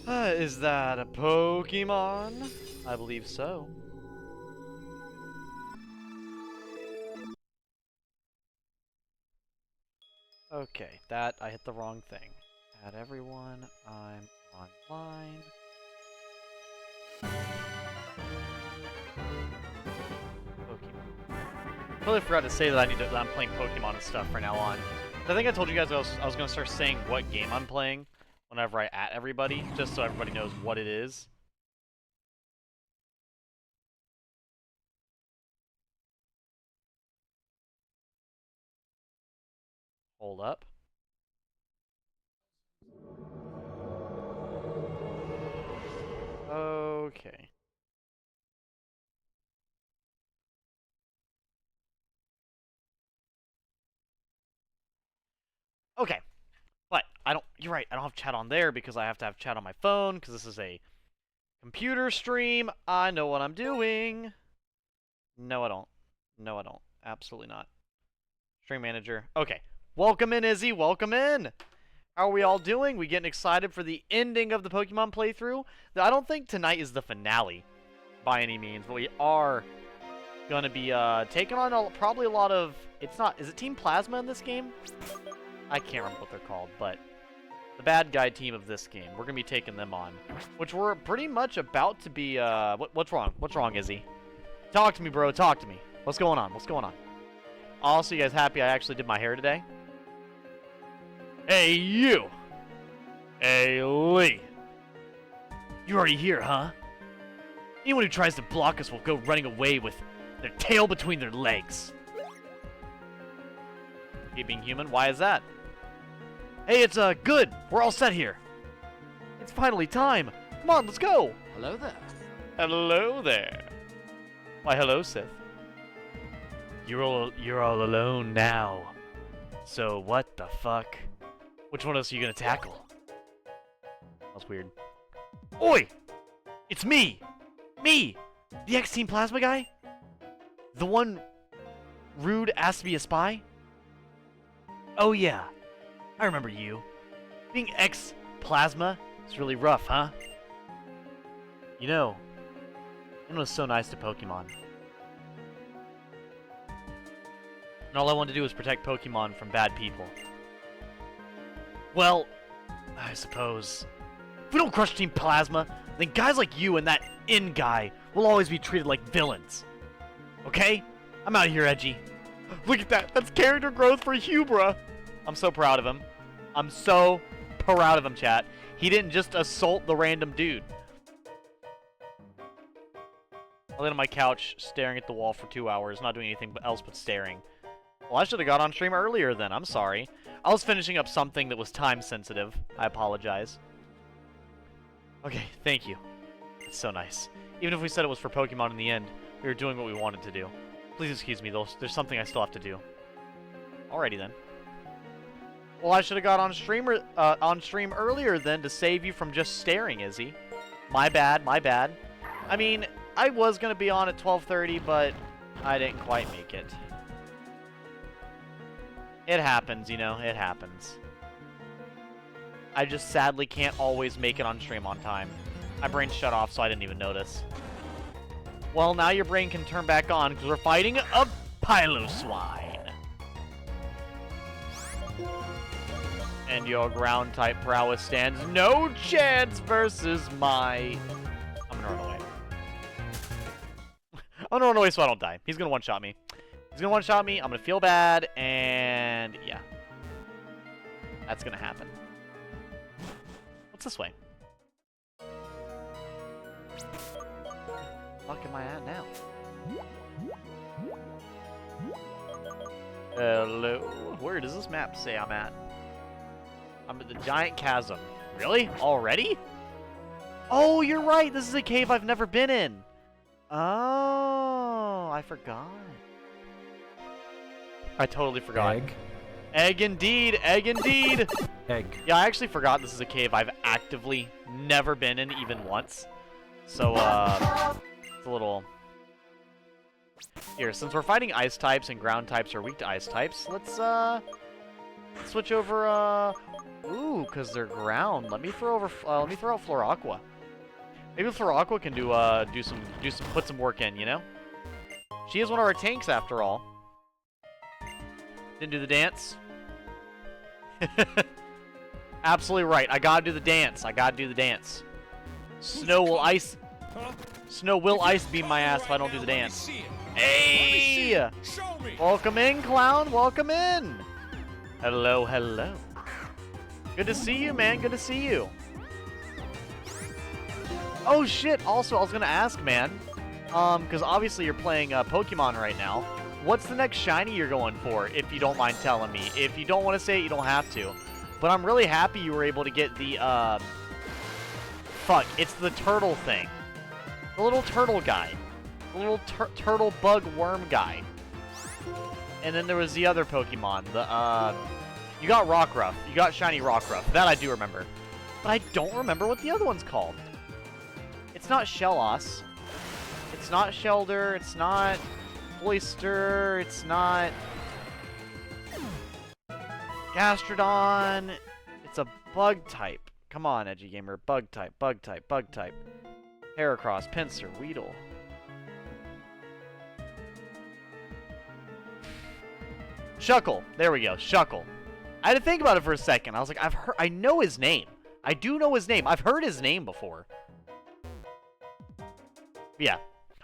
Is that a Pokemon? I believe so. Okay, that I hit the wrong thing. Add everyone. I'm online. Pokemon. Totally forgot to say that that I'm playing Pokemon and stuff from now on. I think I told you guys I was gonna start saying what game I'm playing whenever I at everybody, just so everybody knows what it is. Hold up. Okay. Okay. But you're right, I don't have chat on there because I have to have chat on my phone because this is a computer stream. I know what I'm doing. No, I don't. No, I don't. Absolutely not. Stream manager. Okay. Welcome in, Izzy. Welcome in. How are we all doing? We getting excited for the ending of the Pokemon playthrough? I don't think tonight is the finale by any means, but we are going to be taking on probably a lot of... Is it Team Plasma in this game? I can't remember what they're called, but the bad guy team of this game. We're going to be taking them on, which we're pretty much about to be... What's wrong? What's wrong, Izzy? Talk to me, bro. Talk to me. What's going on? What's going on? Also, you guys happy I actually did my hair today? Hey, you! Hey, Lee! You're already here, huh? Anyone who tries to block us will go running away with their tail between their legs. Keep being human? Why is that? Hey, it's, good! We're all set here! It's finally time! Come on, let's go! Hello there. Hello there! Why, hello, Sith. You're all alone now. So, what the fuck? Which one of us are you gonna tackle? That's weird. Oi! It's me! Me! The X-Team Plasma guy? The one Rude asked to be a spy? Oh yeah, I remember you. Being X-Plasma is really rough, huh? You know, it was so nice to Pokemon. And all I wanted to do was protect Pokemon from bad people. Well, I suppose. If we don't crush Team Plasma, then guys like you and that In guy will always be treated like villains. Okay? I'm out here, Edgy. Look at that. That's character growth for Hubra. I'm so proud of him. I'm so proud of him, chat. He didn't just assault the random dude. I laid on my couch staring at the wall for 2 hours, not doing anything else but staring. Well, I should have got on stream earlier then. I'm sorry. I was finishing up something that was time sensitive. I apologize. Okay, thank you. It's so nice. Even if we said it was for Pokemon in the end, we were doing what we wanted to do. Please excuse me, though. There's something I still have to do. Alrighty then. Well, I should have got on stream earlier then to save you from just staring, Izzy. My bad, my bad. I mean, I was going to be on at 12:30, but I didn't quite make it. It happens, you know, it happens. I just sadly can't always make it on stream on time. My brain shut off, so I didn't even notice. Well, now your brain can turn back on, because we're fighting a Piloswine. And your ground-type prowess stands no chance versus my... I'm gonna run away. I'm gonna run away so I don't die. He's gonna one-shot me. He's gonna one-shot me, I'm gonna feel bad, and yeah. That's gonna happen. What's this way? Fuck am I at now? Hello? Where does this map say I'm at? I'm at the giant chasm. Really? Already? Oh, you're right! This is a cave I've never been in! Oh, I forgot. I totally forgot. Egg. Egg indeed! Egg indeed! Egg. Yeah, I actually forgot this is a cave I've actively never been in even once. So, it's a little... Here, since we're fighting ice types and ground types are weak to ice types, let's, switch over, ooh, because they're ground. Let me throw out Floraqua. Maybe Floraqua can put some work in, you know? She is one of our tanks after all. Didn't do the dance. Absolutely right. I gotta do the dance. Snow will ice beam my ass if I don't do the dance. Hey! Welcome in, clown. Welcome in. Hello, hello. Good to see you, man. Good to see you. Oh shit! Also, I was gonna ask, man, because obviously you're playing Pokemon right now. What's the next shiny you're going for? If you don't mind telling me. If you don't want to say it, you don't have to. But I'm really happy you were able to get the fuck! It's the turtle thing. The little turtle guy. The little turtle bug worm guy. And then there was the other Pokemon. You got Rockruff. You got shiny Rockruff. That I do remember. But I don't remember what the other one's called. It's not Shellos. It's not Shelder. It's not Oyster. It's not Gastrodon. It's a bug type. Come on, Edgy Gamer. Bug type. Bug type. Bug type. Heracross. Pinsir. Weedle. Shuckle. There we go. Shuckle. I had to think about it for a second. I was like, I know his name. I do know his name. I've heard his name before. But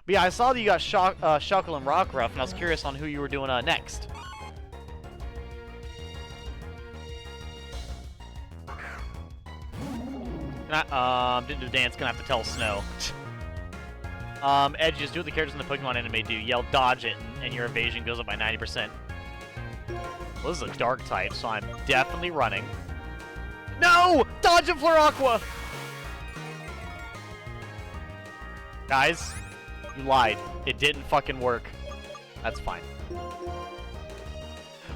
yeah, I saw that you got Shuckle and Rockruff, and I was curious on who you were doing next. Didn't do the dance, gonna have to tell Snow. Edge, just do what the characters in the Pokemon anime do. Yell dodge it, and your evasion goes up by 90%. Well, this is a dark type, so I'm definitely running. No! Dodge it, Floraqua! Guys, you lied. It didn't fucking work. That's fine.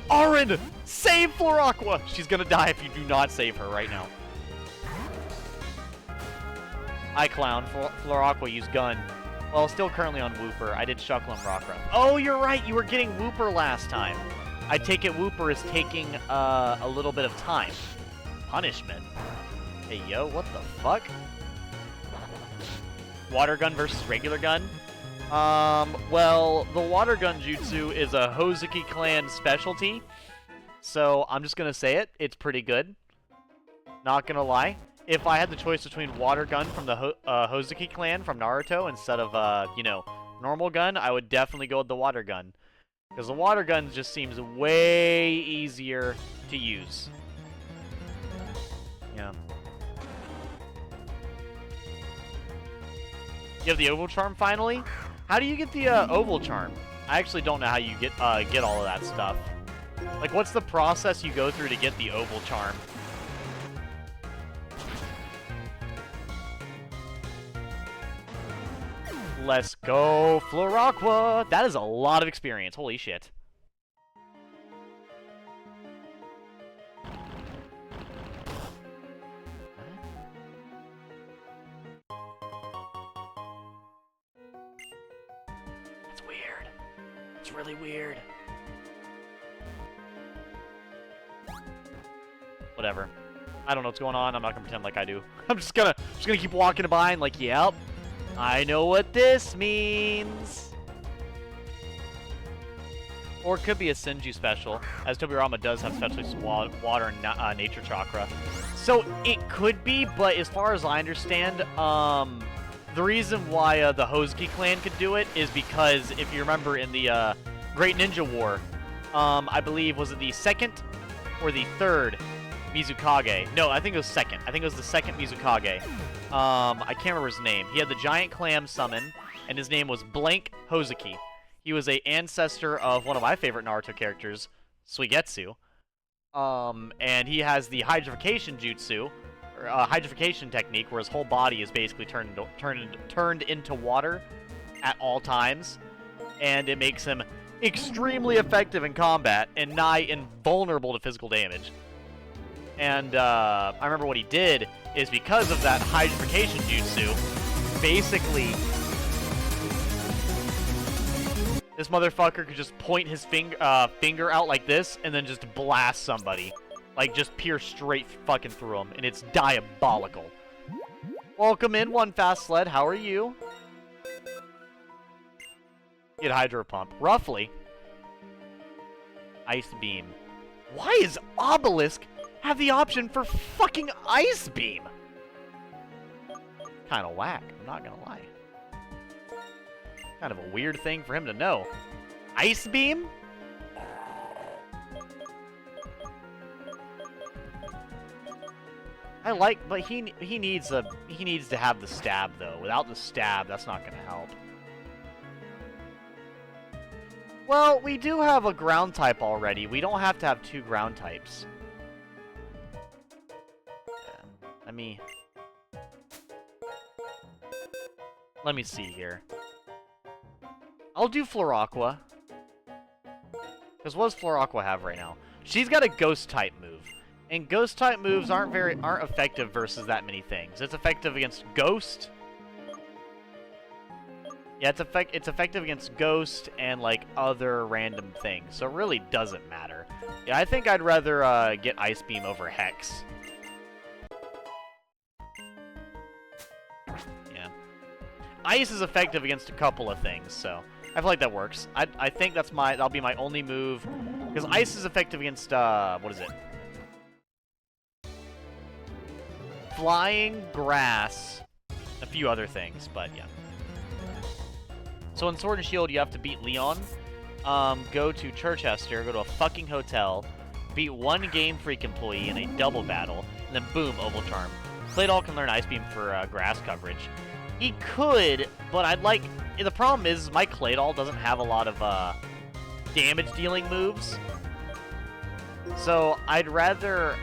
Arin! Save Floraqua! She's gonna die if you do not save her right now. I clown. Floraqua used gun. Well, still currently on Wooper. I did Shuckle and Rockruff. Oh, you're right. You were getting Wooper last time. I take it Wooper is taking a little bit of time. Punishment. Hey, yo, what the fuck? Water gun versus regular gun? Well, the water gun jutsu is a Hozuki clan specialty. So, I'm just gonna say it. It's pretty good. Not gonna lie. If I had the choice between water gun from the Hozuki clan from Naruto instead of, you know, normal gun, I would definitely go with the water gun. Because the water gun just seems way easier to use. Yeah. You have the Oval Charm finally? How do you get the Oval Charm? I actually don't know how you get all of that stuff. Like, what's the process you go through to get the Oval Charm? Let's go, Floraqua! That is a lot of experience. Holy shit. That's weird. It's really weird. Whatever. I don't know what's going on. I'm not gonna pretend like I do. I'm just gonna keep walking by and like, yep. I know what this means. Or it could be a Senju special, as Tobirama does have specialist water and nature chakra. So it could be, but as far as I understand, the reason why the Hozuki clan could do it is because, if you remember in the Great Ninja War, I believe, was it the second or the third Mizukage? No, I think it was second. I think it was the second Mizukage. I can't remember his name. He had the giant clam summon, and his name was Blank Hozuki. He was a ancestor of one of my favorite Naruto characters, Suigetsu. And he has the hydrification jutsu, or hydrification technique, where his whole body is basically turned into water at all times, and it makes him extremely effective in combat and nigh invulnerable to physical damage. And I remember what he did is, because of that hydrification jutsu, basically this motherfucker could just point his finger out like this and then just blast somebody. Like, just pierce straight fucking through them, and it's diabolical. Welcome in, One Fast Sled. How are you? Get Hydro Pump. Roughly. Ice Beam. Why is Obelisk have the option for fucking Ice Beam? Kind of whack, I'm not gonna lie. Kind of a weird thing for him to know. Ice Beam? I like, but he needs to have the stab though. Without the stab, that's not gonna help. Well, we do have a ground type already. We don't have to have 2 ground types. Let me see here. I'll do Floraqua. Because what does Floraqua have right now? She's got a ghost type move. And ghost type moves aren't effective versus that many things. It's effective against Ghost. Yeah, it's effective against Ghost and like other random things. So it really doesn't matter. Yeah, I think I'd rather get Ice Beam over Hex. Yeah. Ice is effective against a couple of things, so I feel like that works. I think that'll be my only move. Because Ice is effective against what is it? Flying, grass, a few other things, but yeah. So in Sword and Shield, you have to beat Leon, go to Chichester, go to a fucking hotel, beat 1 Game Freak employee in a double battle, and then boom, Oval Charm. Claydol can learn Ice Beam for grass coverage. He could, but I'd like... The problem is my Claydol doesn't have a lot of damage-dealing moves. So I'd rather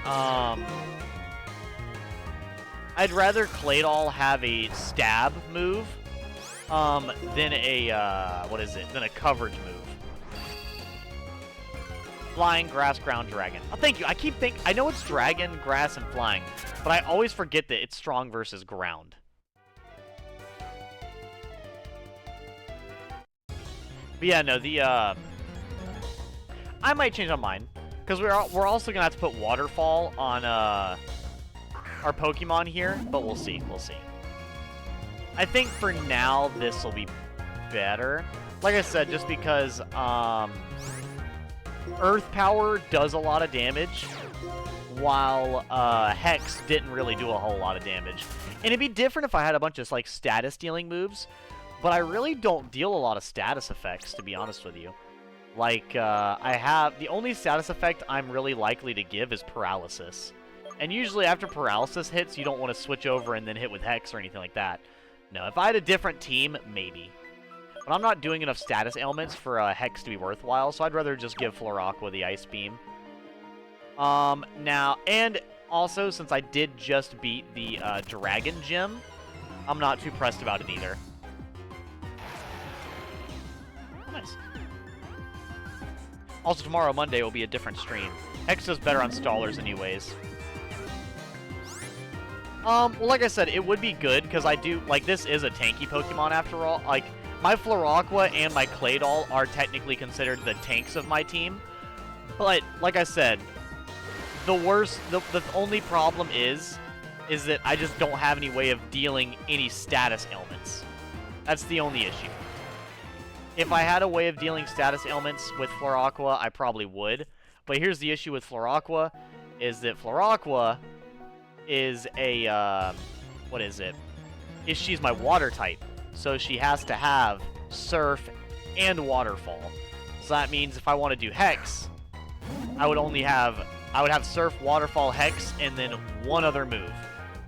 Claydol have a stab move than a, than a coverage move. Flying, grass, ground, dragon. Oh, thank you. I know it's dragon, grass, and flying, but I always forget that it's strong versus ground. But yeah, no, I might change my mind, because we're also gonna have to put Waterfall on, our Pokemon here, but we'll see, I think for now, this will be better. Like I said, just because, Earth Power does a lot of damage, while, Hex didn't really do a whole lot of damage. And it'd be different if I had a bunch of, like, status-dealing moves, but I really don't deal a lot of status effects, to be honest with you. Like, the only status effect I'm really likely to give is Paralysis. And usually after Paralysis hits, you don't want to switch over and then hit with Hex or anything like that. No, if I had a different team, maybe. But I'm not doing enough status ailments for Hex to be worthwhile, so I'd rather just give Floraqua the Ice Beam. Now, and also, since I did just beat the Dragon Gym, I'm not too pressed about it either. Nice. Also, tomorrow, Monday, will be a different stream. Hex does better on stallers anyways. Well, like I said, it would be good, because I do, like, this is a tanky Pokemon after all. Like, my Floraqua and my Claydol are technically considered the tanks of my team. But, like I said, the only problem is that I just don't have any way of dealing any status ailments. That's the only issue. If I had a way of dealing status ailments with Floraqua, I probably would. But here's the issue with Floraqua, is that Floraqua is a, what is it? She's my water type. So she has to have Surf and Waterfall. So that means if I want to do Hex, I would have Surf, Waterfall, Hex, and then one other move.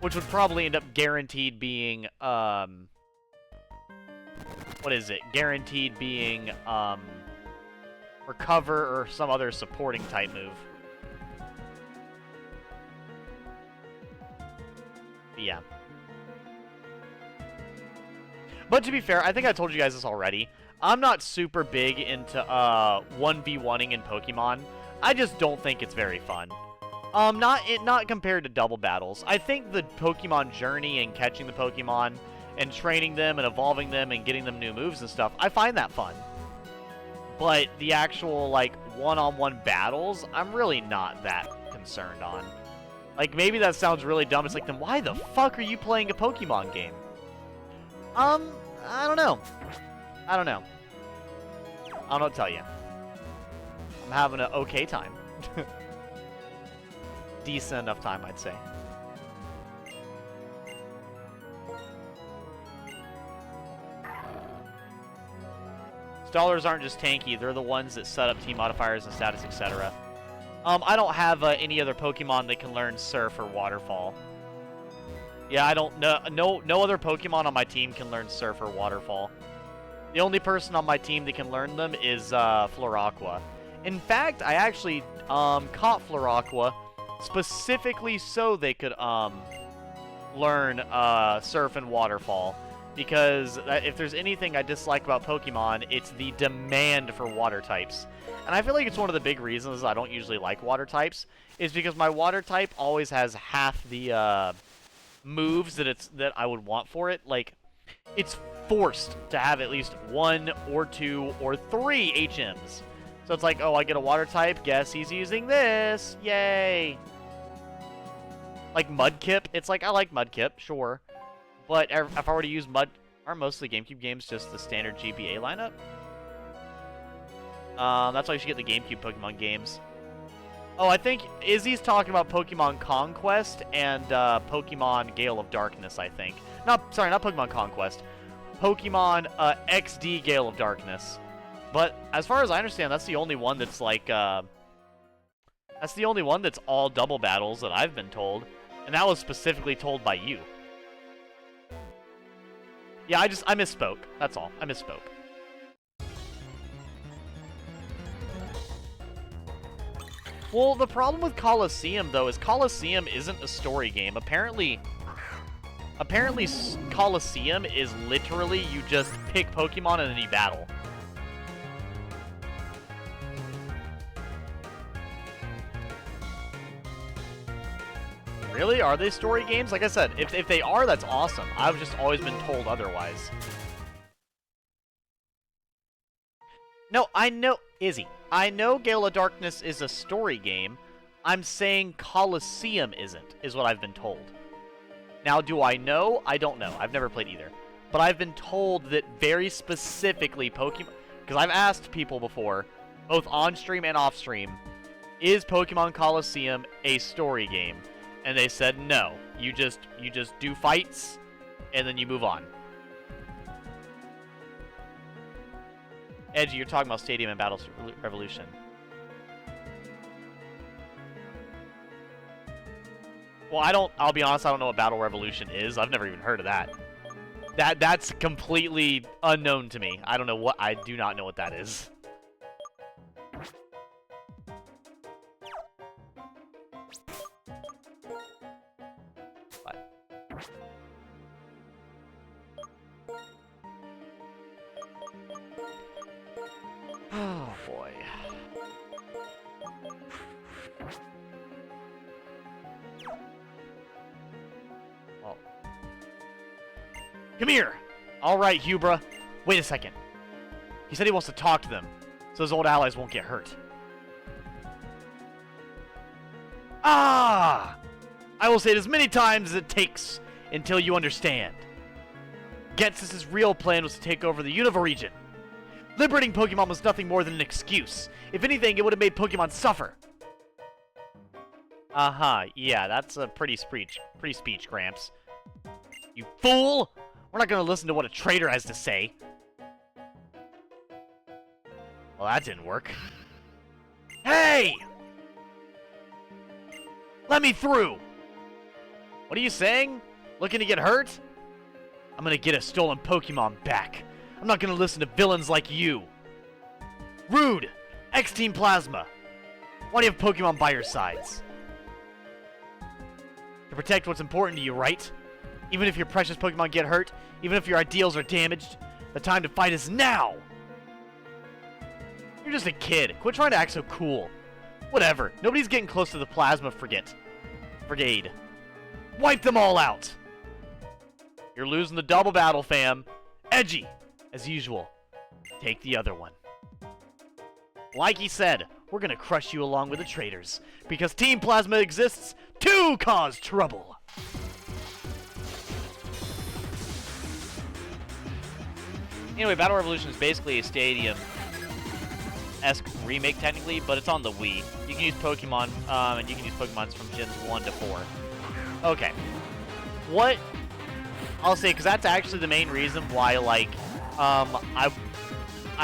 Which would probably end up guaranteed being, what is it? Guaranteed being, Recover or some other supporting type move. But yeah. But to be fair, I think I told you guys this already. I'm not super big into 1v1ing in Pokemon. I just don't think it's very fun. Not compared to double battles. I think the Pokemon journey and catching the Pokemon and training them and evolving them and getting them new moves and stuff, I find that fun. But the actual, like, one-on-one battles, I'm really not that concerned on. Like, maybe that sounds really dumb. It's like, then why the fuck are you playing a Pokemon game? I don't know. I don't know. I don't know what to tell you. I'm having an okay time. Decent enough time, I'd say. Stallers aren't just tanky, they're the ones that set up team modifiers and status, etc. I don't have any other Pokemon that can learn Surf or Waterfall. Yeah, I don't know. No other Pokemon on my team can learn Surf or Waterfall. The only person on my team that can learn them is Floraqua. In fact, I actually caught Floraqua specifically so they could learn Surf and Waterfall. Because if there's anything I dislike about Pokemon, it's the demand for water types. And I feel like it's one of the big reasons I don't usually like water types, is because my water type always has half the moves that I would want for it. Like, it's forced to have at least 1 or 2 or 3 HMs. So it's like, oh, I get a water type, guess he's using this, yay! Like Mudkip, it's like, I like Mudkip, sure. But if I were to use aren't most of the GameCube games just the standard GBA lineup? That's why you should get the GameCube Pokemon games. Oh, I think Izzy's talking about Pokemon Conquest and Pokemon Gale of Darkness, I think. Sorry, not Pokemon Conquest. Pokemon XD Gale of Darkness. But as far as I understand, that's the only one that's like, that's the only one that's all double battles that I've been told. And that was specifically told by you. Yeah, I misspoke. That's all. I misspoke. Well, the problem with Colosseum, though, is Colosseum isn't a story game. Apparently Colosseum is literally you just pick Pokemon and then you battle. Really? Are they story games? Like I said, if they are, that's awesome. I've just always been told otherwise. No, I know... Izzy, I know Gale of Darkness is a story game. I'm saying Colosseum isn't, is what I've been told. Now, do I know? I don't know. I've never played either. But I've been told that very specifically Pokemon... Because I've asked people before, both on-stream and off-stream, is Pokemon Colosseum a story game? And they said no. You just do fights, and then you move on. Edgy, you're talking about Stadium and Battle Revolution. Well, I'll be honest, I don't know what Battle Revolution is. I've never even heard of that. That's completely unknown to me. I don't know I do not know what that is. Oh, boy. Well. Come here! Alright, Hubra. Wait a second. He said he wants to talk to them, so his old allies won't get hurt. Ah! I will say it as many times as it takes until you understand. Gensys' real plan was to take over the Unova region. Liberating Pokemon was nothing more than an excuse. If anything, it would have made Pokemon suffer. Uh-huh, yeah, that's a pretty speech, Gramps. You fool! We're not gonna listen to what a traitor has to say. Well, that didn't work. Hey! Let me through! What are you saying? Looking to get hurt? I'm gonna get a stolen Pokemon back. I'm not gonna listen to villains like you. Rude! X-Team Plasma! Why do you have Pokemon by your sides? To protect what's important to you, right? Even if your precious Pokemon get hurt, even if your ideals are damaged, the time to fight is now! You're just a kid. Quit trying to act so cool. Whatever. Nobody's getting close to the Plasma Brigade. Wipe them all out! You're losing the double battle, fam. Edgy! As usual, take the other one. Like he said, we're gonna crush you along with the traitors. Because Team Plasma exists to cause trouble. Anyway, Battle Revolution is basically a Stadium-esque remake, technically, but it's on the Wii. You can use Pokemon, and you can use Pokemons from Gens 1 to 4. Okay. What... I'll say, because that's actually the main reason why, like, I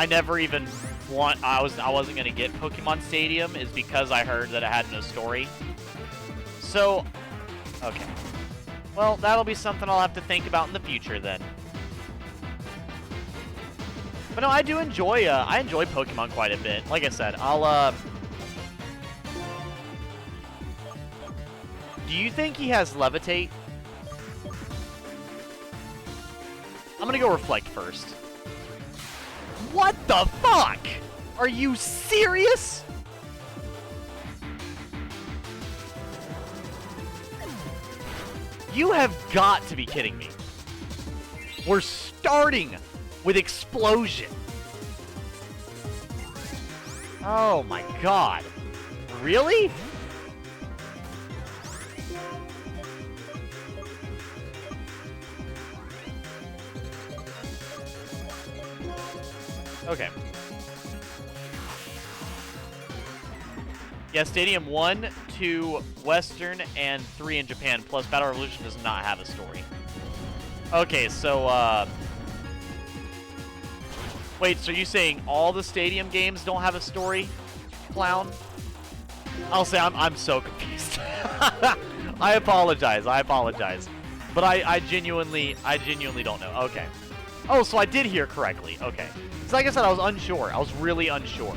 never even I wasn't gonna get Pokemon Stadium, is because I heard that it had no story. So, okay. Well, that'll be something I'll have to think about in the future, then. But no, I do enjoy, I enjoy Pokemon quite a bit. Like I said, do you think he has Levitate? I'm gonna go Reflect first. What the fuck? Are you serious? You have got to be kidding me. We're starting with Explosion. Oh my god. Really? Okay. Yeah, Stadium 1, 2 Western, and 3 in Japan, plus Battle Revolution does not have a story. Okay, so, wait, so you saying all the Stadium games don't have a story, clown? I'll say I'm so confused. I apologize, But I genuinely don't know. Okay. Oh, so I did hear correctly. Okay. So like I said, I was unsure. I was really unsure.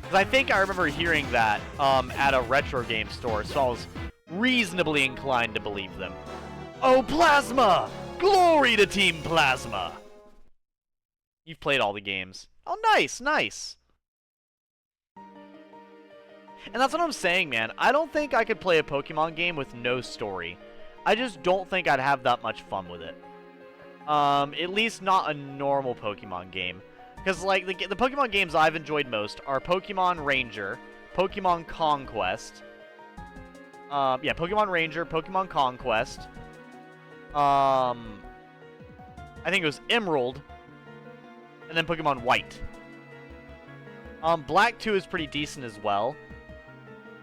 Because I think I remember hearing that at a retro game store, so I was reasonably inclined to believe them. Oh, Plasma! Glory to Team Plasma! You've played all the games. Oh, nice, nice. And that's what I'm saying, man. I don't think I could play a Pokemon game with no story. I just don't think I'd have that much fun with it. At least not a normal Pokemon game. Because, like, the Pokemon games I've enjoyed most are Pokemon Ranger, Pokemon Conquest. Yeah, Pokemon Ranger, Pokemon Conquest. I think it was Emerald. And then Pokemon White. Black 2 is pretty decent as well.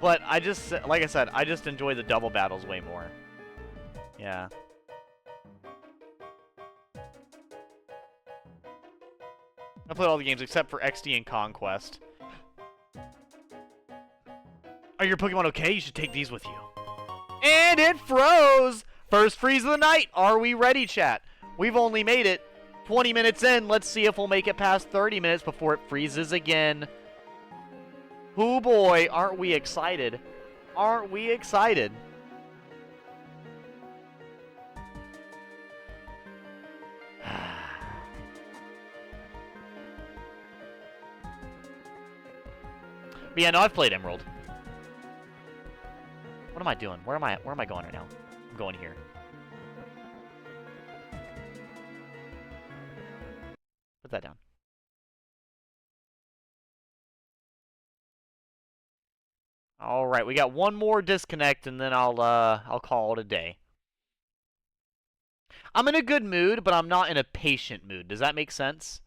But I just, like I said, I just enjoy the double battles way more. Yeah. I played all the games except for XD and Conquest. Are your Pokemon okay? You should take these with you. And it froze! First freeze of the night! Are we ready, chat? We've only made it 20 minutes in. Let's see if we'll make it past 30 minutes before it freezes again. Oh boy, aren't we excited? Aren't we excited? But yeah, no, I've played Emerald. What am I doing? Where am I going right now? I'm going here. Put that down. All right, we got one more disconnect, and then I'll call it a day. I'm in a good mood, but I'm not in a patient mood. Does that make sense?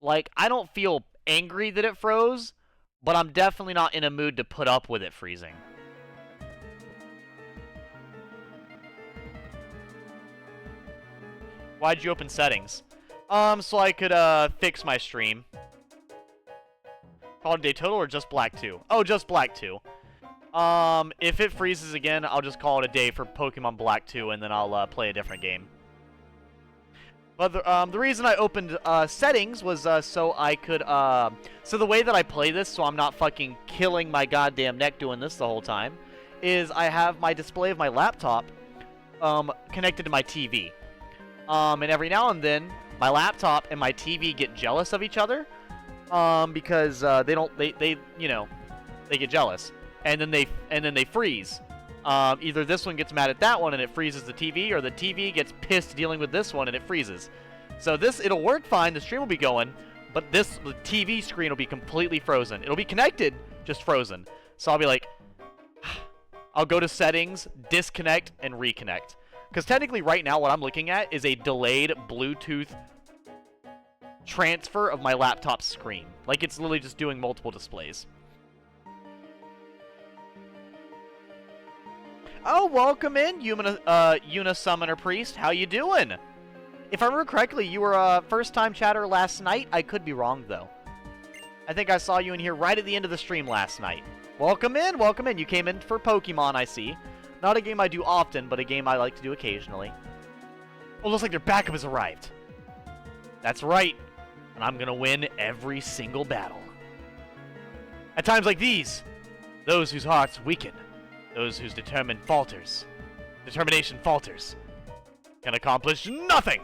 Like, I don't feel angry that it froze, but I'm definitely not in a mood to put up with it freezing. Why'd you open settings? So I could fix my stream. Call it a day total or just Black 2? Oh, just Black 2. If it freezes again, I'll just call it a day for Pokemon Black 2, and then I'll play a different game. But the reason I opened settings was so I could, so the way that I play this, so I'm not fucking killing my goddamn neck doing this the whole time, is I have my display of my laptop connected to my TV. And every now and then, my laptop and my TV get jealous of each other, because they get jealous, and then they freeze. Either this one gets mad at that one and it freezes the TV, or the TV gets pissed dealing with this one and it freezes. So it'll work fine, the stream will be going, but the TV screen will be completely frozen. It'll be connected, just frozen. So I'll be like, I'll go to settings, disconnect, and reconnect. Because technically right now what I'm looking at is a delayed Bluetooth transfer of my laptop screen. Like it's literally just doing multiple displays. Oh, welcome in, Yuna Summoner Priest. How you doing? If I remember correctly, you were a first-time chatter last night. I could be wrong, though. I think I saw you in here right at the end of the stream last night. Welcome in, welcome in. You came in for Pokemon, I see. Not a game I do often, but a game I like to do occasionally. Oh, looks like their backup has arrived. That's right. And I'm gonna win every single battle. At times like these, those whose hearts weaken, those whose determination falters, can accomplish nothing.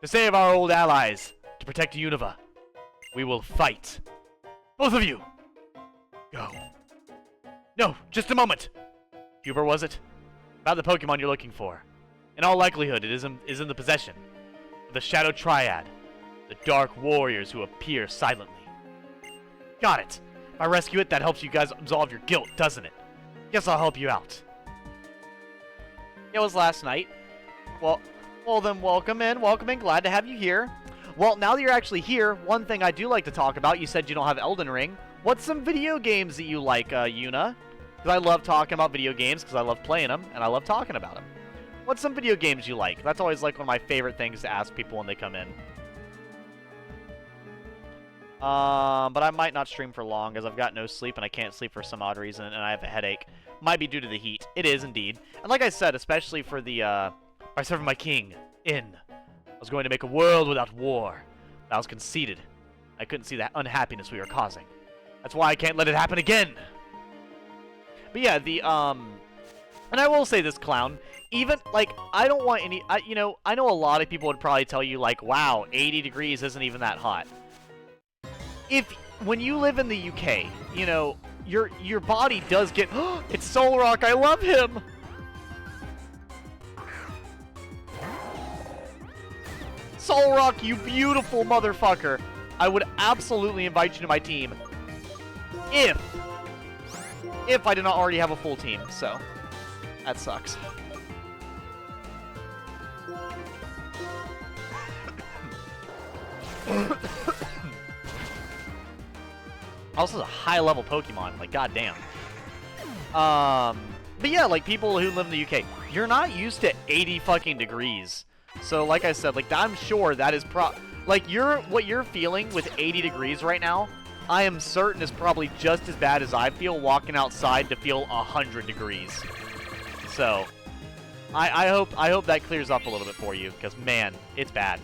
To save our old allies, to protect Unova, we will fight. Both of you, go. No, just a moment. Huber, was it? About the Pokemon you're looking for. In all likelihood, it is in the possession of the Shadow Triad, the Dark Warriors who appear silently. Got it. If I rescue it, that helps you guys absolve your guilt, doesn't it? Guess I'll help you out. It was last night. Well then, welcome in. Glad to have you here. Well, now that you're actually here, one thing I do like to talk about, you said you don't have Elden Ring. What's some video games that you like, Yuna? Because I love talking about video games, because I love playing them, and I love talking about them. What's some video games you like? That's always like one of my favorite things to ask people when they come in. But I might not stream for long, as I've got no sleep, and I can't sleep for some odd reason, and I have a headache. Might be due to the heat. It is, indeed. And like I said, especially for the, by serving my king, I was going to make a world without war. I was conceited. I couldn't see the unhappiness we were causing. That's why I can't let it happen again. But yeah, and I will say this, Clown, even, like, I don't want any, you know, I know a lot of people would probably tell you, like, wow, 80 degrees isn't even that hot. When you live in the UK, you know, your body does get, it's Solrock, I love him! Solrock, you beautiful motherfucker! I would absolutely invite you to my team. If I did not already have a full team, so that sucks. Also, is a high-level Pokemon, like goddamn. But yeah, like people who live in the UK, you're not used to 80 fucking degrees. So, like I said, like I'm sure that is like what you're feeling with 80 degrees right now. I am certain is probably just as bad as I feel walking outside to feel 100 degrees. So, I hope that clears up a little bit for you, because man, it's bad.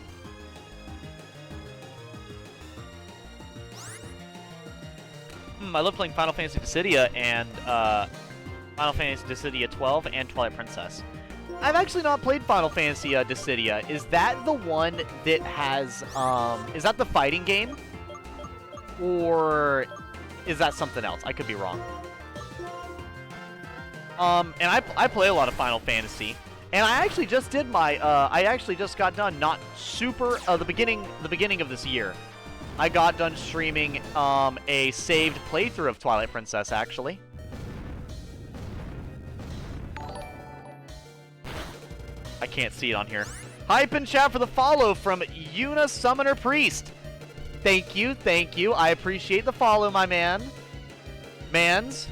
I love playing Final Fantasy Dissidia and Final Fantasy Dissidia 12 and Twilight Princess. I've actually not played Final Fantasy Dissidia. Is that the one that has is that the fighting game? Or is that something else? I could be wrong. And I play a lot of Final Fantasy, and I actually just did my I actually just got done not super the beginning of this year. I got done streaming a saved playthrough of Twilight Princess, actually. I can't see it on here. Hype and chat for the follow from Yuna Summoner Priest. Thank you, thank you. I appreciate the follow, my man. Mans.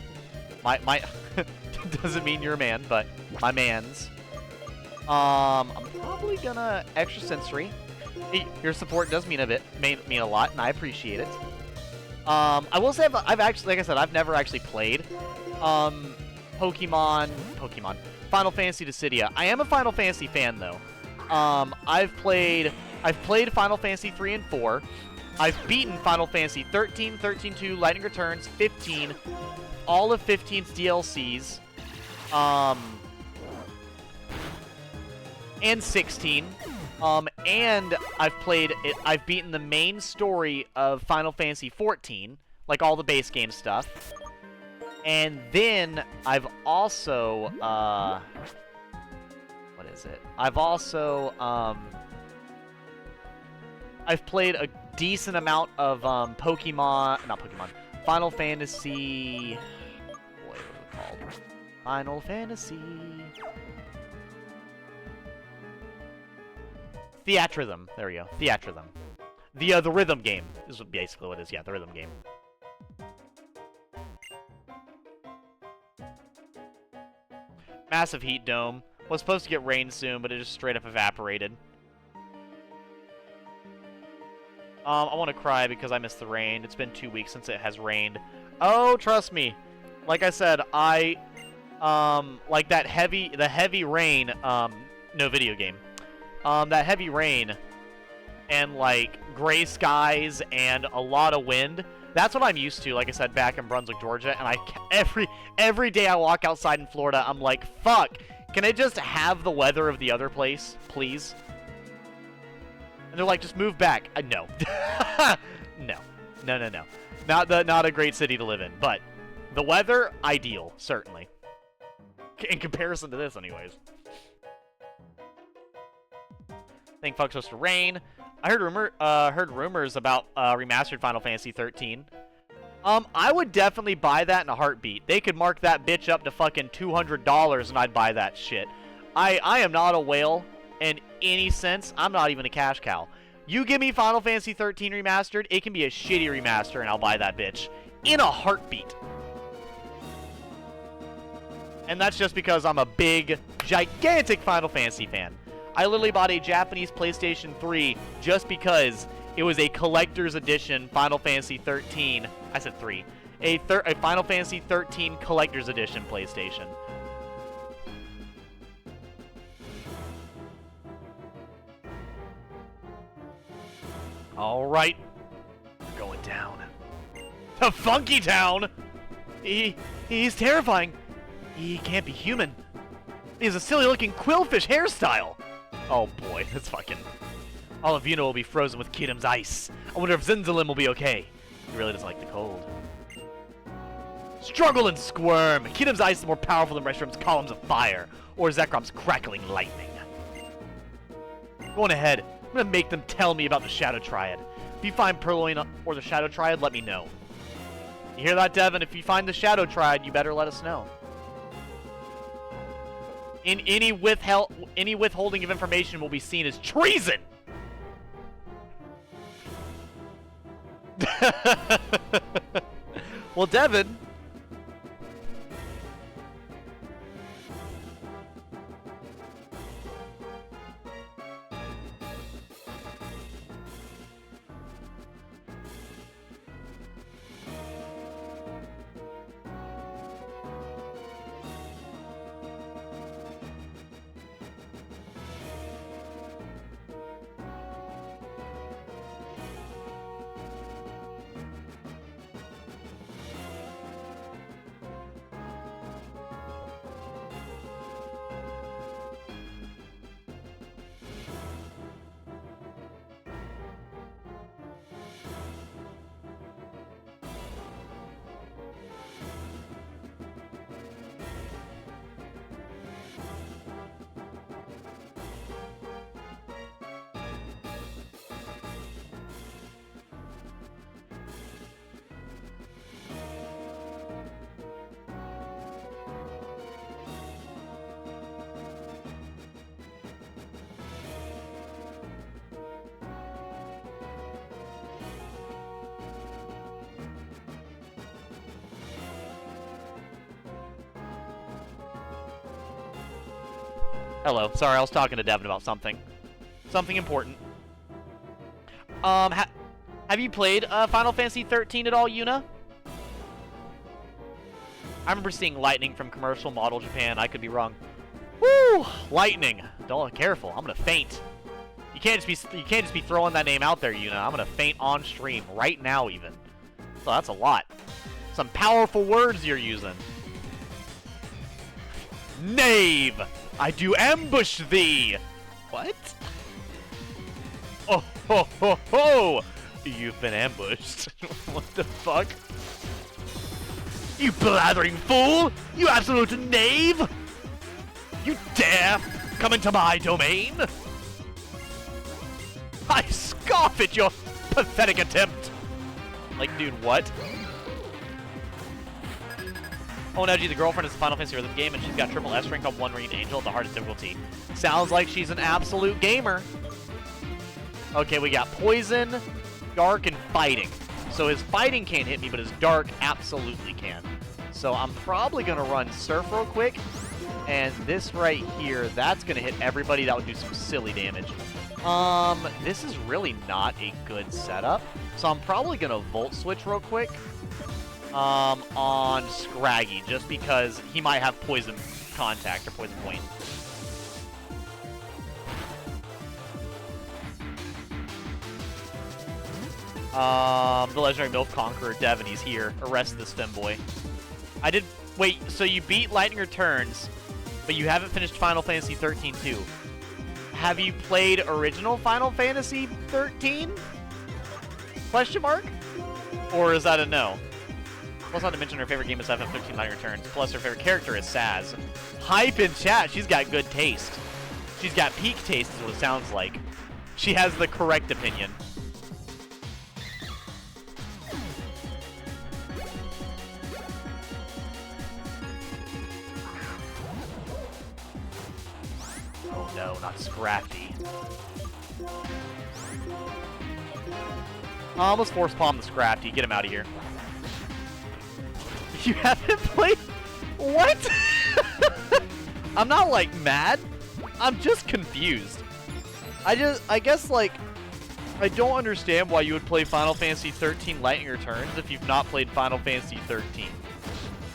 My doesn't mean you're a man, but my mans. I'm probably gonna extrasensory. Your support does mean mean a lot, and I appreciate it. I will say I've actually, like I said, I've never actually played Pokemon Final Fantasy Dissidia. I am a Final Fantasy fan though. I've played Final Fantasy 3 and 4. I've beaten Final Fantasy 13, 13-2, Lightning Returns, 15, all of 15's DLCs, and 16. And I've beaten the main story of Final Fantasy 14, like all the base game stuff. And then I've also, what is it? I've also, I've played decent amount of not Pokemon, Final Fantasy. What was it called? Final Fantasy. Theatrhythm. There we go. Theatrhythm. The rhythm game is basically what it is. Yeah, the rhythm game. Massive heat dome. Was supposed to get rain soon, but it just straight up evaporated. I want to cry because I missed the rain. It's been 2 weeks since it has rained. Oh, trust me. Like I said, like the heavy rain, no video game. That heavy rain and, like, gray skies and a lot of wind, that's what I'm used to, like I said, back in Brunswick, Georgia, and every day I walk outside in Florida, I'm like, fuck, can I just have the weather of the other place, please? And they're like, just move back. No. No. Not a great city to live in, but the weather, ideal, certainly. In comparison to this, anyways. I think fuck's supposed to rain. I heard rumors about remastered Final Fantasy 13. I would definitely buy that in a heartbeat. They could mark that bitch up to fucking $200 and I'd buy that shit. I am not a whale in any sense. I'm not even a cash cow. You give me Final Fantasy 13 remastered, it can be a shitty remaster and I'll buy that bitch in a heartbeat. And that's just because I'm a big, gigantic Final Fantasy fan. I literally bought a Japanese PlayStation 3 just because it was a collector's edition Final Fantasy 13. I said 3. A Final Fantasy 13 collector's edition PlayStation. All right. Going down. To Funky Town! He's terrifying. He can't be human. He has a silly-looking quillfish hairstyle. Oh boy, that's fucking... All of Yuna will be frozen with Kyruem's ice. I wonder if Zinzalim will be okay. He really doesn't like the cold. Struggle and squirm. Kyruem's ice is more powerful than Reshram's columns of fire, or Zekrom's crackling lightning. Going ahead, I'm gonna make them tell me about the Shadow Triad. If you find Purloin or the Shadow Triad, let me know. You hear that, Devin? If you find the Shadow Triad, you better let us know. Any withholding of information will be seen as treason! Well, Devin... Hello. Sorry, I was talking to Devin about something. Something important. Have you played Final Fantasy 13 at all, Yuna? I remember seeing lightning from commercial model Japan. I could be wrong. Woo! Lightning. Don't careful. I'm gonna faint. You can't just be throwing that name out there, Yuna. I'm gonna faint on stream right now, even. So that's a lot. Some powerful words you're using. Knave! I do ambush thee! What? Oh ho ho ho! You've been ambushed. What the fuck? You blathering fool! You absolute knave! You dare come into my domain? I scoff at your Pathetic attempt. Like, dude, what? Oh, no, G, the girlfriend is the Final Fantasy rhythm game, and she's got triple S rank on 1 Ranged Angel at the hardest difficulty. Sounds like she's an absolute gamer. Okay, we got Poison, Dark, and Fighting. So his Fighting can't hit me, but his Dark absolutely can. So I'm probably going to run Surf real quick. And this right here, that's going to hit everybody. That would do some silly damage. This is really not a good setup. So I'm probably going to Volt Switch real quick. On Scraggy, just because he might have Poison Contact or Poison Point. The Legendary MILF Conqueror, Devin, he's here. Arrest this femboy. I did... Wait, so you beat Lightning Returns, but you haven't finished Final Fantasy 13 too. Have you played original Final Fantasy 13? Question mark? Or is that a no? Plus, not to mention her favorite game is FF13 Lightning Returns. Plus, her favorite character is Saz. Hype in chat. She's got good taste. She's got peak taste is what it sounds like. She has the correct opinion. Oh no, not Scrafty. Let's force palm the Scrafty. Get him out of here. You haven't played? What? I'm not, like, mad. I'm just confused. I guess, like, I don't understand why you would play Final Fantasy 13 Lightning Returns if you've not played Final Fantasy 13.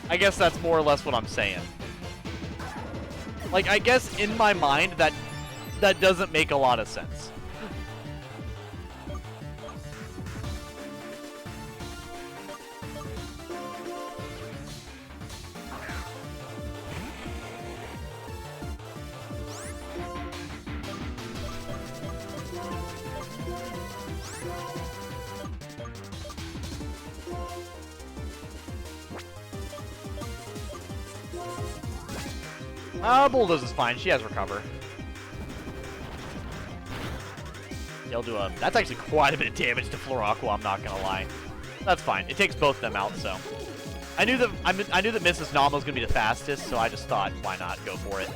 I guess that's more or less what I'm saying. Like, I guess in my mind, that doesn't make a lot of sense. Bulldoze is fine. She has Recover. He'll do a... That's actually quite a bit of damage to Floraqua, I'm not gonna lie. That's fine. It takes both of them out, so... I knew that Mrs. Nom was gonna be the fastest, so I just thought, why not go for it.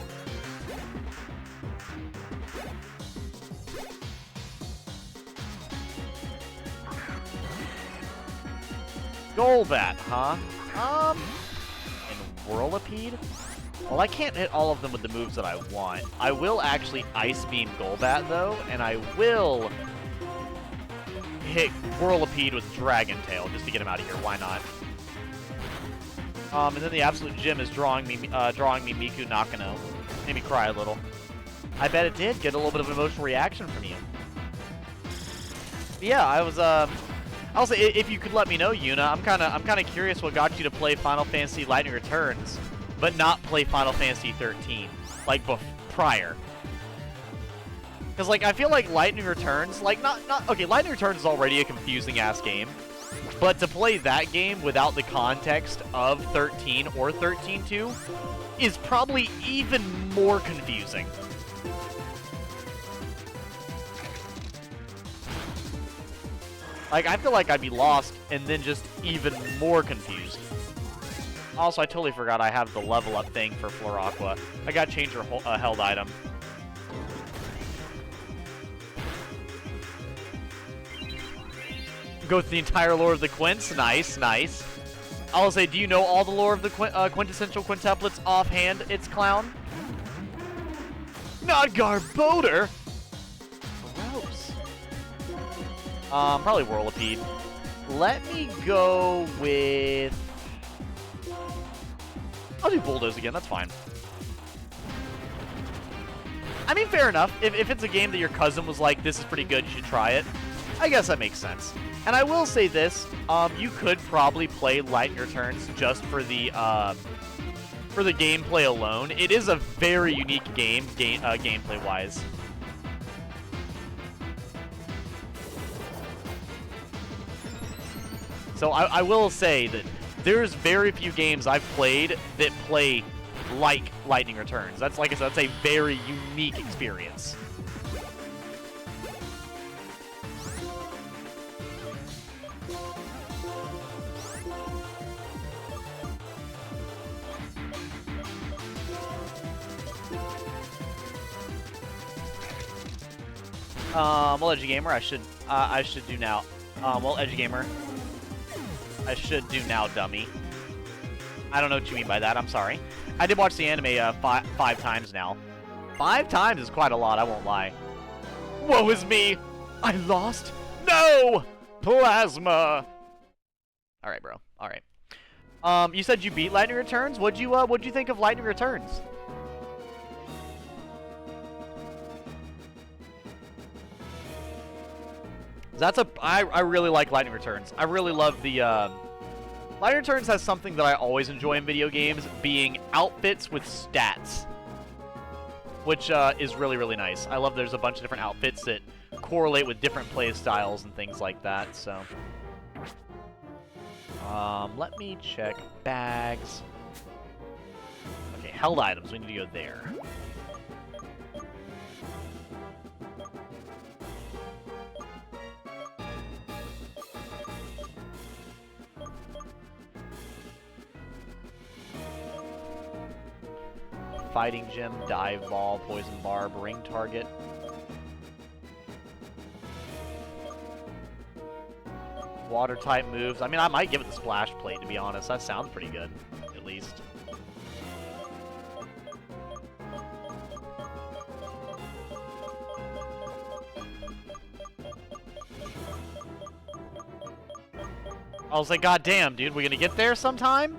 Golbat, huh? And Whirlipede? Well, I can't hit all of them with the moves that I want. I will actually Ice Beam Golbat, though, and I will hit Whirlipede with Dragon Tail just to get him out of here. Why not? And then the Absolute Gym is drawing me Miku Nakano. Made me cry a little. I bet it did get a little bit of an emotional reaction from you. But yeah, I'll say if you could let me know, Yuna, I'm kind of curious what got you to play Final Fantasy Lightning Returns, but not play Final Fantasy 13, like, prior. Because, like, I feel like Lightning Returns, like, okay, Lightning Returns is already a confusing-ass game, but to play that game without the context of 13 or 13-2 is probably even more confusing. Like, I feel like I'd be lost and then just even more confused. Also, I totally forgot I have the level up thing for Floraqua. I gotta change her held item. Go through the entire lore of the Quints. Nice, nice. I'll say, do you know all the lore of the quintessential quintuplets offhand, it's Clown? Not Garbodor! Gross. Probably Whirlipede. Let me go with... I'll do Bulldoze again, that's fine. I mean, fair enough. If it's a game that your cousin was like, this is pretty good, you should try it, I guess that makes sense. And I will say this, you could probably play Lightning Returns just for the gameplay alone. It is a very unique game, gameplay-wise. So I will say that there's very few games I've played that play like Lightning Returns. That's, like I said, that's a very unique experience. Well, Edgy Gamer, I should do now. Well, Edgy Gamer, I should do now, dummy. I don't know what you mean by that. I'm sorry. I did watch the anime five times now. 5 times is quite a lot, I won't lie. Woe is me! I lost? No! Plasma! Alright, bro. Alright. You said you beat Lightning Returns? What'd you think of Lightning Returns? I really like Lightning Returns. I really love the, Lightning Returns has something that I always enjoy in video games, being outfits with stats. Which, is really, really nice. I love there's a bunch of different outfits that correlate with different play styles and things like that, so. Let me check bags. Okay, held items. We need to go there. Fighting gym, dive ball, poison barb, ring target. Water type moves. I mean, I might give it the splash plate, to be honest. That sounds pretty good, at least. I was like, God damn, dude, we gonna get there sometime?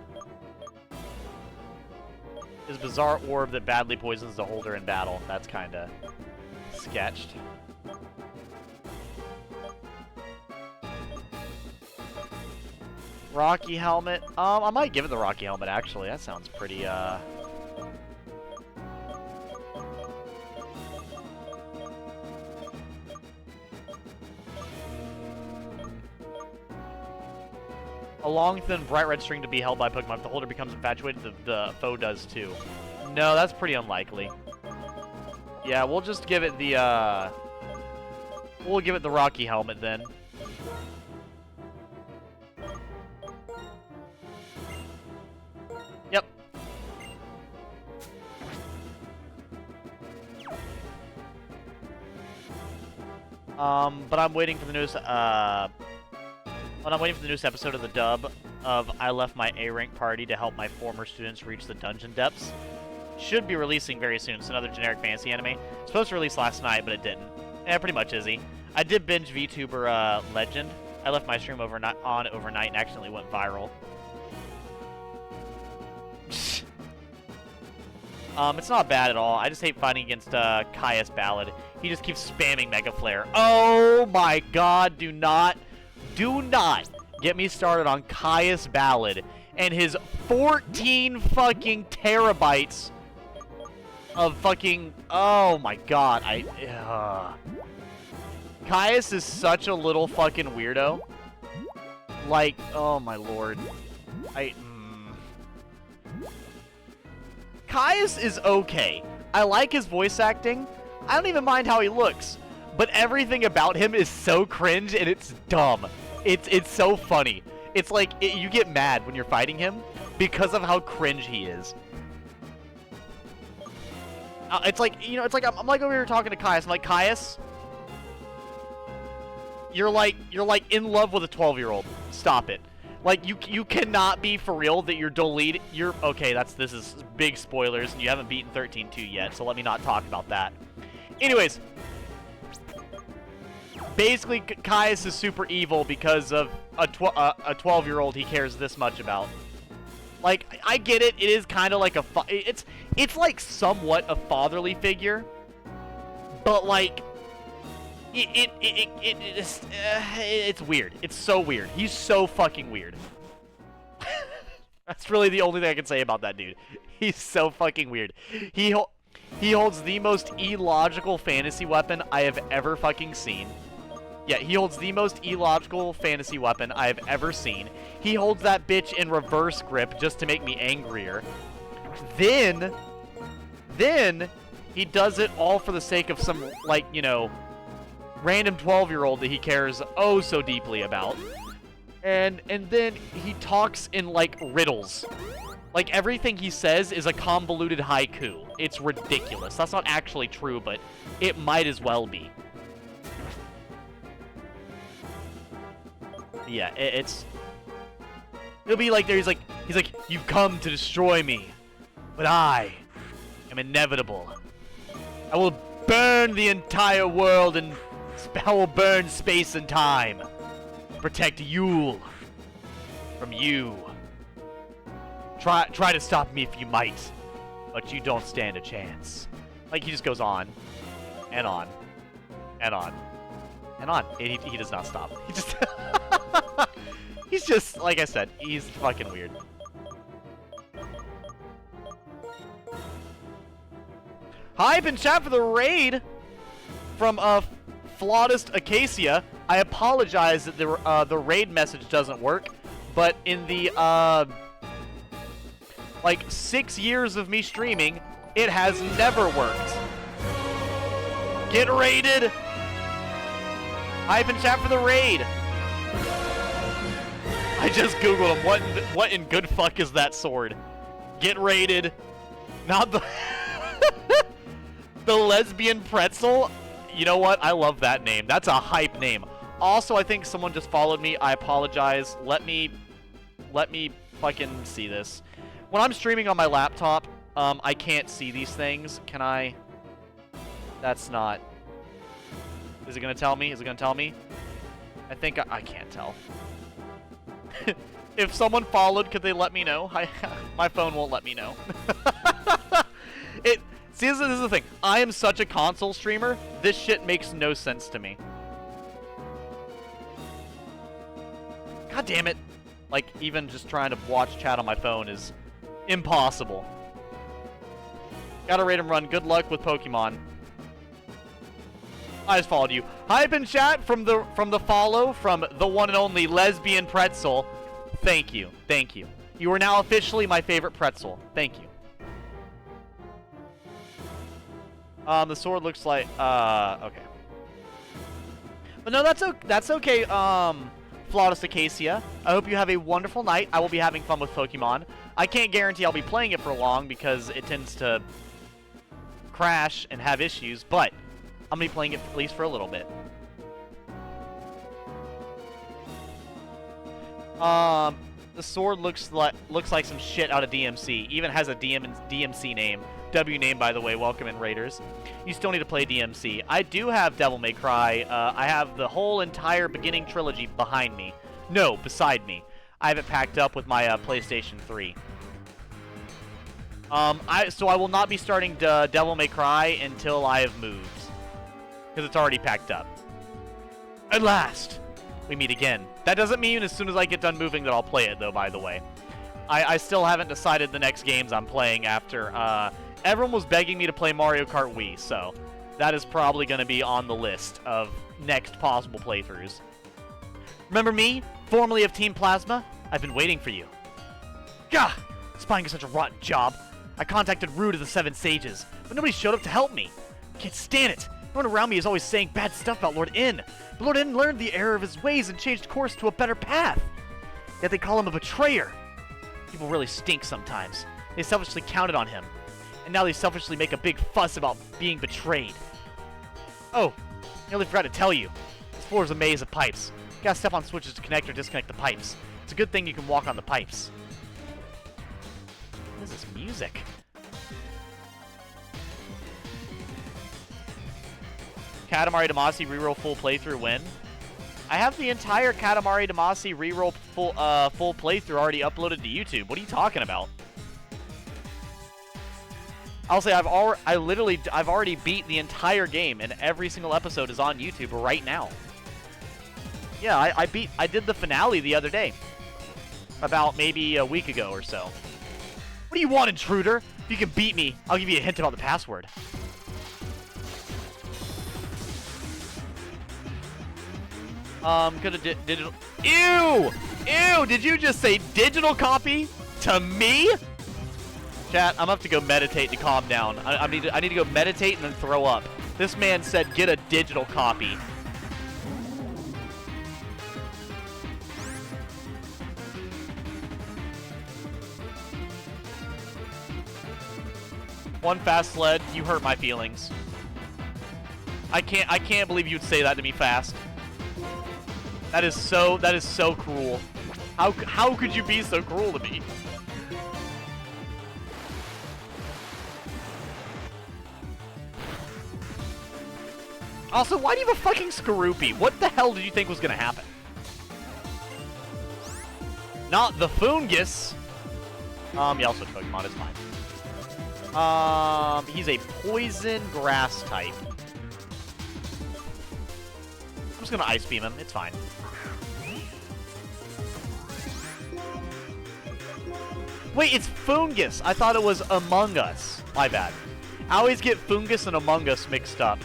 His bizarre orb that badly poisons the holder in battle. That's kinda sketched. Rocky helmet. I might give it the Rocky helmet, actually. That sounds pretty, A long, thin, bright red string to be held by Pokemon. If the holder becomes infatuated, the foe does too. No, that's pretty unlikely. Yeah, we'll just give it the, we'll give it the Rocky helmet then. Yep. But I'm waiting for the newest, But I'm waiting for the newest episode of the dub of I Left My A-Rank Party to help my former students reach the dungeon depths. Should be releasing very soon. It's another generic fantasy anime. It's supposed to release last night, but it didn't. Yeah, pretty much is he. I did binge VTuber Legend. I left my stream overnight and accidentally went viral. It's not bad at all. I just hate fighting against Caius Ballad. He just keeps spamming Mega Flare. Oh my god, do not get me started on Caius Ballad and his 14 fucking terabytes of fucking... Oh my god, Caius is such a little fucking weirdo. Like, oh my lord. Caius is okay. I like his voice acting. I don't even mind how he looks. But everything about him is so cringe and it's dumb. It's so funny. It's like, you get mad when you're fighting him because of how cringe he is. It's like, you know, it's like, I'm like over here talking to Caius. I'm like, Caius, you're like in love with a 12-year-old. Stop it. Like, you cannot be for real that you're deleted. Okay, this is big spoilers, and you haven't beaten 13-2 yet, so let me not talk about that. Anyways, basically, Caius is super evil because of a 12-year-old he cares this much about. Like, I get it. It is kind of like it's like somewhat a fatherly figure, but like, it's weird. It's so weird. He's so fucking weird. That's really the only thing I can say about that dude. He's so fucking weird. He holds the most illogical fantasy weapon I have ever fucking seen. Yeah, he holds the most illogical fantasy weapon I have ever seen. He holds that bitch in reverse grip just to make me angrier. Then he does it all for the sake of some, like, you know, random 12-year-old that he cares oh so deeply about. And then he talks in, like, riddles. Like, everything he says is a convoluted haiku. It's ridiculous. That's not actually true, but it might as well be. Yeah, it'll be like he's like, you've come to destroy me, but I am inevitable. I will burn the entire world and I will burn space and time. Protect Yule from you. Try to stop me if you might, but you don't stand a chance. Like, he just goes on and on and on and on. And he does not stop. He just he's just, like I said, he's fucking weird. Hi, been chat for the raid from Flautist Acacia. I apologize that the raid message doesn't work, but in the like 6 years of me streaming, it has never worked. Get raided. Hi, been chat for the raid. I just googled him. What in good fuck is that sword? Get raided. Not the the lesbian pretzel. You know what? I love that name. That's a hype name. Also, I think someone just followed me. I apologize. Let me fucking see this. When I'm streaming on my laptop, I can't see these things. Can I? That's not. Is it gonna tell me? Is it gonna tell me? I think I can't tell. If someone followed, could they let me know? My phone won't let me know. See, this is the thing. I am such a console streamer, this shit makes no sense to me. God damn it. Like, even just trying to watch chat on my phone is impossible. Gotta rate and run. Good luck with Pokemon. I just followed you. Hype in chat from the follow from the one and only lesbian pretzel. Thank you. Thank you. You are now officially my favorite pretzel. Thank you. The sword looks like, okay. But no, that's okay, Flautist Acacia. I hope you have a wonderful night. I will be having fun with Pokemon. I can't guarantee I'll be playing it for long because it tends to crash and have issues, but I'm going to be playing it at least for a little bit. The sword looks like some shit out of DMC. Even has a DMC name. W name, by the way. Welcome in, Raiders. You still need to play DMC. I do have Devil May Cry. I have the whole entire beginning trilogy behind me. No, beside me. I have it packed up with my PlayStation 3. So I will not be starting Devil May Cry until I have moved. Because it's already packed up. At last, we meet again. That doesn't mean as soon as I get done moving that I'll play it, though, by the way. I still haven't decided the next games I'm playing after. Everyone was begging me to play Mario Kart Wii, so that is probably going to be on the list of next possible playthroughs. Remember me, formerly of Team Plasma? I've been waiting for you. Gah! Spying is such a rotten job. I contacted Rude of the Seven Sages, but nobody showed up to help me. I can't stand it. Everyone around me is always saying bad stuff about Lord N. But Lord N learned the error of his ways and changed course to a better path. Yet they call him a betrayer. People really stink sometimes. They selfishly counted on him. And now they selfishly make a big fuss about being betrayed. Oh, I nearly forgot to tell you. This floor is a maze of pipes. You gotta step on switches to connect or disconnect the pipes. It's a good thing you can walk on the pipes. What is this music? Katamari Damacy reroll full playthrough win. I have the entire Katamari Damacy reroll full playthrough already uploaded to YouTube. What are you talking about? I'll say I've already beat the entire game, and every single episode is on YouTube right now. Yeah, I did the finale the other day, about maybe a week ago or so. What do you want, intruder? If you can beat me, I'll give you a hint about the password. Could have digital. Ew! Ew! Did you just say digital copy to me? Chat, I'm gonna have to go meditate to calm down. I need to go meditate and then throw up. This man said get a digital copy. One fast sled, you hurt my feelings. I can't believe you'd say that to me fast. That is so cruel. How could you be so cruel to me? Also, why do you have a fucking Skorupi? What the hell did you think was gonna happen? Not the Fungus. Yeah, I'll switch Pokemon, it's fine. He's a poison grass type. I'm just gonna Ice Beam him, it's fine. Wait, it's Fungus! I thought it was Among Us. My bad. I always get Fungus and Among Us mixed up.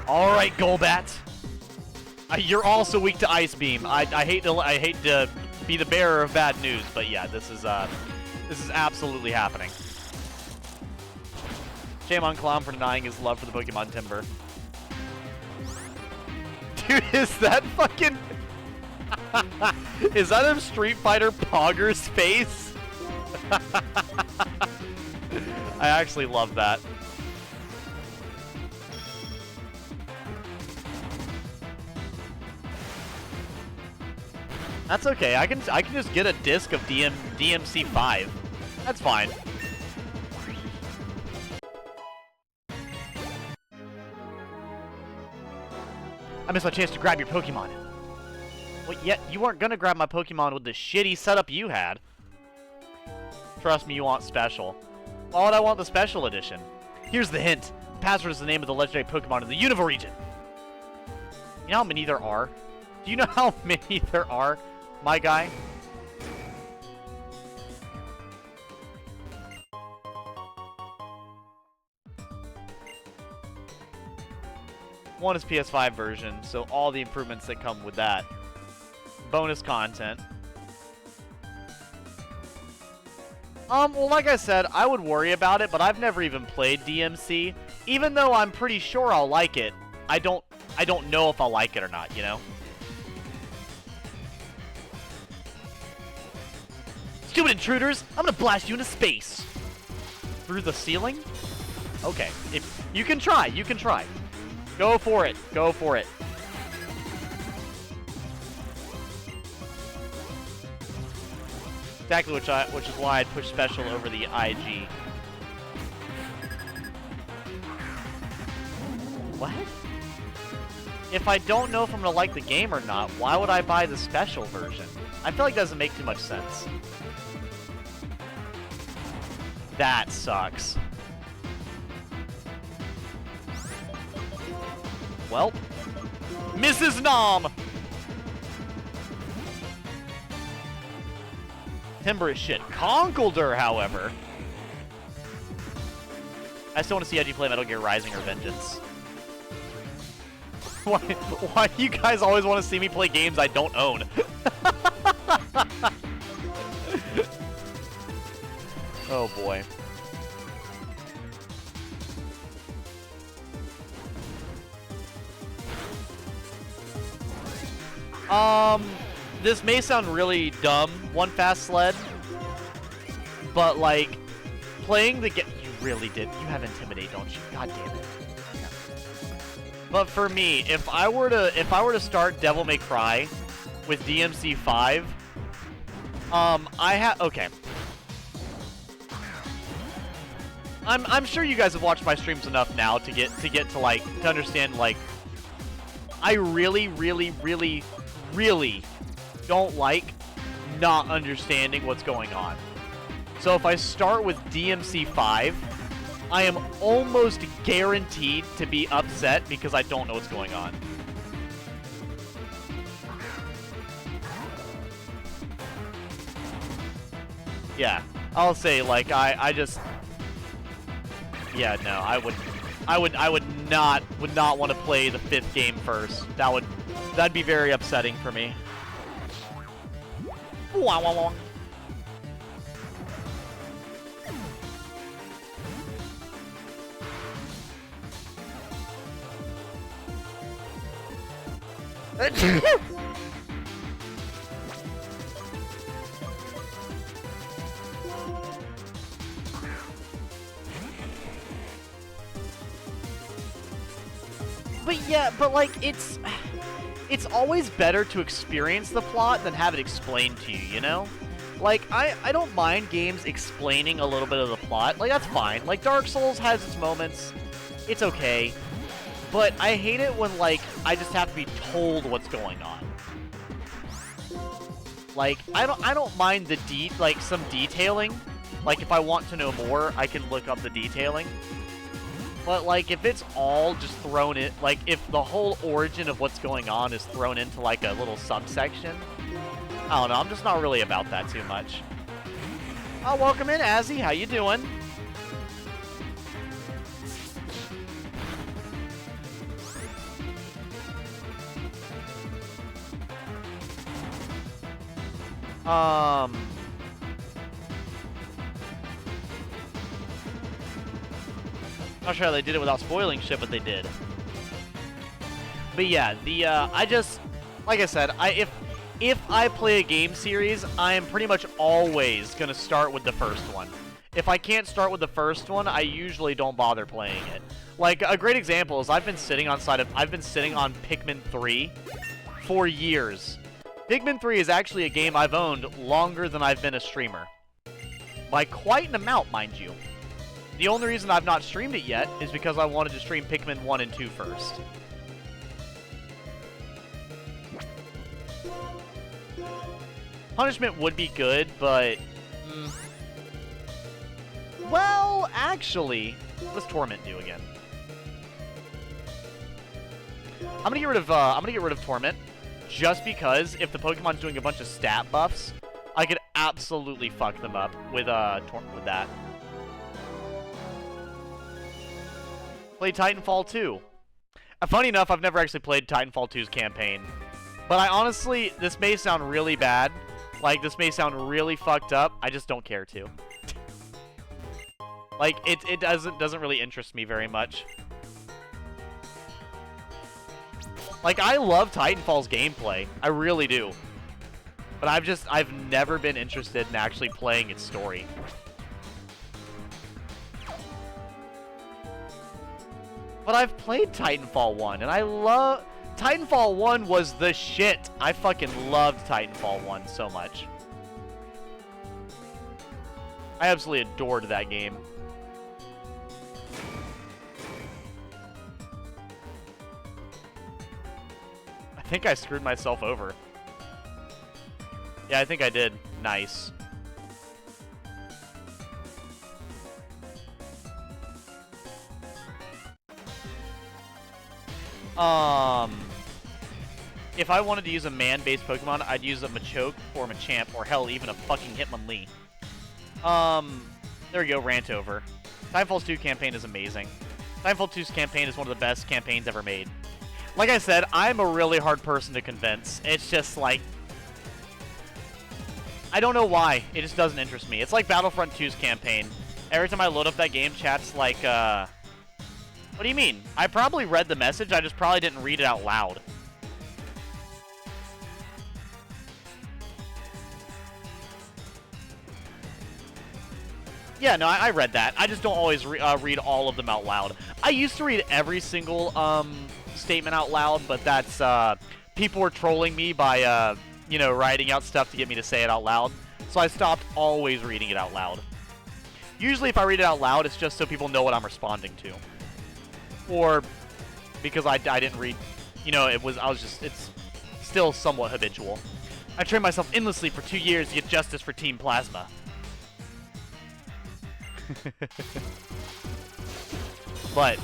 Alright, Golbat. You're also weak to Ice Beam. I hate to be the bearer of bad news, but yeah, this is absolutely happening. Shame on Clown for denying his love for the Pokemon Timber. Dude, is that fucking... is that a Street Fighter Pogger's face? I actually love that. That's okay. I can just get a disc of DMC5. That's fine. I missed my chance to grab your Pokemon. Well, yeah, you weren't gonna grab my Pokemon with the shitty setup you had. Trust me, you want special. Why would I want the special edition? Here's the hint. Password is the name of the legendary Pokemon in the Unova region. You know how many there are? Do you know how many there are, my guy? One is PS5 version, so all the improvements that come with that. Bonus content. Well, like I said, I would worry about it, but I've never even played DMC. Even though I'm pretty sure I'll like it, I don't know if I'll like it or not, you know? Stupid intruders! I'm gonna blast you into space! Through the ceiling? Okay. You can try, you can try. Go for it, go for it. Exactly, which is why I'd push special over the IG. What? If I don't know if I'm gonna like the game or not, why would I buy the special version? I feel like that doesn't make too much sense. That sucks. Well, Mrs. Nom! Timber is shit. Conkeldurr, however. I still want to see how you play Metal Gear Rising or Vengeance. Why do you guys always want to see me play games I don't own? Oh boy. This may sound really dumb, One Fast Sled, but like, playing the game, you really did. You have Intimidate, don't you? God damn it. But for me, if I were to start Devil May Cry with DMC5, okay. I'm sure you guys have watched my streams enough now to get to like to understand like I really don't like not understanding what's going on. So if I start with DMC5, I am almost guaranteed to be upset because I don't know what's going on. Yeah, I'll say like I just yeah, no, I would not want to play the 5th game first. That'd be very upsetting for me. Wah, wah, wah. But yeah, but like, it's always better to experience the plot than have it explained to you, you know? Like, I don't mind games explaining a little bit of the plot. Like, that's fine. Like, Dark Souls has its moments. It's okay. But I hate it when, like, I just have to be told what's going on. Like, I don't mind like, some detailing. Like, if I want to know more, I can look up the detailing. But, like, if it's all just thrown in, like, if the whole origin of what's going on is thrown into, like, a little subsection, I don't know, I'm just not really about that too much. Oh, welcome in, Azzy. How you doing? Not sure how they did it without spoiling shit, but they did. But yeah, I just, like I said, if I play a game series, I am pretty much always gonna start with the first one. If I can't start with the first one, I usually don't bother playing it. Like, a great example is I've been sitting on Pikmin 3 for years. Pikmin 3 is actually a game I've owned longer than I've been a streamer. By quite an amount, mind you. The only reason I've not streamed it yet is because I wanted to stream Pikmin 1 and 2 first. Punishment would be good, but... Well, actually... What's Torment do again? I'm gonna get rid of Torment, just because if the Pokemon's doing a bunch of stat buffs, I could absolutely fuck them up with that. Play Titanfall 2. Funny enough, I've never actually played Titanfall 2's campaign. But I honestly, this may sound really bad. Like, this may sound really fucked up. I just don't care to. Like, it doesn't really interest me very much. Like, I love Titanfall's gameplay. I really do. But I've never been interested in actually playing its story. But I've played Titanfall 1, and I love... Titanfall 1 was the shit. I fucking loved Titanfall 1 so much. I absolutely adored that game. I think I screwed myself over. Yeah, I think I did. Nice. If I wanted to use a man-based Pokemon, I'd use a Machoke or Machamp, or hell, even a fucking Hitmonlee. There we go, rant over. Titanfall 2 campaign is amazing. Titanfall 2's campaign is one of the best campaigns ever made. Like I said, I'm a really hard person to convince. It's just like... I don't know why. It just doesn't interest me. It's like Battlefront 2's campaign. Every time I load up that game, chat's like, What do you mean? I probably read the message, I just probably didn't read it out loud. Yeah, no, I read that. I just don't always read all of them out loud. I used to read every single statement out loud, but that's people were trolling me by you know, writing out stuff to get me to say it out loud. So I stopped always reading it out loud. Usually if I read it out loud, it's just so people know what I'm responding to. Or because I didn't read, you know, it's still somewhat habitual. I trained myself endlessly for 2 years to get justice for Team Plasma. But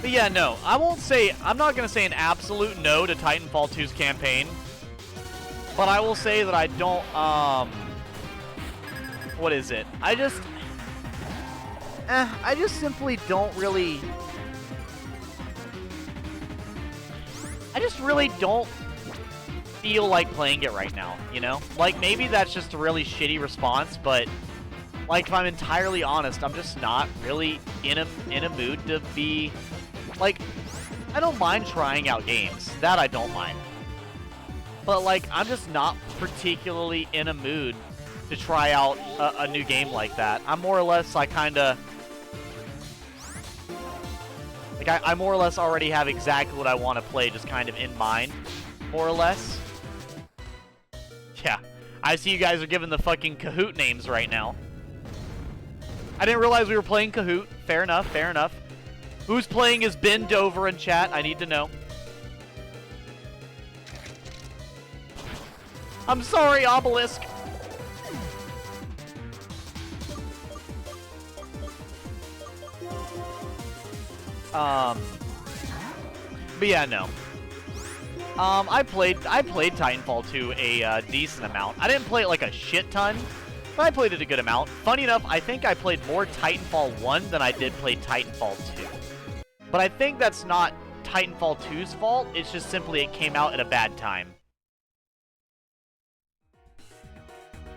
yeah, no, I'm not gonna say an absolute no to Titanfall 2's campaign, but I will say that I don't, what is it? I just simply don't really, I just really don't feel like playing it right now, you know? Like, maybe that's just a really shitty response, but, like, if I'm entirely honest, I'm just not really in a mood to be, like, I don't mind trying out games. That I don't mind. But, like, I'm just not particularly in a mood to try out a new game like that. I'm more or less, like, kinda Like, I more or less already have exactly what I want to play just kind of in mind, more or less. Yeah, I see you guys are giving the fucking Kahoot names right now. I didn't realize we were playing Kahoot. Fair enough, fair enough. Who's playing as Ben Dover in chat? I need to know. I'm sorry, Obelisk. But yeah, no. I played Titanfall 2 a decent amount. I didn't play it like a shit ton, but I played it a good amount. Funny enough, I think I played more Titanfall 1 than I did play Titanfall 2. But I think that's not Titanfall 2's fault. It's just simply it came out at a bad time.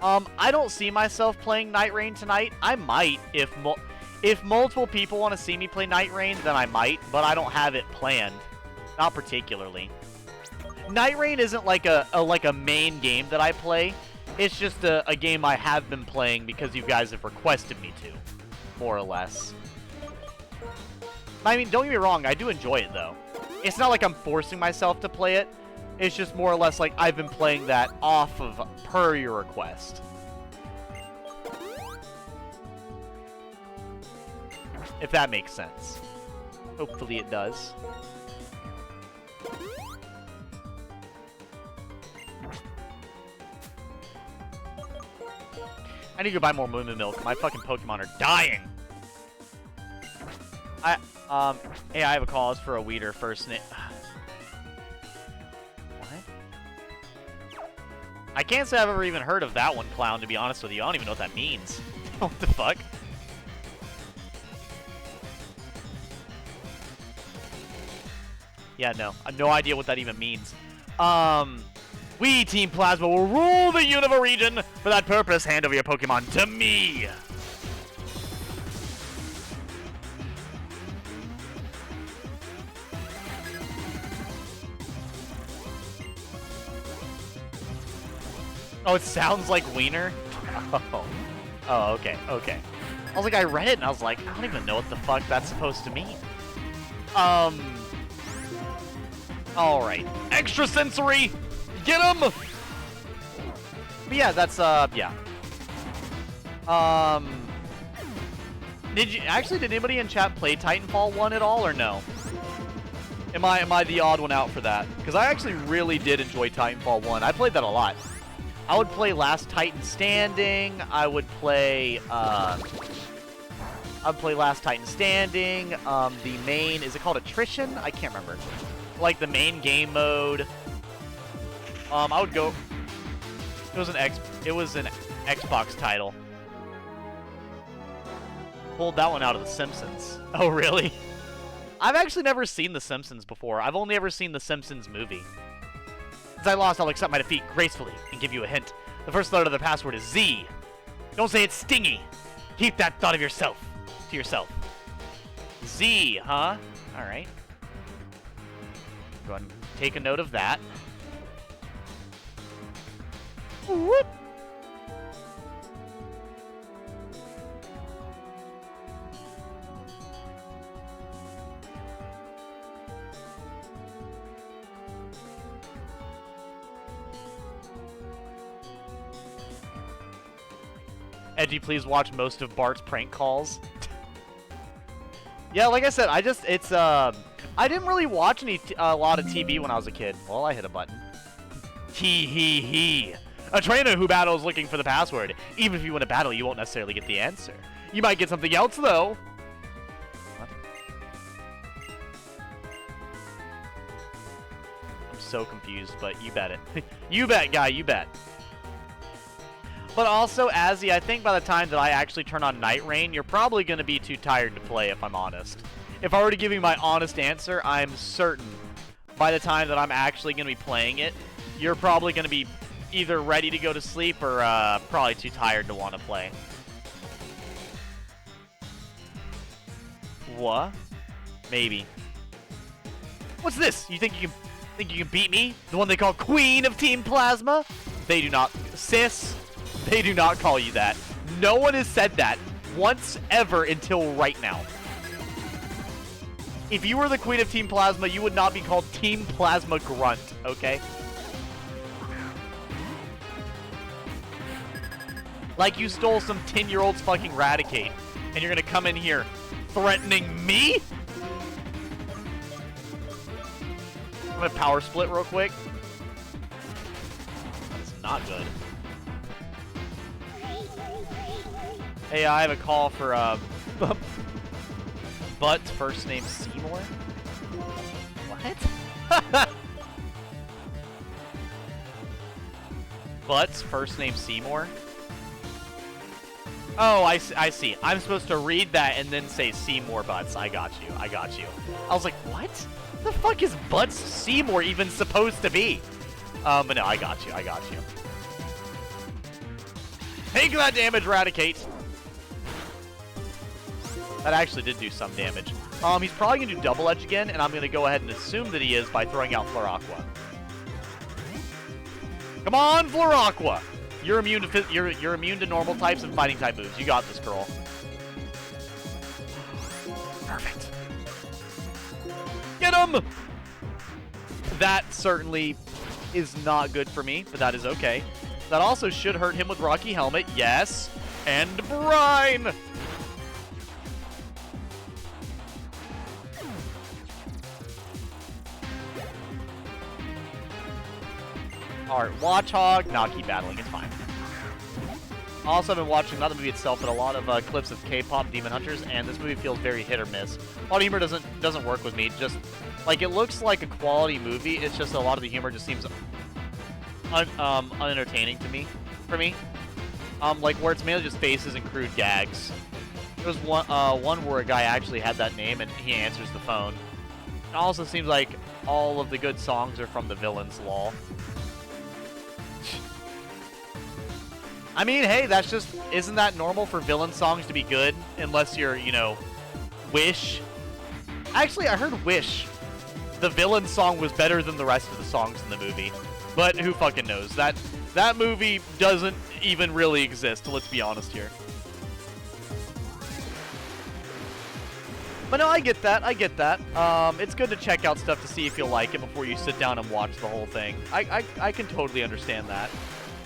I don't see myself playing Night Rain tonight. I might if multiple people want to see me play Night Rain, then I might, but I don't have it planned. Not particularly. Night Rain isn't like a main game that I play. It's just a game I have been playing because you guys have requested me to, more or less. I mean, don't get me wrong, I do enjoy it though. It's not like I'm forcing myself to play it. It's just more or less like I've been playing that off of per your request. If that makes sense. Hopefully it does. I need to go buy more Moo Milk. My fucking Pokemon are dying. Hey, I have a cause for a weeder first name. What? I can't say I've ever even heard of that one, Clown, to be honest with you. I don't even know what that means. What the fuck? Yeah, no. I have no idea what that even means. We, Team Plasma, will rule the Unova region. For that purpose, hand over your Pokemon to me. Oh, it sounds like Wiener? Oh. Oh, okay, okay. I was like, I read it and I was like, I don't even know what the fuck that's supposed to mean. Alright. Extrasensory! Get him! But yeah, that's, yeah. Did anybody in chat play Titanfall 1 at all, or no? Am I the odd one out for that? Because I actually really did enjoy Titanfall 1. I played that a lot. I would play Last Titan Standing. I would play Last Titan Standing. The main, is it called Attrition? I can't remember. Like the main game mode. I would go. It was an Xbox title. Pulled that one out of The Simpsons. Oh really? I've actually never seen The Simpsons before. I've only ever seen The Simpsons movie. Since I lost, I'll accept my defeat gracefully and give you a hint. The first letter of the password is Z. Don't say it's stingy. Keep that thought of yourself to yourself. Z, huh? Alright. Go ahead and take a note of that. Whoop. Edgy, please watch most of Bart's prank calls. Yeah, like I said, I didn't really watch a lot of TV when I was a kid. Well, I hit a button. He. A trainer who battles looking for the password. Even if you win a battle, you won't necessarily get the answer. You might get something else, though. What? I'm so confused, but you bet it. You bet, guy, you bet. But also, Azzy, I think by the time that I actually turn on Night Rain, you're probably going to be too tired to play, if I'm honest. If I were to give you my honest answer, I'm certain by the time that I'm actually going to be playing it, you're probably going to be either ready to go to sleep or probably too tired to want to play. What? Maybe. What's this? You think you can beat me? The one they call Queen of Team Plasma? They do not. Sis, they do not call you that. No one has said that once ever until right now. If you were the queen of Team Plasma, you would not be called Team Plasma Grunt, okay? Like you stole some 10-year-old's fucking Raticate, and you're gonna come in here threatening me? I'm gonna power split real quick. That's not good. Hey, I have a call for, Butt's first name Seymour? What? Butt's first name Seymour? Oh, I see. I'm supposed to read that and then say Seymour Butts. I got you. I was like, what? The fuck is Butts Seymour even supposed to be? But no, I got you. Take that damage, Raticate. That actually did do some damage. He's probably going to do double edge again, and I'm going to go ahead and assume that he is by throwing out Aqua. Come on, Aqua! You're immune to you're immune to normal types and fighting type moves. You got this, girl. Perfect. Get him! That certainly is not good for me, but that is okay. That also should hurt him with Rocky Helmet. Yes. And Brine! Alright, Watchhog. Nah, keep battling. It's fine. Also, I've been watching, not the movie itself, but a lot of clips of K-pop Demon Hunters, and this movie feels very hit or miss. A lot of humor doesn't work with me. Just, like, it looks like a quality movie. It's just a lot of the humor just seems unentertaining to me. For me. Like, where it's mainly just faces and crude gags. There's one where a guy actually had that name, and he answers the phone. It also seems like all of the good songs are from the villain's lol. I mean, hey, that's just... Isn't that normal for villain songs to be good? Unless you're, you know, Wish. Actually, I heard Wish. The villain song was better than the rest of the songs in the movie. But who fucking knows? That movie doesn't even really exist, let's be honest here. But no, I get that. It's good to check out stuff to see if you like it before you sit down and watch the whole thing. I can totally understand that.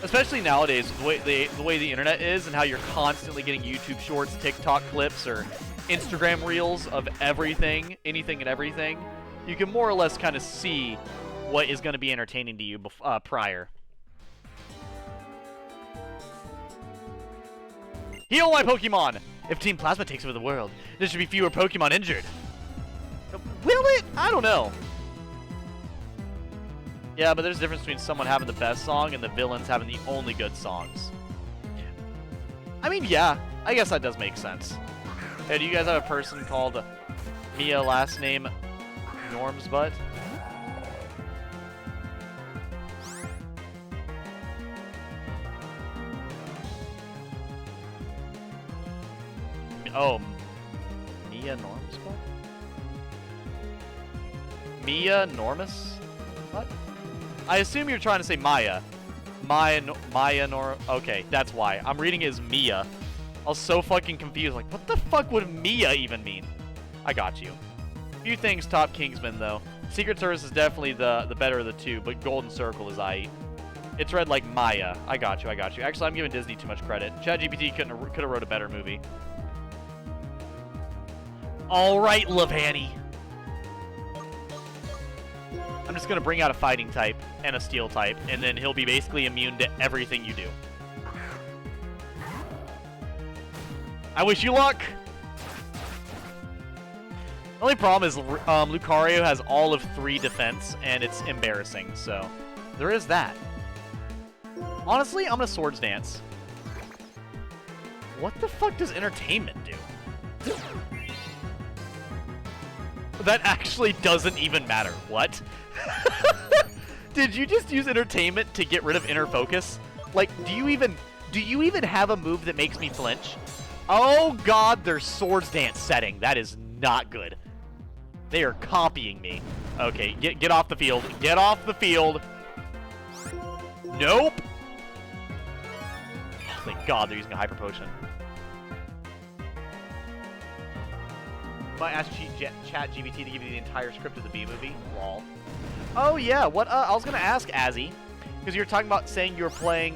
Especially nowadays, with the way the internet is and how you're constantly getting YouTube shorts, TikTok clips, or Instagram reels of everything, anything and everything. You can more or less kind of see what is going to be entertaining to you prior. Heal my Pokemon! If Team Plasma takes over the world, there should be fewer Pokemon injured. Will it? I don't know. Yeah, but there's a difference between someone having the best song and the villains having the only good songs. I mean, yeah, I guess that does make sense. Hey, do you guys have a person called Mia, last name Norm's Butt? Oh, Mia Norm's Butt? Mia Normus? What? I assume you're trying to say Maya. Okay, that's why. I'm reading it as Mia. I was so fucking confused. Like, what the fuck would Mia even mean? I got you. Few things top Kingsman, though. Secret Service is definitely the better of the two, but Golden Circle is aight. It's read like Maya. I got you. Actually, I'm giving Disney too much credit. ChatGPT could have wrote a better movie. Alright, Levanny. I'm just going to bring out a fighting type and a steel type, and then he'll be basically immune to everything you do. I wish you luck! The only problem is Lucario has all of 3 defense, and it's embarrassing, so there is that. Honestly, I'm going to Swords Dance. What the fuck does Entertainment do? That actually doesn't even matter. What? Did you just use Entertainment to get rid of Inner Focus? Like, do you even have a move that makes me flinch? Oh god, their Swords Dance setting. That is not good. They are copying me. Okay, get off the field. Get off the field. Nope. Thank god they're using a Hyper Potion. Might ask Chat GBT to give you the entire script of the B movie. Lol. Oh yeah, what? I was gonna ask Azzy, because you were talking about saying you were playing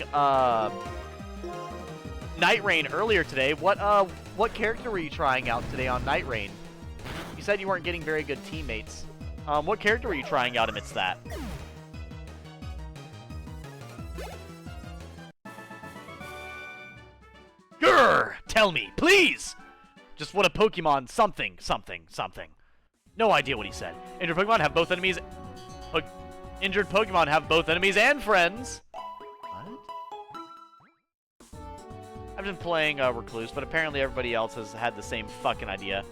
Night Rain earlier today. What character were you trying out today on Night Rain? You said you weren't getting very good teammates. What character were you trying out amidst that? Grr! Tell me, please! Just what a Pokemon something. No idea what he said. Injured Pokemon have both enemies... Injured Pokemon have both enemies and friends! What? I've been playing Recluse, but apparently everybody else has had the same fucking idea.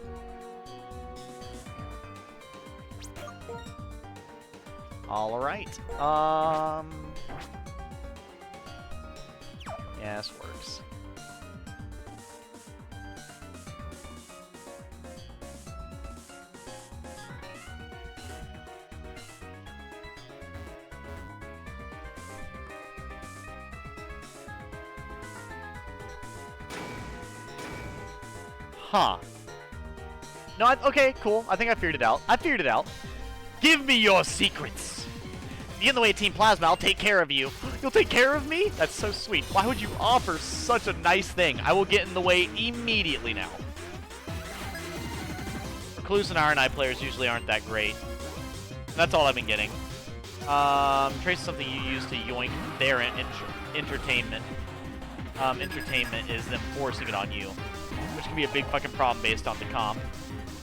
Alright. Yeah, this works. Huh. No, okay, cool. I think I figured it out. Give me your secrets. If you get in the way of Team Plasma, I'll take care of you. You'll take care of me? That's so sweet. Why would you offer such a nice thing? I will get in the way immediately now. Recluse and RNI players usually aren't that great. That's all I've been getting. Trace is something you use to yoink their entertainment. Entertainment is them forcing it on you, which can be a big fucking problem based on the comp.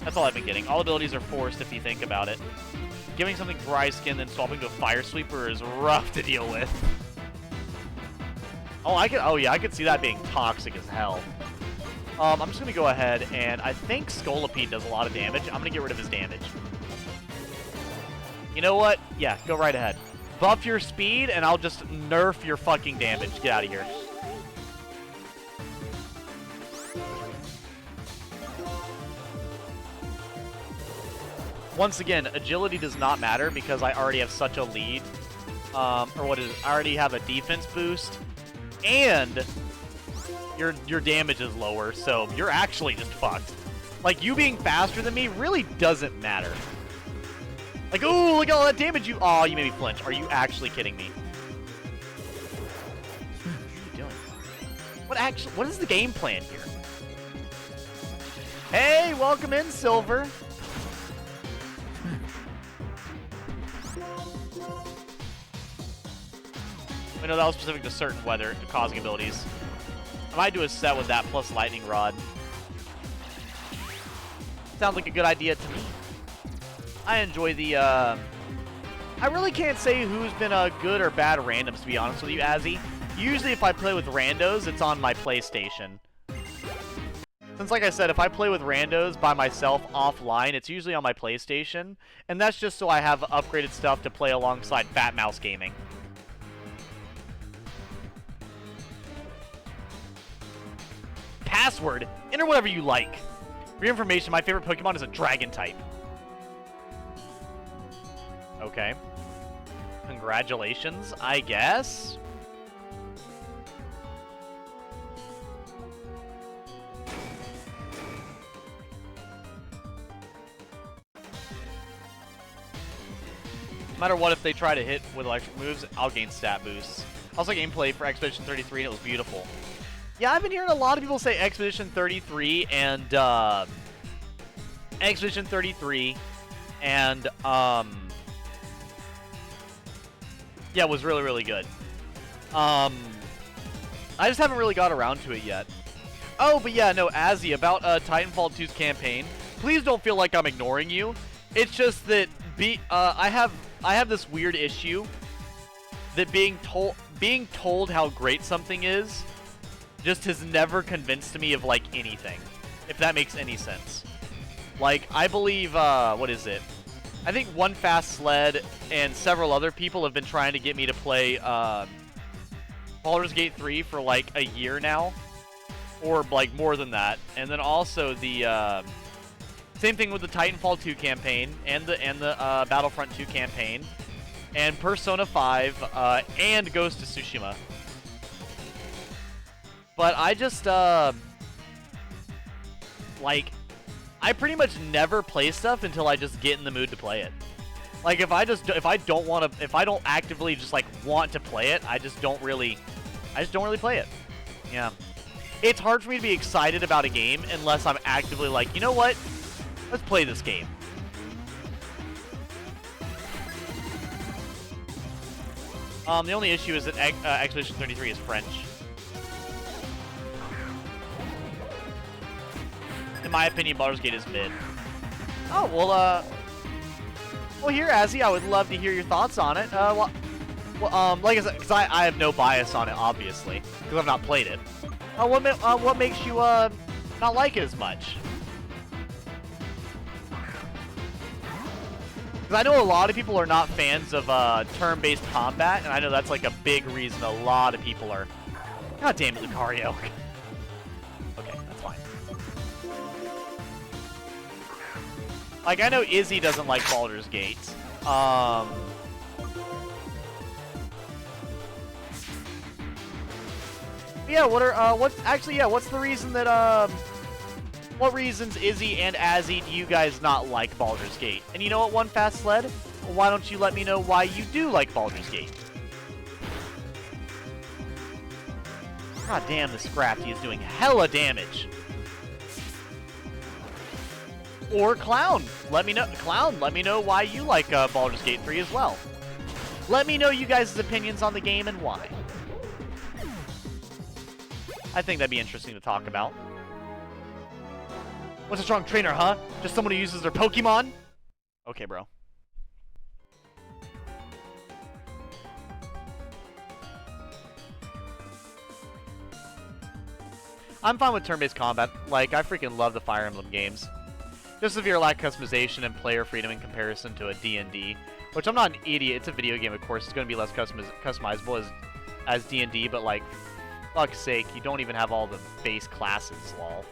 That's all I've been getting. All abilities are forced if you think about it. Giving something dry skin then swapping to a fire sweeper is rough to deal with. Oh yeah, I could see that being toxic as hell. I'm just gonna go ahead and I think Scolipede does a lot of damage. I'm gonna get rid of his damage. You know what? Yeah, go right ahead. Buff your speed and I'll just nerf your fucking damage. Get out of here. Once again, agility does not matter because I already have such a lead. I already have a defense boost, and your damage is lower, so you're actually just fucked. Like, you being faster than me really doesn't matter. Like, ooh, look at all that damage you... Aw, you made me flinch. Are you actually kidding me? What are you doing? What is the game plan here? Hey, welcome in, Silver. I know that was specific to certain weather causing abilities. I might do a set with that plus Lightning Rod. Sounds like a good idea to me. I enjoy the, I really can't say who's been good or bad randoms, to be honest with you, Azzy. Usually if I play with randos, it's on my PlayStation. Since, like I said, if I play with randos by myself offline, it's usually on my PlayStation. And that's just so I have upgraded stuff to play alongside Fat Mouse Gaming. Password? Enter whatever you like. For your information, my favorite Pokemon is a Dragon type. Okay. Congratulations, I guess. No matter what, if they try to hit with electric moves, I'll gain stat boosts. I also gameplay for Expedition 33, and it was beautiful. Yeah, I've been hearing a lot of people say Expedition 33 and, Expedition 33 and, yeah, it was really, really good. I just haven't really got around to it yet. Oh, but yeah, no, Azzy, about, Titanfall 2's campaign, please don't feel like I'm ignoring you. It's just that, I have this weird issue that being told how great something is just has never convinced me of, like, anything, if that makes any sense. Like, I believe, what is it? I think One Fast Sled and several other people have been trying to get me to play, Baldur's Gate 3 for, like, a year now. Or, like, more than that. And then also the, same thing with the Titanfall 2 campaign, and the Battlefront 2 campaign, and Persona 5, and Ghost of Tsushima. But I just, like, I pretty much never play stuff until I just get in the mood to play it. Like if I don't actively just like want to play it, I just don't really play it. Yeah. It's hard for me to be excited about a game unless I'm actively like, you know what? Let's play this game. The only issue is that Expedition 33 is French. In my opinion, Baldur's Gate is mid. Oh, well, here, Azzy, I would love to hear your thoughts on it. Like I said, because I have no bias on it, obviously, because I've not played it. What makes you not like it as much? Because I know a lot of people are not fans of turn-based combat, and I know that's like a big reason a lot of people are. God damn it, Lucario. Okay, that's fine. Like, I know Izzy doesn't like Baldur's Gate. Yeah, what's the reason that, what reasons, Izzy and Azzy, do you guys not like Baldur's Gate? And you know what, One Fast Sled? Well, why don't you let me know why you do like Baldur's Gate? God damn, the Scrafty is doing hella damage. Or Clown, let me know why you like Baldur's Gate 3 as well. Let me know you guys' opinions on the game and why. I think that'd be interesting to talk about. What's a strong trainer, huh? Just someone who uses their Pokemon? Okay, bro. I'm fine with turn-based combat. Like, I freaking love the Fire Emblem games. Just severe lack of customization and player freedom in comparison to a D&D. Which, I'm not an idiot. It's a video game, of course. It's going to be less customizable as D&D, but, like, fuck's sake, you don't even have all the base classes, lol.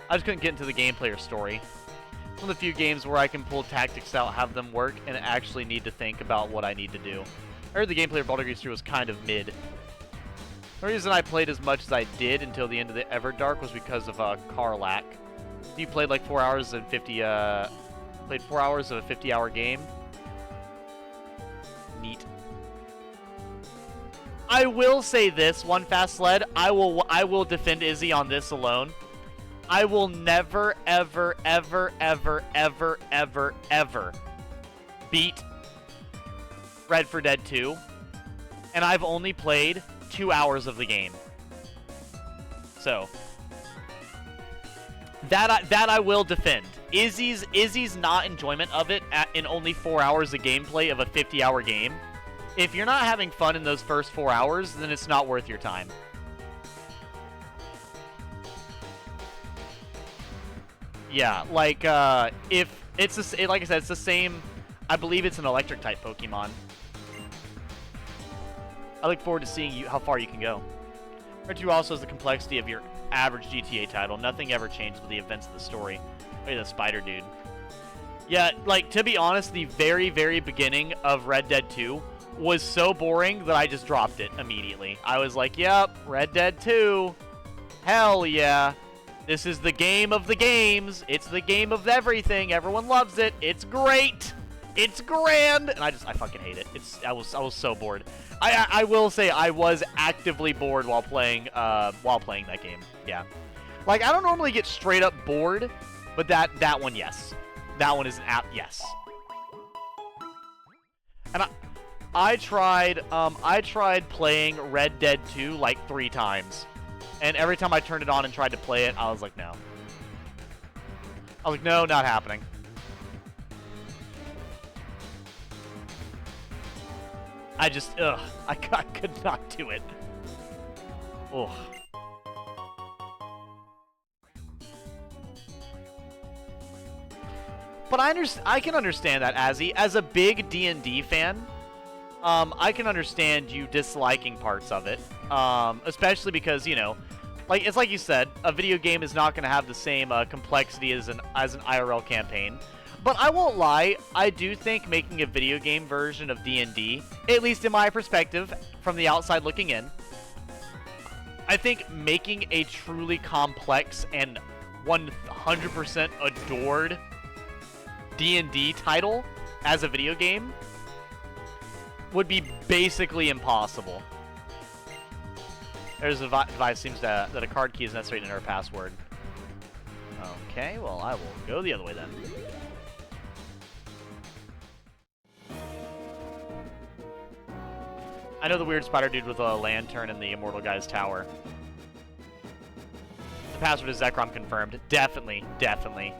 I just couldn't get into the gameplay or story. One of the few games where I can pull tactics out, have them work, and actually need to think about what I need to do. I heard the gameplay of Baldur's Gate 3 was kind of mid. The reason I played as much as I did until the end of the Everdark was because of Karlach. You played like 4 hours and 50, played 4 hours of a 50-hour game. Neat. I will say this, One Fast Sled, I will defend Izzy on this alone. I will never, ever, ever, ever, ever, ever, ever beat Red 4 Dead 2. And I've only played 2 hours of the game. So that I will defend. Izzy's not enjoyment of it in only 4 hours of gameplay of a 50-hour game. If you're not having fun in those first 4 hours, then it's not worth your time. Yeah, like, if it's like I said, it's the same. I believe it's an electric type Pokemon. I look forward to seeing how far you can go. Red 2 also has the complexity of your average GTA title. Nothing ever changes with the events of the story. Look at the spider dude. Yeah, like, to be honest, the very, very beginning of Red Dead 2 was so boring that I just dropped it immediately. I was like, yep, Red Dead 2. Hell yeah. This is the game of the games. It's the game of everything. Everyone loves it. It's great. It's grand. And I fucking hate it. I was so bored. I will say I was actively bored while playing that game. Yeah. Like, I don't normally get straight up bored, but that one, yes. That one is an app, yes. And I tried playing Red Dead 2 like 3 times. And every time I turned it on and tried to play it, I was like, no. I was like, no, not happening. I could not do it. Ugh. But I can understand that, Azzy. As a big D&D fan, I can understand you disliking parts of it. Especially because, you know, like it's like you said, a video game is not going to have the same complexity as an IRL campaign. But I won't lie, I do think making a video game version of D&D, at least in my perspective, from the outside looking in, I think making a truly complex and 100% adored D&D title as a video game would be basically impossible. There's a device seems that a card key is necessary to enter a password. Okay, well, I will go the other way then. I know the weird spider dude with a lantern in the immortal guy's tower. The password is Zekrom confirmed. Definitely, definitely.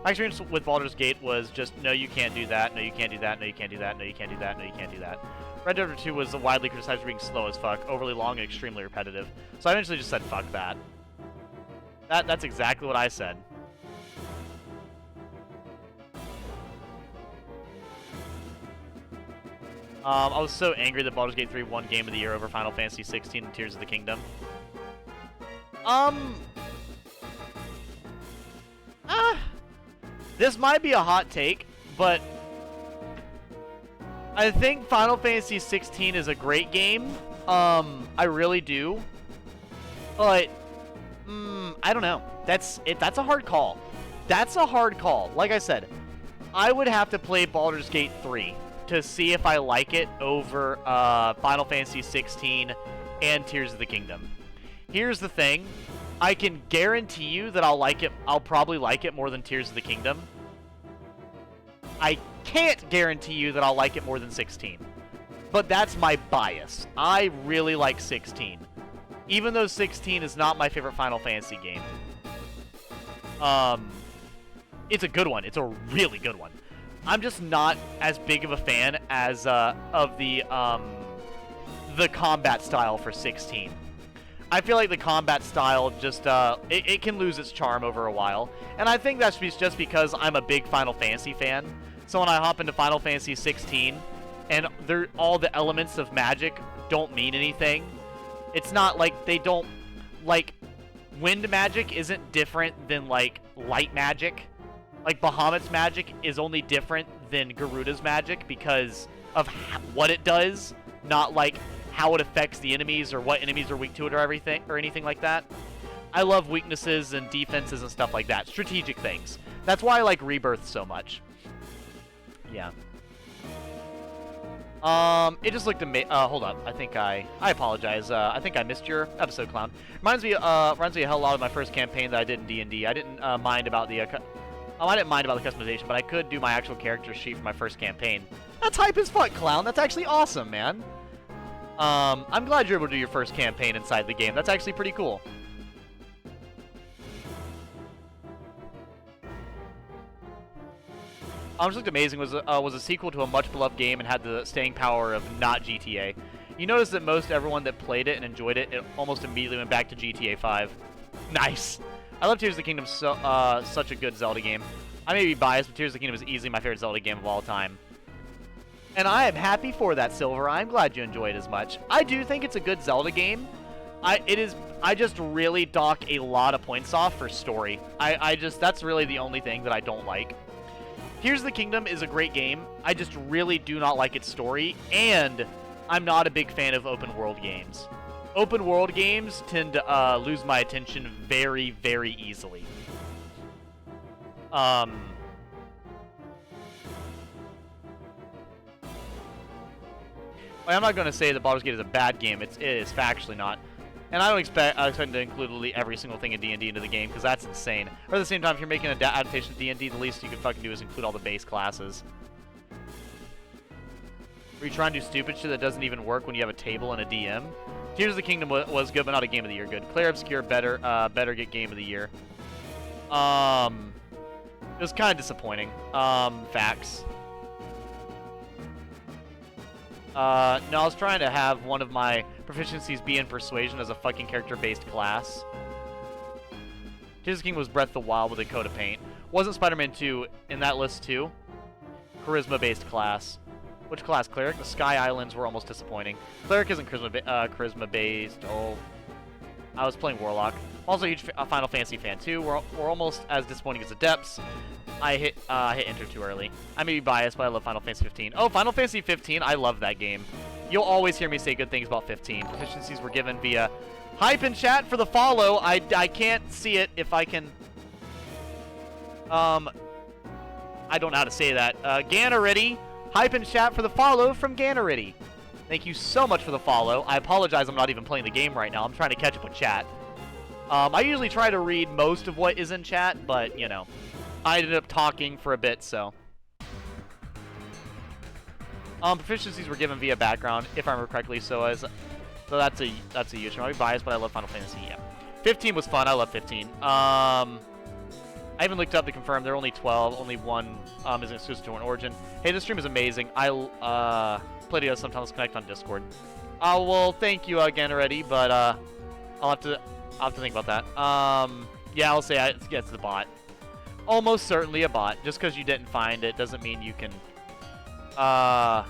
My experience with Baldur's Gate was just, no, you can't do that, no, you can't do that, no, you can't do that, no, you can't do that, no, you can't do that. Red Dead 2 was widely criticized for being slow as fuck, overly long, and extremely repetitive. So I eventually just said, fuck that. That's exactly what I said. I was so angry that Baldur's Gate 3 won Game of the Year over Final Fantasy 16 and Tears of the Kingdom. This might be a hot take, but I think Final Fantasy 16 is a great game. I really do. But I don't know. That's a hard call. That's a hard call. Like I said, I would have to play Baldur's Gate 3 to see if I like it over Final Fantasy 16 and Tears of the Kingdom. Here's the thing. I can guarantee you that I'll like it. I'll probably like it more than Tears of the Kingdom. I can't guarantee you that I'll like it more than 16. But that's my bias. I really like 16. Even though 16 is not my favorite Final Fantasy game. It's a good one. It's a really good one. I'm just not as big of a fan as of the combat style for 16. I feel like the combat style just it can lose its charm over a while, and I think that's just because I'm a big Final Fantasy fan. So when I hop into Final Fantasy 16, and all the elements of magic don't mean anything. It's not like they don't like wind magic isn't different than like light magic. Like, Bahamut's magic is only different than Garuda's magic because of what it does, not, like, how it affects the enemies or what enemies are weak to it or anything like that. I love weaknesses and defenses and stuff like that. Strategic things. That's why I like Rebirth so much. Yeah. It just looked amazing. Hold up. I apologize. I think I missed your episode, Clown. Reminds me a hell lot of my first campaign that I did in D&D. I didn't mind about the I didn't mind about the customization, but I could do my actual character sheet for my first campaign. That's hype as fuck, Clown. That's actually awesome, man. I'm glad you're able to do your first campaign inside the game. That's actually pretty cool. Just looked amazing was a sequel to a much beloved game and had the staying power of not GTA. You notice that most everyone that played it and enjoyed it, it almost immediately went back to GTA 5. Nice. I love Tears of the Kingdom such a good Zelda game. I may be biased, but Tears of the Kingdom is easily my favorite Zelda game of all time. And I am happy for that, Silver. I'm glad you enjoy it as much. I do think it's a good Zelda game. I just really dock a lot of points off for story. That's really the only thing that I don't like. Tears of the Kingdom is a great game. I just really do not like its story, and I'm not a big fan of open world games. Open world games tend to lose my attention very, very easily. I'm not going to say that Baldur's Gate is a bad game. It is factually not. And I expect to include every single thing in D&D into the game, because that's insane. Or at the same time, if you're making an adaptation of D&D, the least you can fucking do is include all the base classes. Are you trying to do stupid shit that doesn't even work when you have a table and a DM? Tears of the Kingdom was good, but not a Game of the Year good. Clair Obscure better get Game of the Year. It was kind of disappointing. Facts. No, I was trying to have one of my proficiencies be in Persuasion as a fucking character-based class. Tears of the Kingdom was Breath of the Wild with a coat of paint. Wasn't Spider-Man 2 in that list too? Charisma-based class. Which class? Cleric? The Sky Islands were almost disappointing. Cleric isn't charisma-based. Oh, I was playing Warlock. Also a huge Final Fantasy fan too. We're almost as disappointing as Adepts. I hit Enter too early. I may be biased, but I love Final Fantasy 15. Oh, Final Fantasy 15, I love that game. You'll always hear me say good things about 15. Proficiencies were given via hype in chat for the follow. I can't see it if I can... I don't know how to say that. Ganarity, hype in chat for the follow from Ganarity. Thank you so much for the follow. I apologize I'm not even playing the game right now. I'm trying to catch up with chat. I usually try to read most of what is in chat, but, you know, I ended up talking for a bit, so... proficiencies were given via background, if I remember correctly, so that's a huge. I'll be biased, but I love Final Fantasy, yeah. 15 was fun, I love 15. I haven't looked up to confirm, there are only 12, only one is exclusive to an Origin. Hey, this stream is amazing. I play together sometimes, connect on Discord. Well, thank you again already, but I'll have to think about that. Yeah, I'll say it's the bot. Almost certainly a bot. Just because you didn't find it doesn't mean you can... the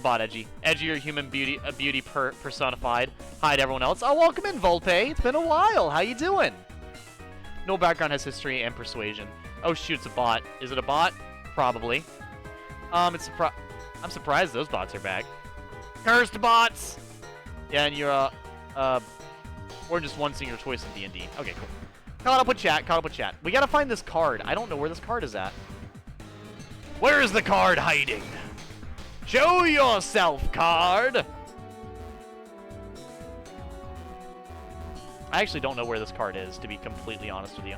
bot, Edgy. Edgy or human beauty, a beauty personified. Hi to everyone else. Oh, welcome in, Volpe. It's been a while. How you doing? No background has history and persuasion. Oh, shoot, it's a bot. Is it a bot? Probably. I'm surprised those bots are back. Cursed bots! Yeah, and you're, or just one singular choice in D&D. Okay, cool. Caught up with chat. We gotta find this card. I don't know where this card is at. Where is the card hiding? Show yourself, card! I actually don't know where this card is, to be completely honest with you.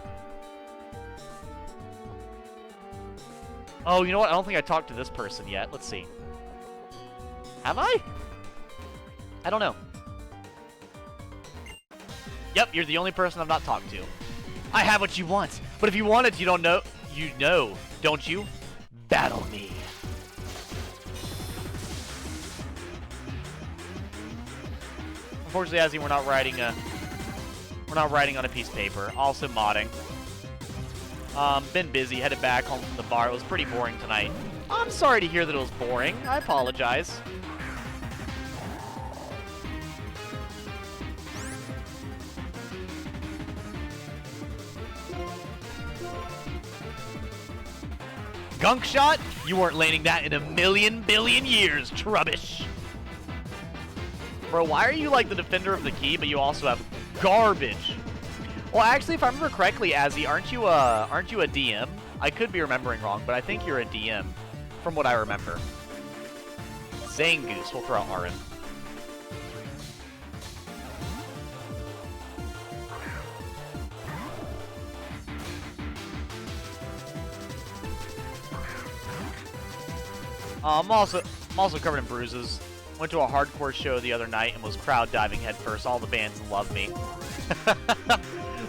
Oh, you know what? I don't think I talked to this person yet. Let's see. Have I? I don't know. Yep, you're the only person I've not talked to. I have what you want, but if you want it, you don't know. You know, don't you? Battle me. Unfortunately, Azzy, we're not writing on a piece of paper. Also modding. Been busy, headed back home from the bar. It was pretty boring tonight. I'm sorry to hear that it was boring. I apologize. Gunk shot? You weren't landing that in a million billion years, Trubbish. Bro, why are you like the defender of the key, but you also have garbage? Well, actually, if I remember correctly, Azzy, aren't you a DM? I could be remembering wrong, but I think you're a DM, from what I remember. Zangoose, we'll throw out Arin. I'm also covered in bruises. Went to a hardcore show the other night and was crowd diving headfirst. All the bands love me.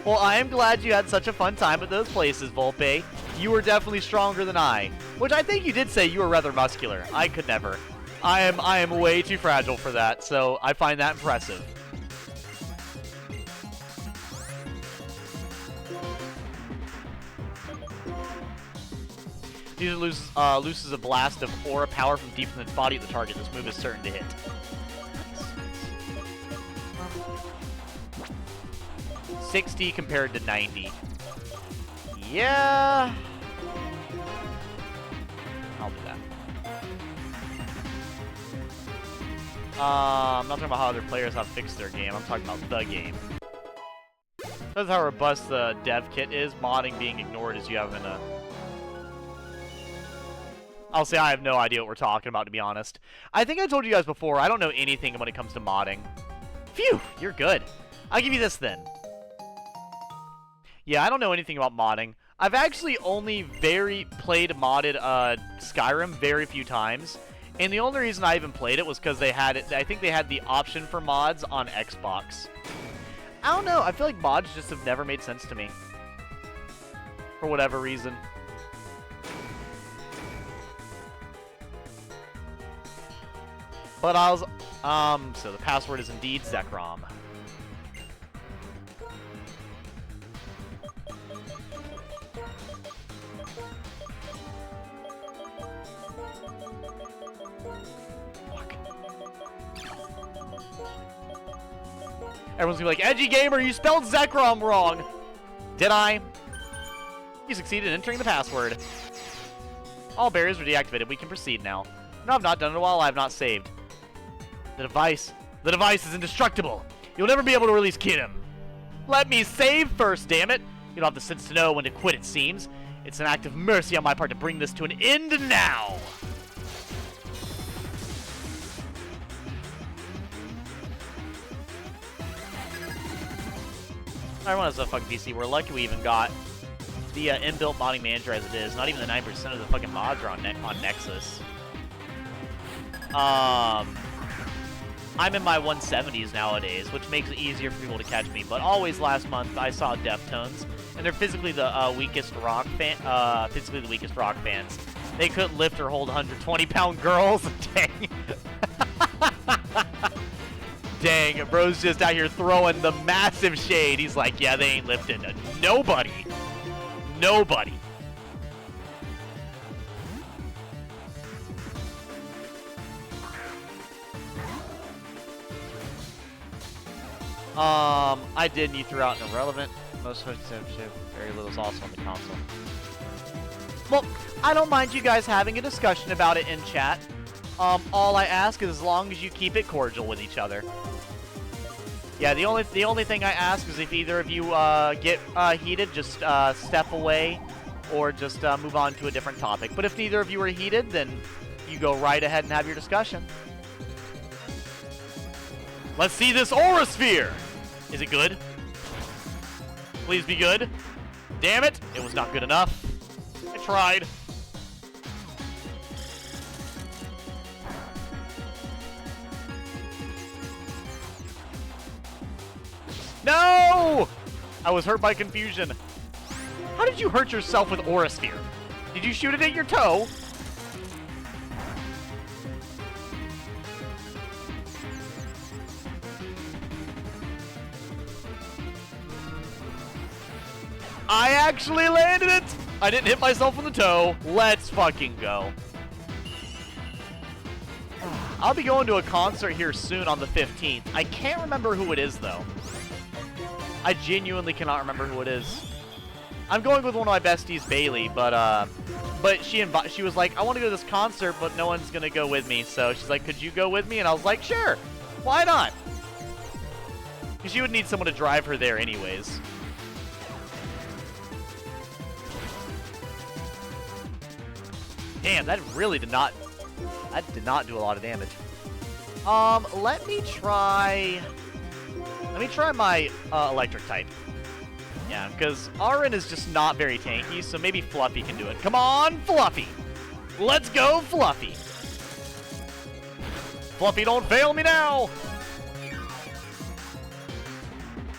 Well, I am glad you had such a fun time at those places, Volpe. You were definitely stronger than I. Which I think you did say you were rather muscular. I could never. I am way too fragile for that, so I find that impressive. User looses a blast of aura power from deep in the body of the target. This move is certain to hit. 60 compared to 90. Yeah. I'll do that. I'm not talking about how other players have fixed their game. I'm talking about the game. That's how robust the dev kit is. Modding being ignored as you have in a... I'll say I have no idea what we're talking about, to be honest. I think I told you guys before, I don't know anything when it comes to modding. Phew, you're good. I'll give you this then. Yeah, I don't know anything about modding. I've actually only played modded Skyrim very few times. And the only reason I even played it was because they had it. I think they had the option for mods on Xbox. I don't know. I feel like mods just have never made sense to me. For whatever reason. But I was, so the password is indeed Zekrom. Fuck. Everyone's gonna be like, Edgy Gamer, you spelled Zekrom wrong! Did I? You succeeded in entering the password. All barriers were deactivated. We can proceed now. No, I've not done it in a while. I have not saved. The device is indestructible. You'll never be able to release Kyruem. Let me save first, damn it. You don't have the sense to know when to quit, it seems. It's an act of mercy on my part to bring this to an end now. Everyone has a fucking PC. We're lucky we even got the inbuilt modding manager as it is. Not even the 9% of the fucking mods are on Nexus. I'm in my 170s nowadays, which makes it easier for people to catch me. But always last month I saw Deftones, and they're physically the weakest rock fans. They couldn't lift or hold 120-pound girls. Dang. Dang, bro's just out here throwing the massive shade. He's like, yeah, they ain't lifting nobody. Nobody. I did, and you threw out an irrelevant. Most folks have very little is also on the console. Well, I don't mind you guys having a discussion about it in chat. All I ask is as long as you keep it cordial with each other. Yeah, the only thing I ask is if either of you get heated, just step away or just move on to a different topic. But if neither of you are heated, then you go right ahead and have your discussion. Let's see this aura sphere. Is it good? Please be good. Damn it, it was not good enough. I tried. No! I was hurt by confusion. How did you hurt yourself with Aura Sphere? Did you shoot it at your toe? I actually landed it! I didn't hit myself in the toe. Let's fucking go. I'll be going to a concert here soon on the 15th. I can't remember who it is, though. I genuinely cannot remember who it is. I'm going with one of my besties, Bailey, but she was like, I want to go to this concert, but no one's going to go with me. So she's like, could you go with me? And I was like, sure. Why not? Because she would need someone to drive her there anyways. Damn, that really did not do a lot of damage. Let me try my electric type. Yeah, because Arin is just not very tanky, so maybe Fluffy can do it. Come on, Fluffy! Let's go, Fluffy! Fluffy, don't fail me now!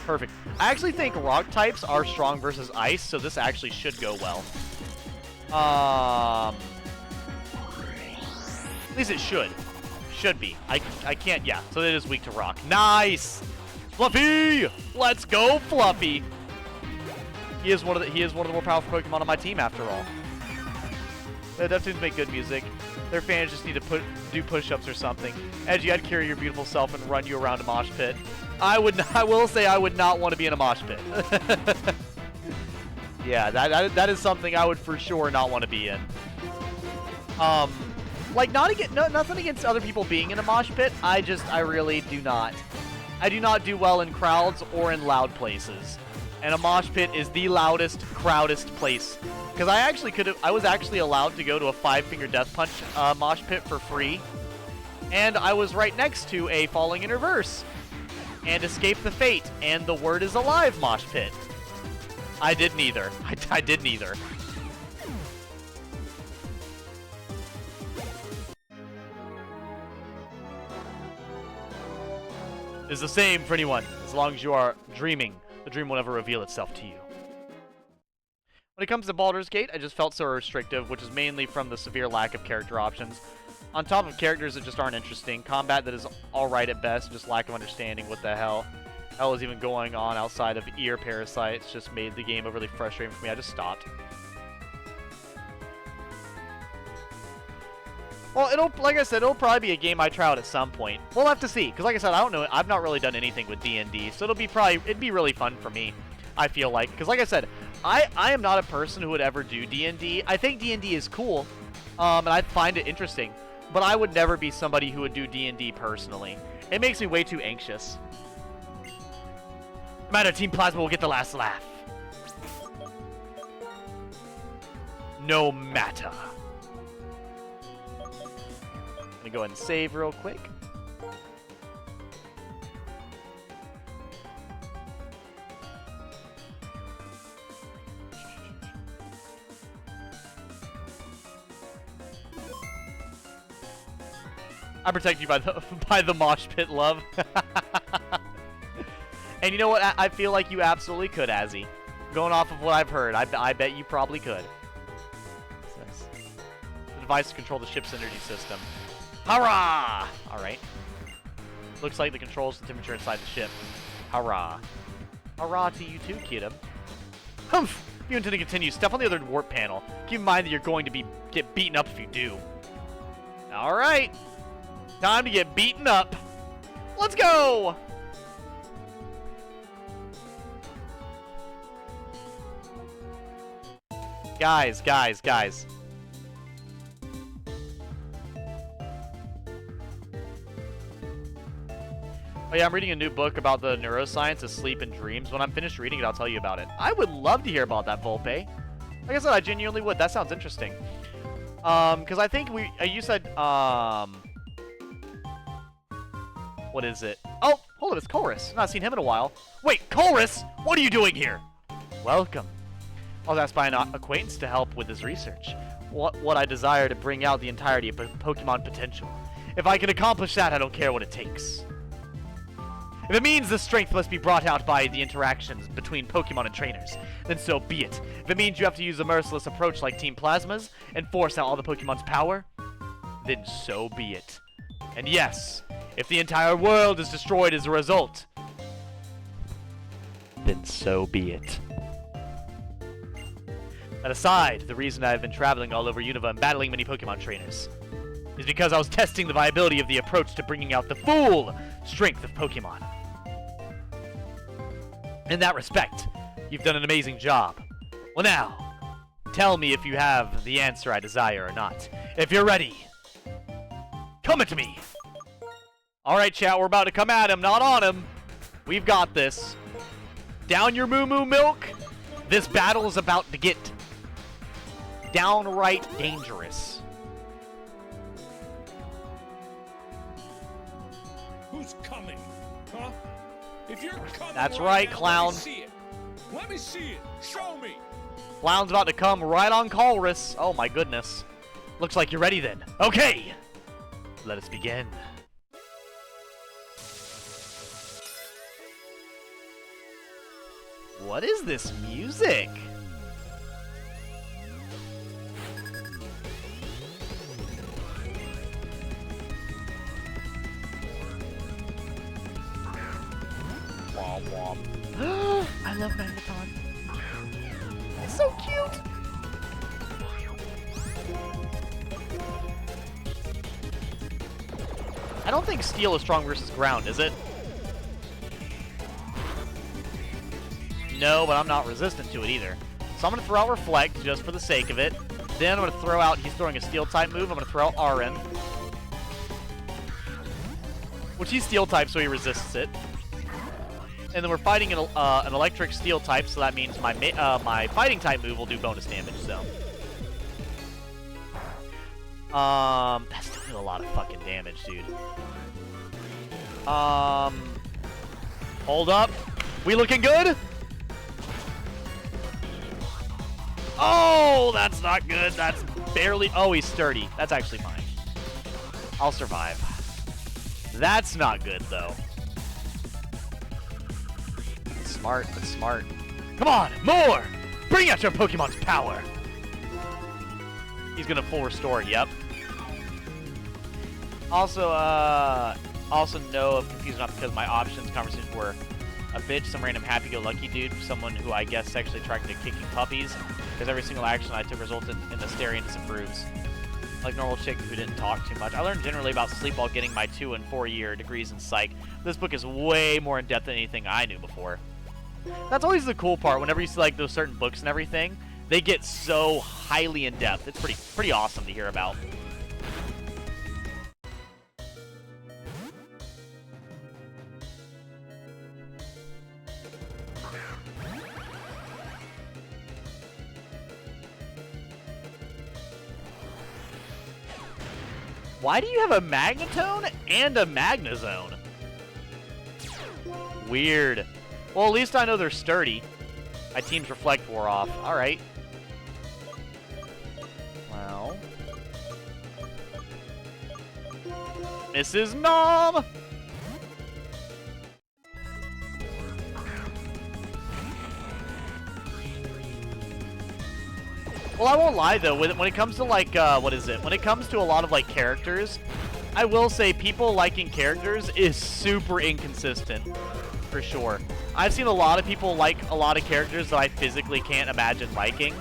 Perfect. I actually think rock types are strong versus ice, so this actually should go well. At least it should. Should be. I can't, yeah. So it is weak to rock. Nice! Fluffy! Let's go, Fluffy! He is one of the more powerful Pokemon on my team, after all. The Deftones make good music. Their fans just need to do push-ups or something. Edgy, I'd carry your beautiful self and run you around a mosh pit. I will say I would not want to be in a mosh pit. Yeah, that is something I would for sure not want to be in. Like, nothing against other people being in a mosh pit. I really do not. I do not do well in crowds or in loud places. And a mosh pit is the loudest, crowdest place. Because I was actually allowed to go to a 5-Finger Death Punch mosh pit for free. And I was right next to a Falling in Reverse. And Escape the Fate. And the Word is Alive mosh pit. I did neither. I did neither. It's the same for anyone. As long as you are dreaming, the dream will never reveal itself to you. When it comes to Baldur's Gate, I just felt so restrictive, which is mainly from the severe lack of character options. On top of characters that just aren't interesting, combat that is alright at best, just lack of understanding what the hell is even going on outside of ear parasites just made the game overly frustrating for me. I just stopped. Well, like I said, it'll probably be a game I try out at some point. We'll have to see, because like I said, I don't know. I've not really done anything with D&D, so it'd be really fun for me, I feel like. Because like I said, I am not a person who would ever do D&D. I think D&D is cool, and I find it interesting. But I would never be somebody who would do D&D personally. It makes me way too anxious. No matter, Team Plasma will get the last laugh. No matter. I'm gonna go ahead and save real quick. I protect you by the mosh pit, love. And you know what? I feel like you absolutely could, Azzy. Going off of what I've heard, I bet you probably could. The device to control the ship's energy system. Hurrah! Alright. Looks like the controls the temperature inside the ship. Hurrah. Hurrah to you too, Kyruem. Humph! If you intend to continue, step on the other warp panel. Keep in mind that you're going to get beaten up if you do. Alright. Time to get beaten up. Let's go! Guys. Oh yeah, I'm reading a new book about the neuroscience of sleep and dreams. When I'm finished reading it, I'll tell you about it. I would love to hear about that, Volpe. Like I said, I genuinely would. That sounds interesting. Because I think you said, what is it? Oh, hold it, it's Chorus. Not seen him in a while. Wait, Chorus? What are you doing here? Welcome. I was asked by an acquaintance to help with his research. What I desire to bring out the entirety of Pokemon potential. If I can accomplish that, I don't care what it takes. If it means this strength must be brought out by the interactions between Pokemon and trainers, then so be it. If it means you have to use a merciless approach like Team Plasma's and force out all the Pokemon's power, then so be it. And yes, if the entire world is destroyed as a result, then so be it. That aside, the reason I've been traveling all over Unova and battling many Pokemon trainers is because I was testing the viability of the approach to bringing out the full strength of Pokemon. In that respect, you've done an amazing job. Well now, tell me if you have the answer I desire or not. If you're ready, come at me! Alright chat, we're about to come at him, not on him. We've got this. Down your moo-moo milk. This battle is about to get downright dangerous. Who's coming? Huh? If you're coming, that's right, Clown. Let me see it. Let me see it. Show me. Clown's about to come right on Chorus. Oh my goodness. Looks like you're ready then. Okay. Let us begin. What is this music? Womp womp. I love Magneton. It's so cute. I don't think Steel is strong versus ground, is it? No, but I'm not resistant to it either. So I'm going to throw out Reflect just for the sake of it. Then I'm going to throw out, he's throwing a Steel-type move, I'm going to throw out RN. Which he's Steel-type, so he resists it. And then we're fighting an Electric Steel-type, so that means my my Fighting-type move will do bonus damage, so. That's doing a lot of fucking damage, dude. Hold up. We looking good? Oh, that's not good. That's barely... Oh, he's sturdy. That's actually fine. I'll survive. That's not good, though. That's smart. That's smart. Come on, more! Bring out your Pokemon's power! He's gonna full restore, yep. Also know of confused not because my options conversations were a bitch, some random happy-go-lucky dude, someone who I guess sexually attracted to kicking puppies, because every single action I took resulted in the staring disapproves. Like normal chick who didn't talk too much. I learned generally about sleep while getting my 2- and 4-year degrees in psych. This book is way more in-depth than anything I knew before. That's always the cool part, whenever you see like those certain books and everything, they get so highly in-depth. It's pretty awesome to hear about. Why do you have a Magnetone and a Magnezone? Weird. Well, at least I know they're sturdy. My team's Reflect wore off. Alright. Well. Mrs. Nom! Well, I won't lie, though. When it comes to, like, what is it? When it comes to a lot of, like, characters, I will say people liking characters is super inconsistent. For sure. I've seen a lot of people like a lot of characters that I physically can't imagine liking.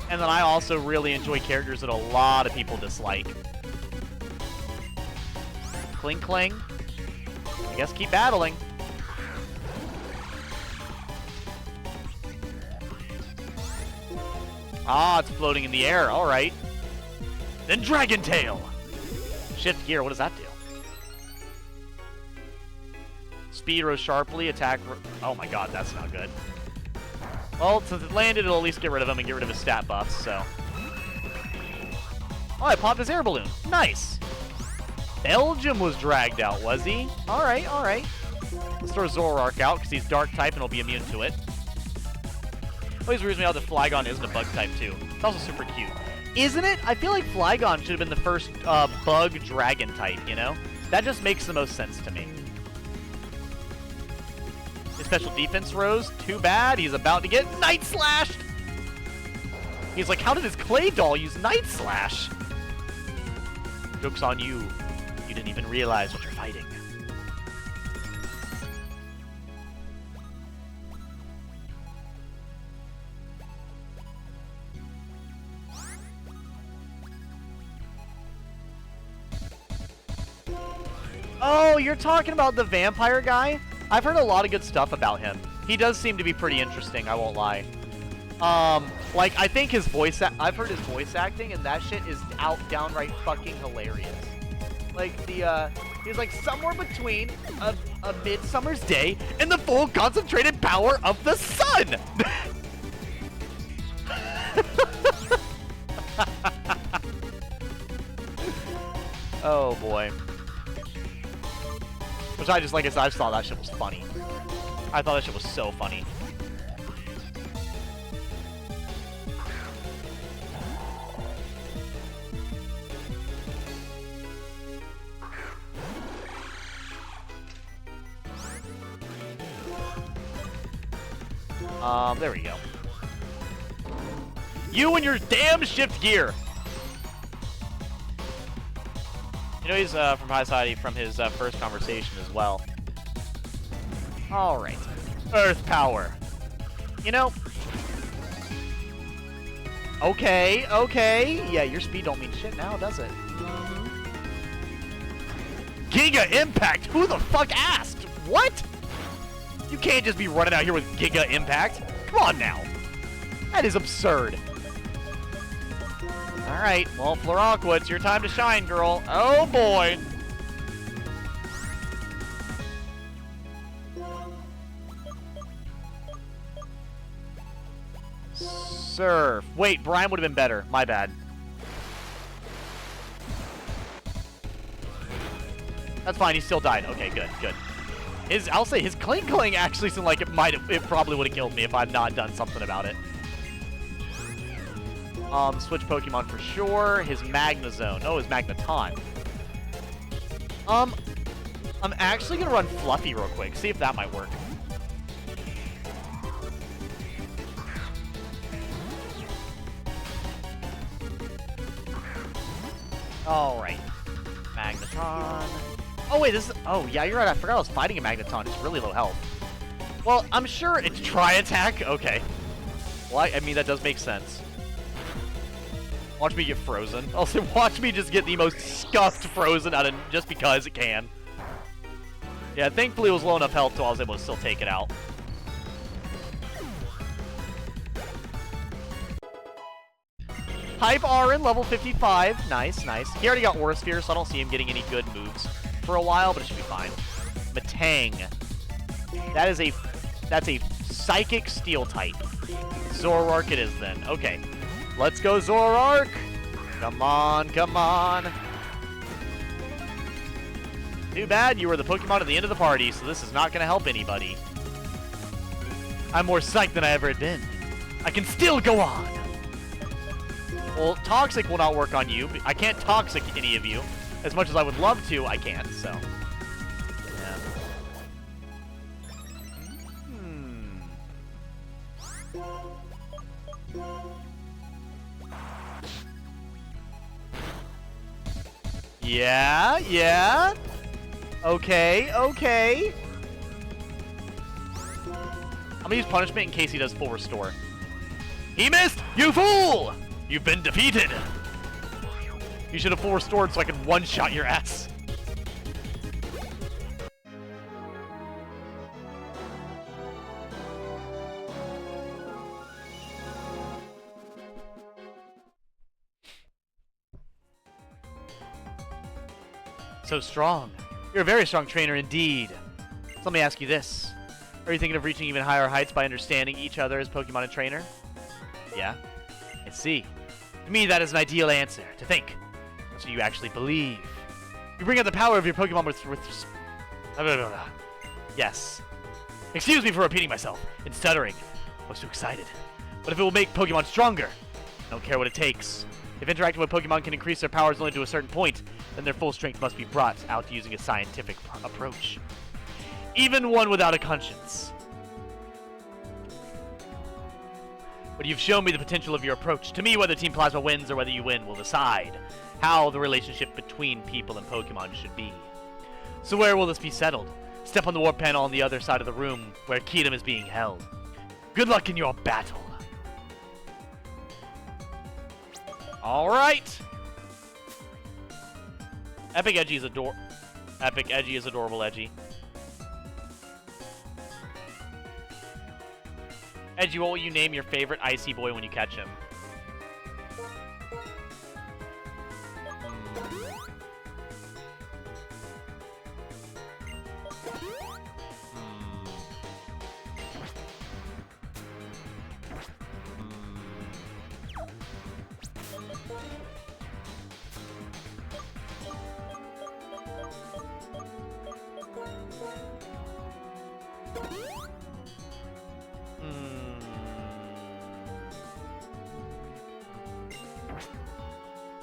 And then I also really enjoy characters that a lot of people dislike. Cling Cling. I guess keep battling. Ah, it's floating in the air. Alright. Then Dragon Tail. Shift gear. What does that do? Speed rose sharply. Attack. Oh my god, that's not good. Well, since it landed, it'll at least get rid of him and get rid of his stat buffs, so. Oh, I popped his air balloon. Nice. Belgium was dragged out, was he? Alright, alright. Let's throw Zoroark out, because he's dark type and will be immune to it. Always weirds me out that Flygon isn't a bug type, too. It's also super cute. Isn't it? I feel like Flygon should have been the first bug dragon type, you know? That just makes the most sense to me. His special defense rose. Too bad. He's about to get Night Slashed. He's like, how did his clay doll use Night Slash? Joke's on you. You didn't even realize what you're fighting. Oh, you're talking about the vampire guy? I've heard a lot of good stuff about him. He does seem to be pretty interesting, I won't lie. Like, I think his voice... I've heard his voice acting, and that shit is downright fucking hilarious. Like, he's like somewhere between a midsummer's day and the full concentrated power of the sun! Oh, boy. Which I just, like I said, I just thought that shit was funny. I thought that shit was so funny. There we go. You and your damn shift gear! You know he's from High Society from his first conversation as well. Alright. Earth power. You know... Okay, okay. Yeah, your speed don't mean shit now, does it? Giga Impact! Who the fuck asked? What? You can't just be running out here with Giga Impact. Come on now. That is absurd. Alright, well, Floraqua, it's your time to shine, girl. Oh, boy. Surf. Wait, Brian would have been better. My bad. That's fine, he still died. Okay, good, good. I'll say his Cling Cling actually seemed like it probably would have killed me if I'd not done something about it. Switch Pokemon for sure. His Magnezone. Oh, his Magneton. I'm actually gonna run Fluffy real quick. See if that might work. Alright. Magneton. Oh, wait, this is... Oh, yeah, you're right. I forgot I was fighting a Magneton. It's really low health. Well, I'm sure it's Tri-Attack. Okay. Well, I mean, that does make sense. Watch me get frozen. I'll say, watch me just get the most scuffed frozen out of just because it can. Yeah, thankfully it was low enough health so I was able to still take it out. Hype Arin, level 55. Nice, nice. He already got Aura Sphere, so I don't see him getting any good moves for a while, but it should be fine. Matang. That's a Psychic Steel type. Zoroark it is then. Okay. Let's go, Zoroark! Come on, come on. Too bad you were the Pokemon at the end of the party, so this is not going to help anybody. I'm more psyched than I ever had been. I can still go on. Well, Toxic will not work on you. I can't Toxic any of you. As much as I would love to, I can't, so. Yeah. Yeah. Okay. I'm gonna use punishment in case he does full restore. He missed! You fool! You've been defeated! You should have full restored so I could one-shot your ass. So strong. You're a very strong trainer indeed. So let me ask you this. Are you thinking of reaching even higher heights by understanding each other as Pokemon and trainer? Yeah? I see. To me, that is an ideal answer. To think. That's what you actually believe. You bring out the power of your Pokemon with Yes. Excuse me for repeating myself and stuttering. I was too excited. But if it will make Pokemon stronger, I don't care what it takes. If interacting with Pokemon can increase their powers only to a certain point, then their full strength must be brought out using a scientific approach. Even one without a conscience. But you've shown me the potential of your approach. To me, whether Team Plasma wins or whether you win will decide how the relationship between people and Pokemon should be. So where will this be settled? Step on the warp panel on the other side of the room where Kyruem is being held. Good luck in your battle. Alright! Epic Edgy is adorable, Edgy. Edgy, what will you name your favorite Icy Boy when you catch him?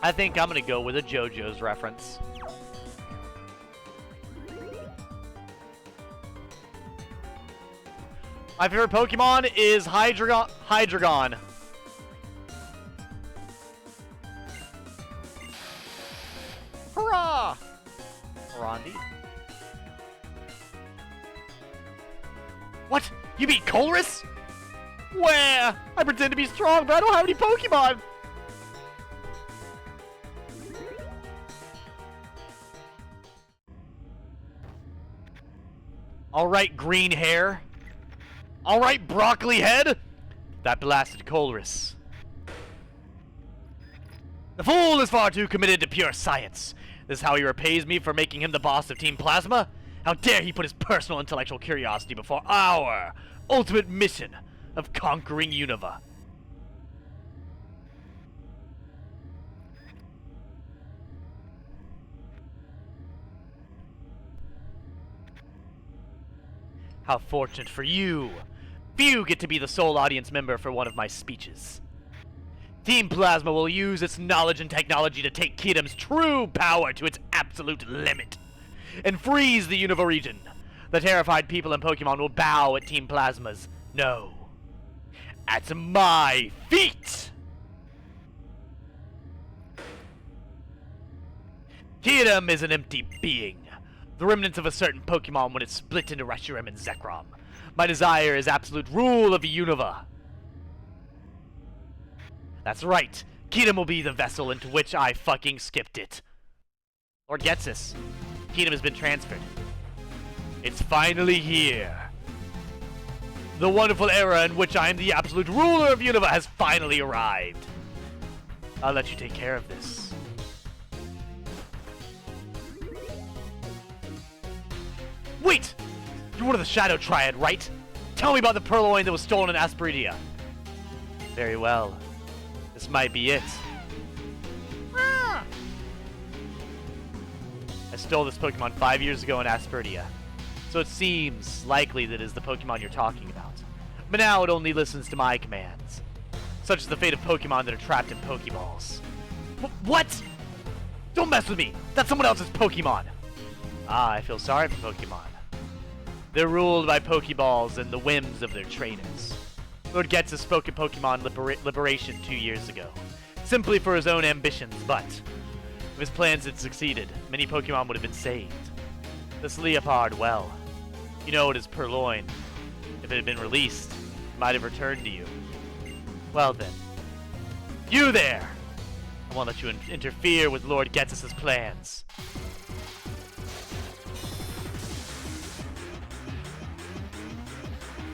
I think I'm gonna go with a JoJo's reference. My favorite Pokemon is Hydreigon. Hurrah! Rondi. What? You beat Colress? Where? I pretend to be strong, but I don't have any Pokemon! Alright, green hair. Alright, broccoli head. That blasted Colress. The fool is far too committed to pure science. This is how he repays me for making him the boss of Team Plasma? How dare he put his personal intellectual curiosity before our ultimate mission of conquering Unova. How fortunate for you! Few get to be the sole audience member for one of my speeches. Team Plasma will use its knowledge and technology to take Kyruem's true power to its absolute limit and freeze the Unova region. The terrified people and Pokemon will bow at Team Plasma's no. At my feet! Kyruem is an empty being. The remnants of a certain Pokemon when it split into Reshiram and Zekrom. My desire is absolute rule of Unova. That's right. Kyruem will be the vessel into which I fucking skipped it. Lord Getsus, Kyruem has been transferred. It's finally here. The wonderful era in which I am the absolute ruler of Unova has finally arrived. I'll let you take care of this. Wait! You're one of the Shadow Triad, right? Tell me about the purloin that was stolen in Asperidia. Very well. This might be it. Ah! I stole this Pokemon 5 years ago in Aspertia, so it seems likely that it is the Pokemon you're talking about. But now it only listens to my commands. Such is the fate of Pokemon that are trapped in Pokeballs. What? Don't mess with me! That's someone else's Pokemon! Ah, I feel sorry for Pokemon. They're ruled by Pokeballs and the whims of their trainers. Lord Getz has spoken Pokemon liberation 2 years ago, simply for his own ambitions, but if his plans had succeeded, many Pokemon would have been saved. This Leopard, well, you know it is purloin. If it had been released, it might have returned to you. Well then, you there! I won't let you interfere with Lord Getz's plans.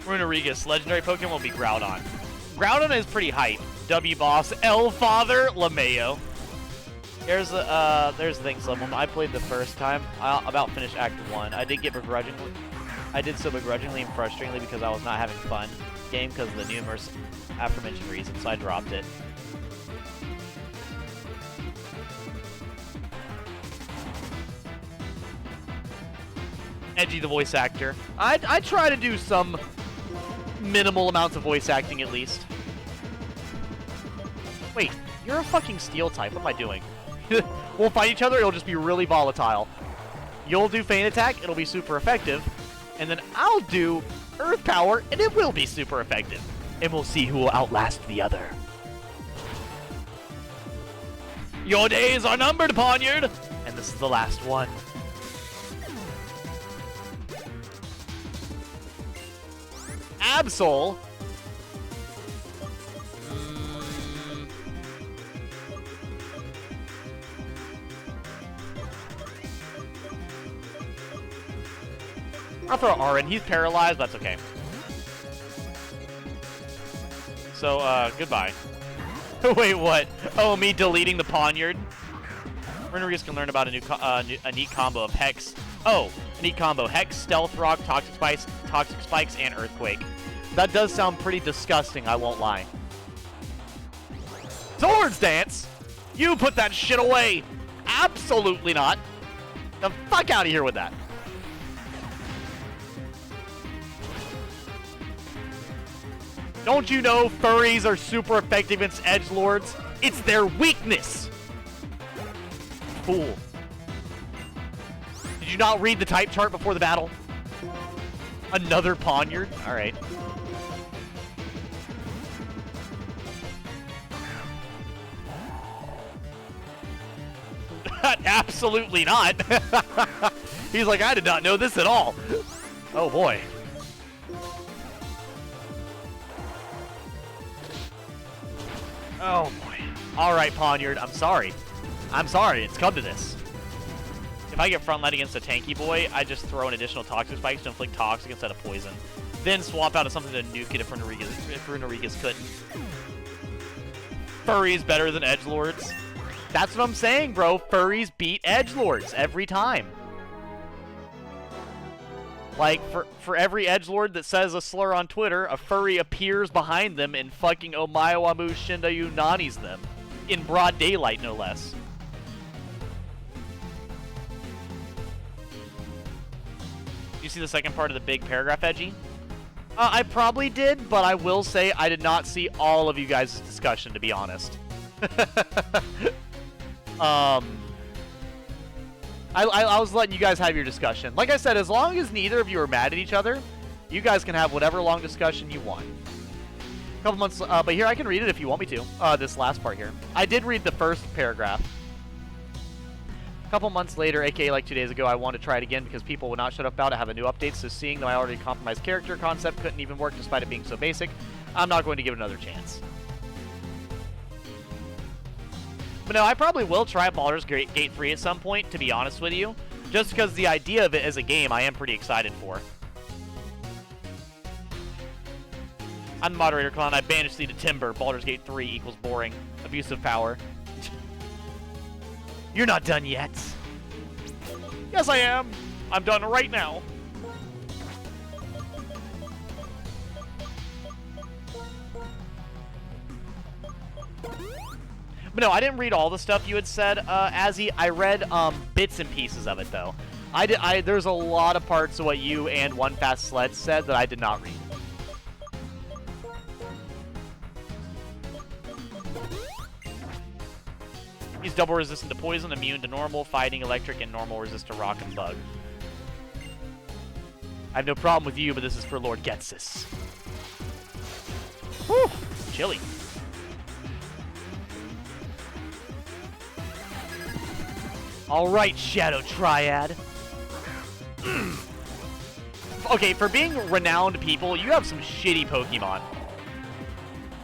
Runerigus, legendary Pokemon will be Groudon. Groudon is pretty hype. W-Boss, L-Father, LeMayo. There's the thing, Slim. I played the first time. I about finished Act 1. I did so begrudgingly and frustratingly because I was not having fun game because of the numerous aforementioned reasons, so I dropped it. Edgy the voice actor. I try to do some minimal amounts of voice acting at least. Wait, you're a fucking steel type. What am I doing? We'll fight each other, it'll just be really volatile. You'll do Feint Attack, it'll be super effective. And then I'll do Earth Power, and it will be super effective. And we'll see who will outlast the other. Your days are numbered, Poniard! And this is the last one. Absol. I'll throw R in. He's paralyzed, but that's okay. So, goodbye. Wait, what? Oh, me deleting the Poniard? Runerigus can learn about a neat combo of Hex. Oh, a neat combo. Hex, Stealth Rock, Toxic Spikes, and Earthquake. That does sound pretty disgusting, I won't lie. Swords Dance? You put that shit away! Absolutely not! The fuck out of here with that! Don't you know furries are super effective against edgelords? It's their weakness! Fool. Did you not read the type chart before the battle? Another Poniard? Alright. Absolutely not. He's like, I did not know this at all. Oh boy. Oh boy. Alright, Poniard, I'm sorry. I'm sorry, it's come to this. If I get frontline against a tanky boy, I just throw an additional Toxic Spikes to inflict Toxic instead of Poison. Then swap out to something to nuke it if Runerigus couldn't. Furries better than edgelords. That's what I'm saying, bro. Furries beat edgelords every time. Like, for every edgelord that says a slur on Twitter, a furry appears behind them and fucking Omaewamu Shindayu Nanis them. In broad daylight, no less. You see the second part of the big paragraph, Edgy? I probably did, but I will say I did not see all of you guys' discussion, to be honest. I was letting you guys have your discussion. Like I said, as long as neither of you are mad at each other, you guys can have whatever long discussion you want. A couple months, but here, I can read it if you want me to. This last part here. I did read the first paragraph. A couple months later, aka like 2 days ago, I wanted to try it again because people would not shut up about it, have a new update, so seeing that my already compromised character concept couldn't even work despite it being so basic, I'm not going to give it another chance. But no, I probably will try Baldur's Gate 3 at some point, to be honest with you. Just because the idea of it as a game, I am pretty excited for. I'm the moderator, Clown. I banished thee to Timber. Baldur's Gate 3 equals boring. Abusive power. You're not done yet. Yes, I am. I'm done right now. But no, I didn't read all the stuff you had said, Azzy. I read bits and pieces of it, though. There's a lot of parts of what you and One Fast Sled said that I did not read. He's double resistant to poison, immune to normal, fighting electric, and normal resist to rock and bug. I have no problem with you, but this is for Lord Getsis. Whew! Chilly. Alright, Shadow Triad. Okay, for being renowned people, you have some shitty Pokemon.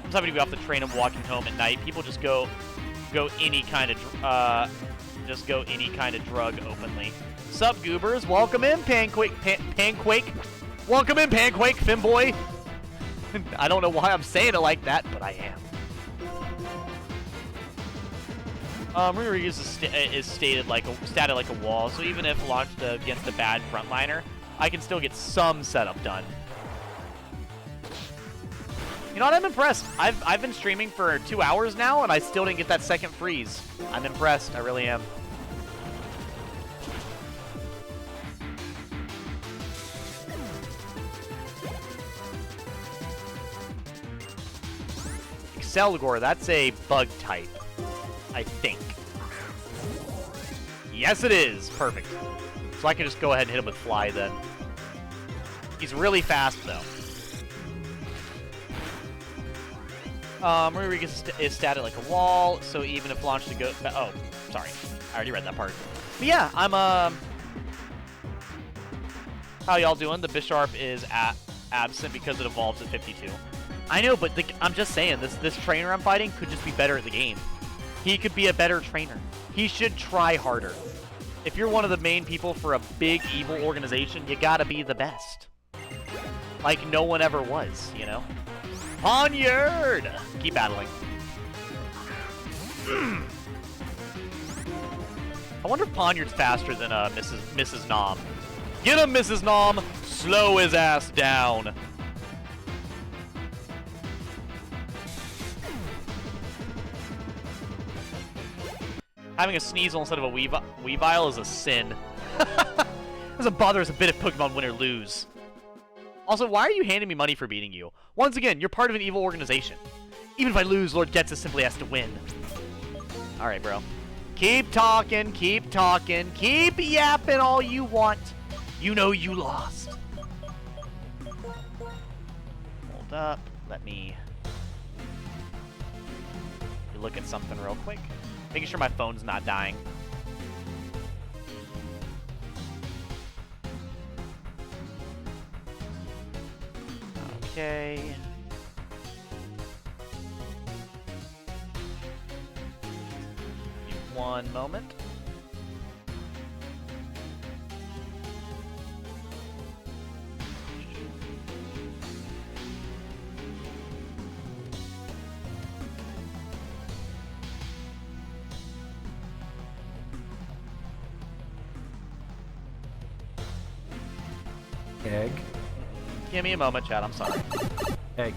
I'm having to be off the train and walking home at night. People just go any kind of drug openly. Sup, goobers? Welcome in, Panquake. Welcome in, Panquake, Finboy. I don't know why I'm saying it like that, but I am. Rodriguez is stated like a wall, so even if launched against a bad frontliner, I can still get some setup done. You know what? I'm impressed. I've been streaming for 2 hours now, and I still didn't get that second freeze. I'm impressed. I really am. Excelgor, that's a bug type, I think. Yes, it is. Perfect. So I can just go ahead and hit him with Fly then. He's really fast, though. Rodriguez is statted like a wall, so even if launched to go... Oh, sorry. I already read that part. But yeah, I'm, How y'all doing? The Bisharp is absent because it evolves at 52. I know, but I'm just saying, this trainer I'm fighting could just be better at the game. He could be a better trainer. He should try harder. If you're one of the main people for a big evil organization, you gotta be the best. Like no one ever was, you know? Ponyard! Keep battling. I wonder if Ponyard's faster than Mrs. Nom. Get him, Mrs. Nom! Slow his ass down. Having a Sneasel instead of a Weavile is a sin. Doesn't bother us a bit if Pokemon win or lose. Also, why are you handing me money for beating you? Once again, you're part of an evil organization. Even if I lose, Lord Getsus simply has to win. Alright, bro. Keep talking, keep yapping all you want. You know you lost. Hold up. Let me look at something real quick. Making sure my phone's not dying. Okay. Give me 1 moment. Egg. Give me a moment, chat. I'm sorry. Egg.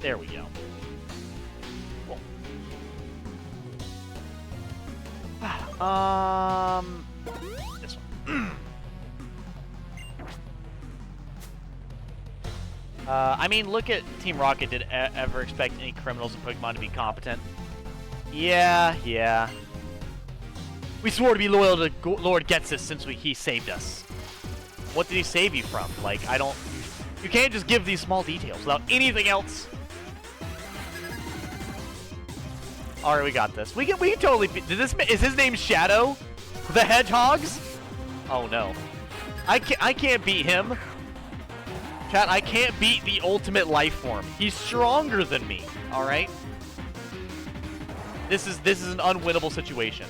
There we go. Cool. This one. I mean, look at Team Rocket. Did ever expect any criminals in Pokemon to be competent? Yeah. We swore to be loyal to Lord Getsus since he saved us. What did he save you from? Like, you can't just give these small details without anything else. Alright, we got this. We can totally... Is his name Shadow? The Hedgehogs? Oh, no. I can't beat him. Chat, I can't beat the ultimate life form. He's stronger than me, alright? This is an unwinnable situation.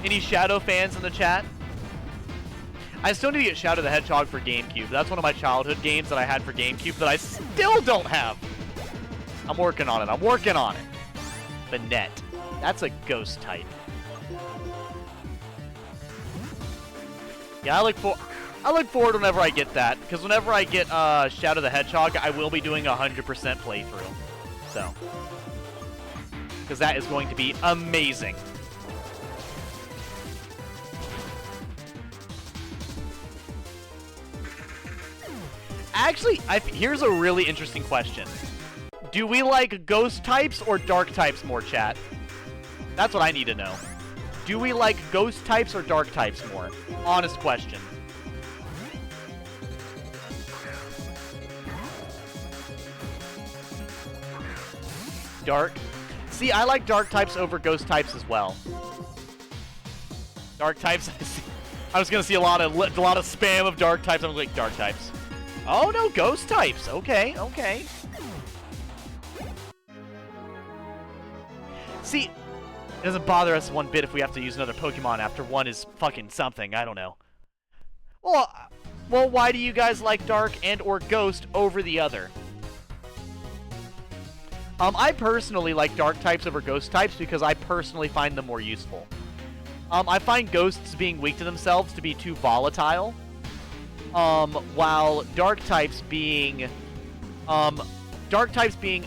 Any Shadow fans in the chat? I still need to get Shadow the Hedgehog for GameCube. That's one of my childhood games that I had for GameCube that I still don't have. I'm working on it. I'm working on it. Banette. That's a ghost type. Yeah, I look forward whenever I get that, because whenever I get Shadow the Hedgehog, I will be doing a 100% playthrough. So, because that is going to be amazing. Actually, here's a really interesting question. Do we like ghost types or dark types more, chat? That's what I need to know. Do we like ghost types or dark types more? Honest question. Dark? See, I like dark types over ghost types as well. Dark types? I was gonna see a lot of spam of dark types. I was like, dark types. Oh no, ghost types. Okay, okay. See, it doesn't bother us one bit if we have to use another Pokemon after one is fucking something. I don't know. Well, why do you guys like Dark and or Ghost over the other? I personally like Dark types over Ghost types because I personally find them more useful. I find Ghosts being weak to themselves to be too volatile. While Dark types being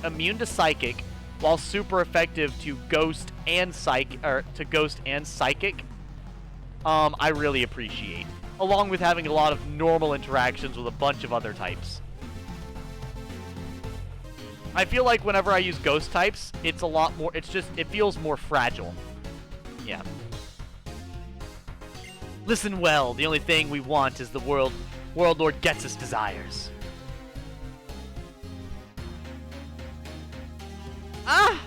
immune to Psychic, while super effective to Ghost and Psychic, I really appreciate. Along with having a lot of normal interactions with a bunch of other types. I feel like whenever I use Ghost types, it's a lot more, it feels more fragile. Yeah. Listen well, the only thing we want is the world Lord Getsus desires. Ah!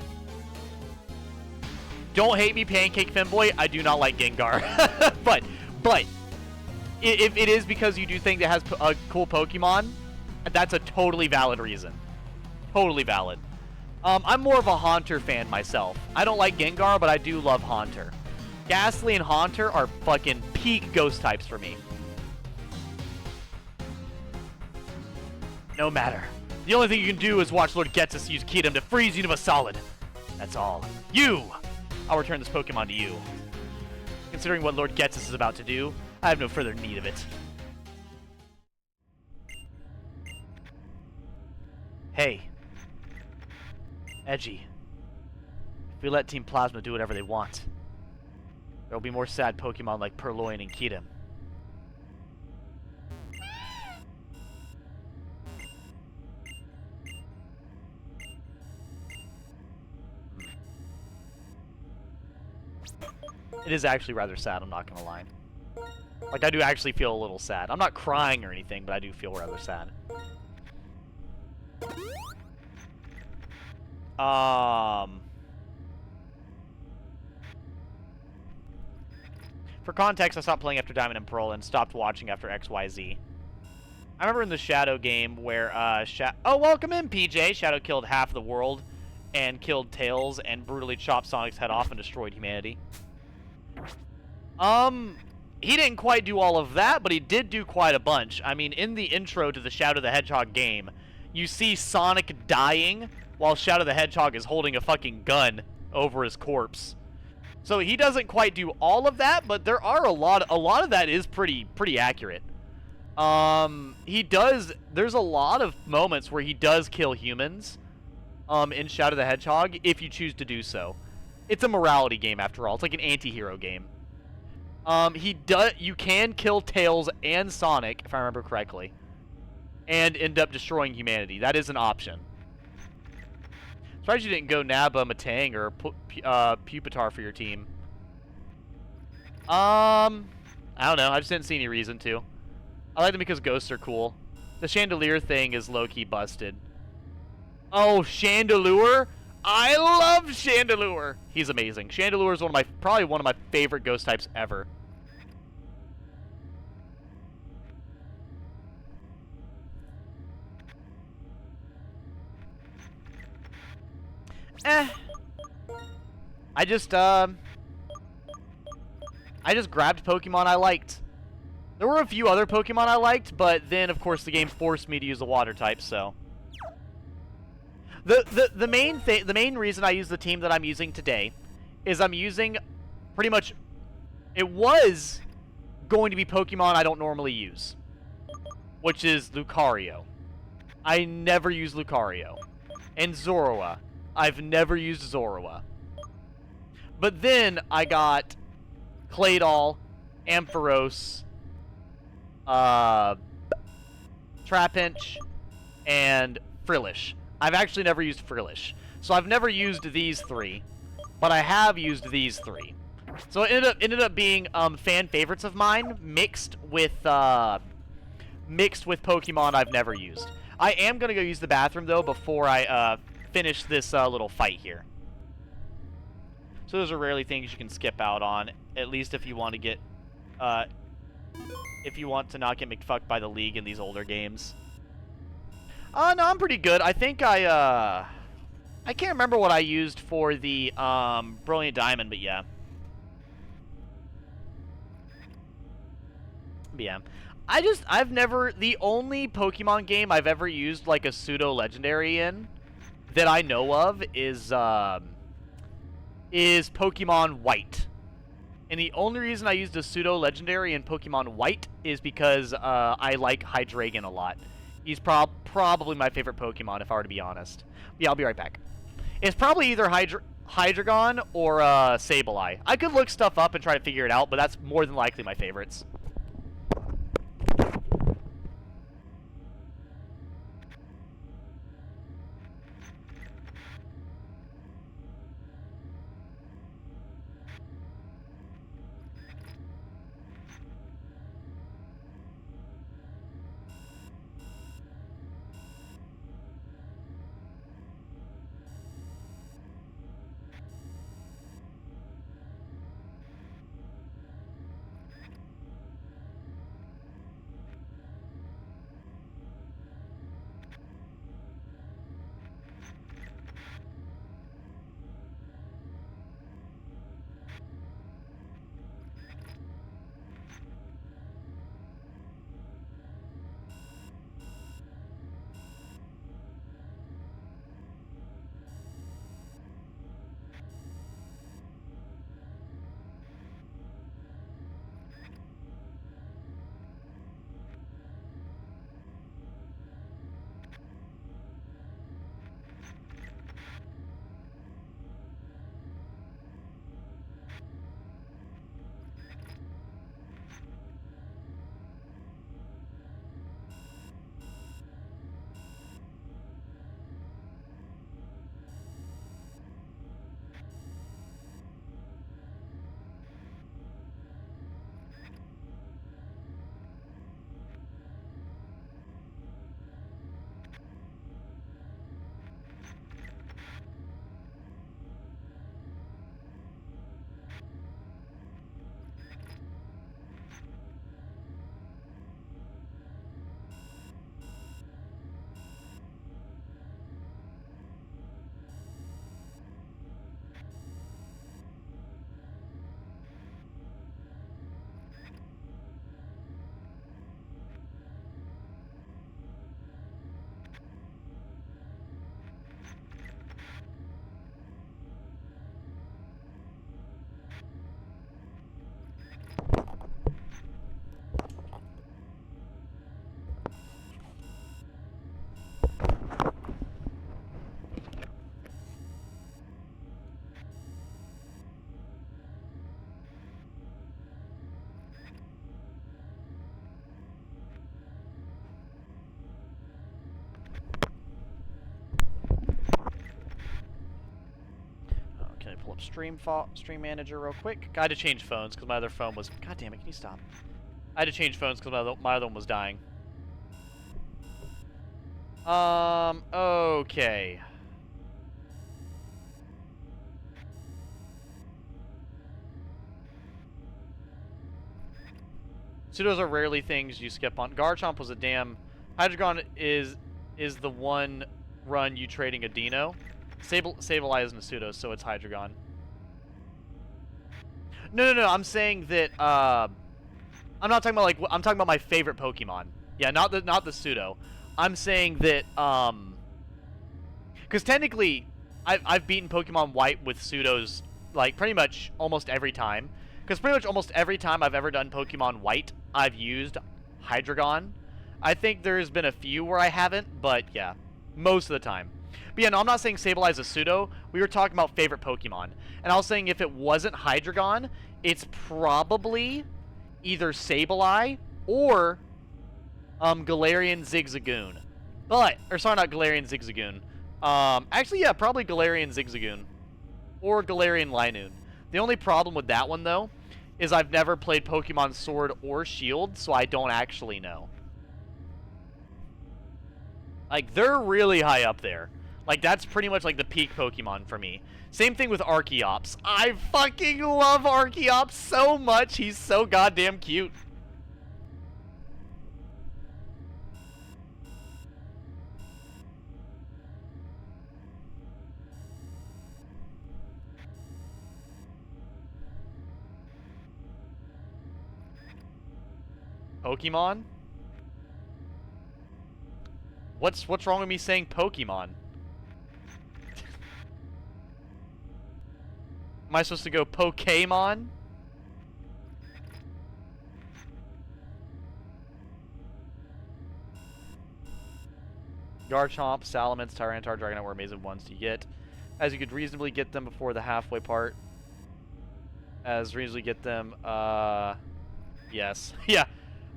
Don't hate me, Pancake Femboy. I do not like Gengar. but if it is because you do think it has a cool Pokemon, that's a totally valid reason. Totally valid. I'm more of a Haunter fan myself. I don't like Gengar, but I do love Haunter. Ghastly and Haunter are fucking peak ghost types for me. No matter. The only thing you can do is watch Lord Getsus use Kyurem to freeze you to a solid. That's all. You! I'll return this Pokemon to you. Considering what Lord Getsus is about to do, I have no further need of it. Hey. Edgy. If we let Team Plasma do whatever they want, there will be more sad Pokemon like Purloin and Kyurem. It is actually rather sad, I'm not gonna lie. Like, I do actually feel a little sad. I'm not crying or anything, but I do feel rather sad. For context, I stopped playing after Diamond and Pearl and stopped watching after XYZ. I remember in the Shadow game where, oh, welcome in, PJ! Shadow killed half the world and killed Tails and brutally chopped Sonic's head off and destroyed humanity. He didn't quite do all of that, but he did do quite a bunch. I mean, in the intro to the Shadow the Hedgehog game, you see Sonic dying while Shadow the Hedgehog is holding a fucking gun over his corpse. So he doesn't quite do all of that, but there are a lot of that is pretty accurate. There's a lot of moments where he does kill humans, in Shadow the Hedgehog, if you choose to do so. It's a morality game after all. It's like an anti-hero game. You can kill Tails and Sonic, if I remember correctly, and end up destroying humanity. That is an option. Surprised you didn't go Naba, Matang, or Pupitar for your team. I don't know. I just didn't see any reason to. I like them because ghosts are cool. The Chandelier thing is low-key busted. Oh, Chandelure? I love Chandelure! He's amazing. Chandelure is probably one of my favorite ghost types ever. I just grabbed Pokemon I liked. There were a few other Pokemon I liked, but then, of course, the game forced me to use the water type, so... The main reason I use the team that I'm using today is I'm using pretty much... It was going to be Pokemon I don't normally use, which is Lucario. I never use Lucario. And Zorua. I've never used Zorua. But then I got Claydol, Ampharos, Trapinch, and Frillish. I've actually never used Frillish. So I've never used these three, but I have used these three. So it ended up being fan favorites of mine mixed with Pokemon I've never used. I am gonna go use the bathroom though before I finish this little fight here. So those are rarely things you can skip out on, at least if you want to get if you want to not get McFucked by the league in these older games. No, I'm pretty good. I think I can't remember what I used for the Brilliant Diamond, but yeah. But yeah. I've never, the only Pokemon game I've ever used like a pseudo-legendary in that I know of is Pokemon White. And the only reason I used a pseudo-legendary in Pokemon White is because I like Hydreigon a lot. He's probably my favorite Pokemon, if I were to be honest. But yeah, I'll be right back. It's probably either Hydreigon or Sableye. I could look stuff up and try to figure it out, but that's more than likely my favorites. Pull up Stream Manager real quick. I had to change phones because my other phone was... God damn it, can you stop? I had to change phones because my other one was dying. Okay. Pseudos are rarely things you skip on. Garchomp was a damn... Hydreigon is the one run you trading a Dino. Sableye isn't a pseudo, so it's Hydreigon. No, I'm saying that, I'm not talking about like I'm talking about my favorite Pokemon. Yeah, not the pseudo. I'm saying that because technically I've beaten Pokemon White with pseudos like pretty much almost every time. Because pretty much almost every time I've ever done Pokemon White, I've used Hydreigon. I think there's been a few where I haven't, but yeah, most of the time. But yeah, no, I'm not saying Sableye is a pseudo. We were talking about favorite Pokemon. And I was saying if it wasn't Hydreigon, it's probably either Sableye or Galarian Zigzagoon. But, or sorry, not Galarian Zigzagoon. Actually, yeah, probably Galarian Zigzagoon. Or Galarian Linoon. The only problem with that one, though, is I've never played Pokemon Sword or Shield, so I don't actually know. Like, they're really high up there. Like, that's pretty much like the peak Pokemon for me. Same thing with Archeops. I fucking love Archeops so much. He's so goddamn cute. Pokemon? What's wrong with me saying Pokemon? Am I supposed to go Pokemon? Garchomp, Salamence, Tyranitar, Dragonite were amazing ones to get, as you could reasonably get them before the halfway part. As reasonably get them, yes. Yeah.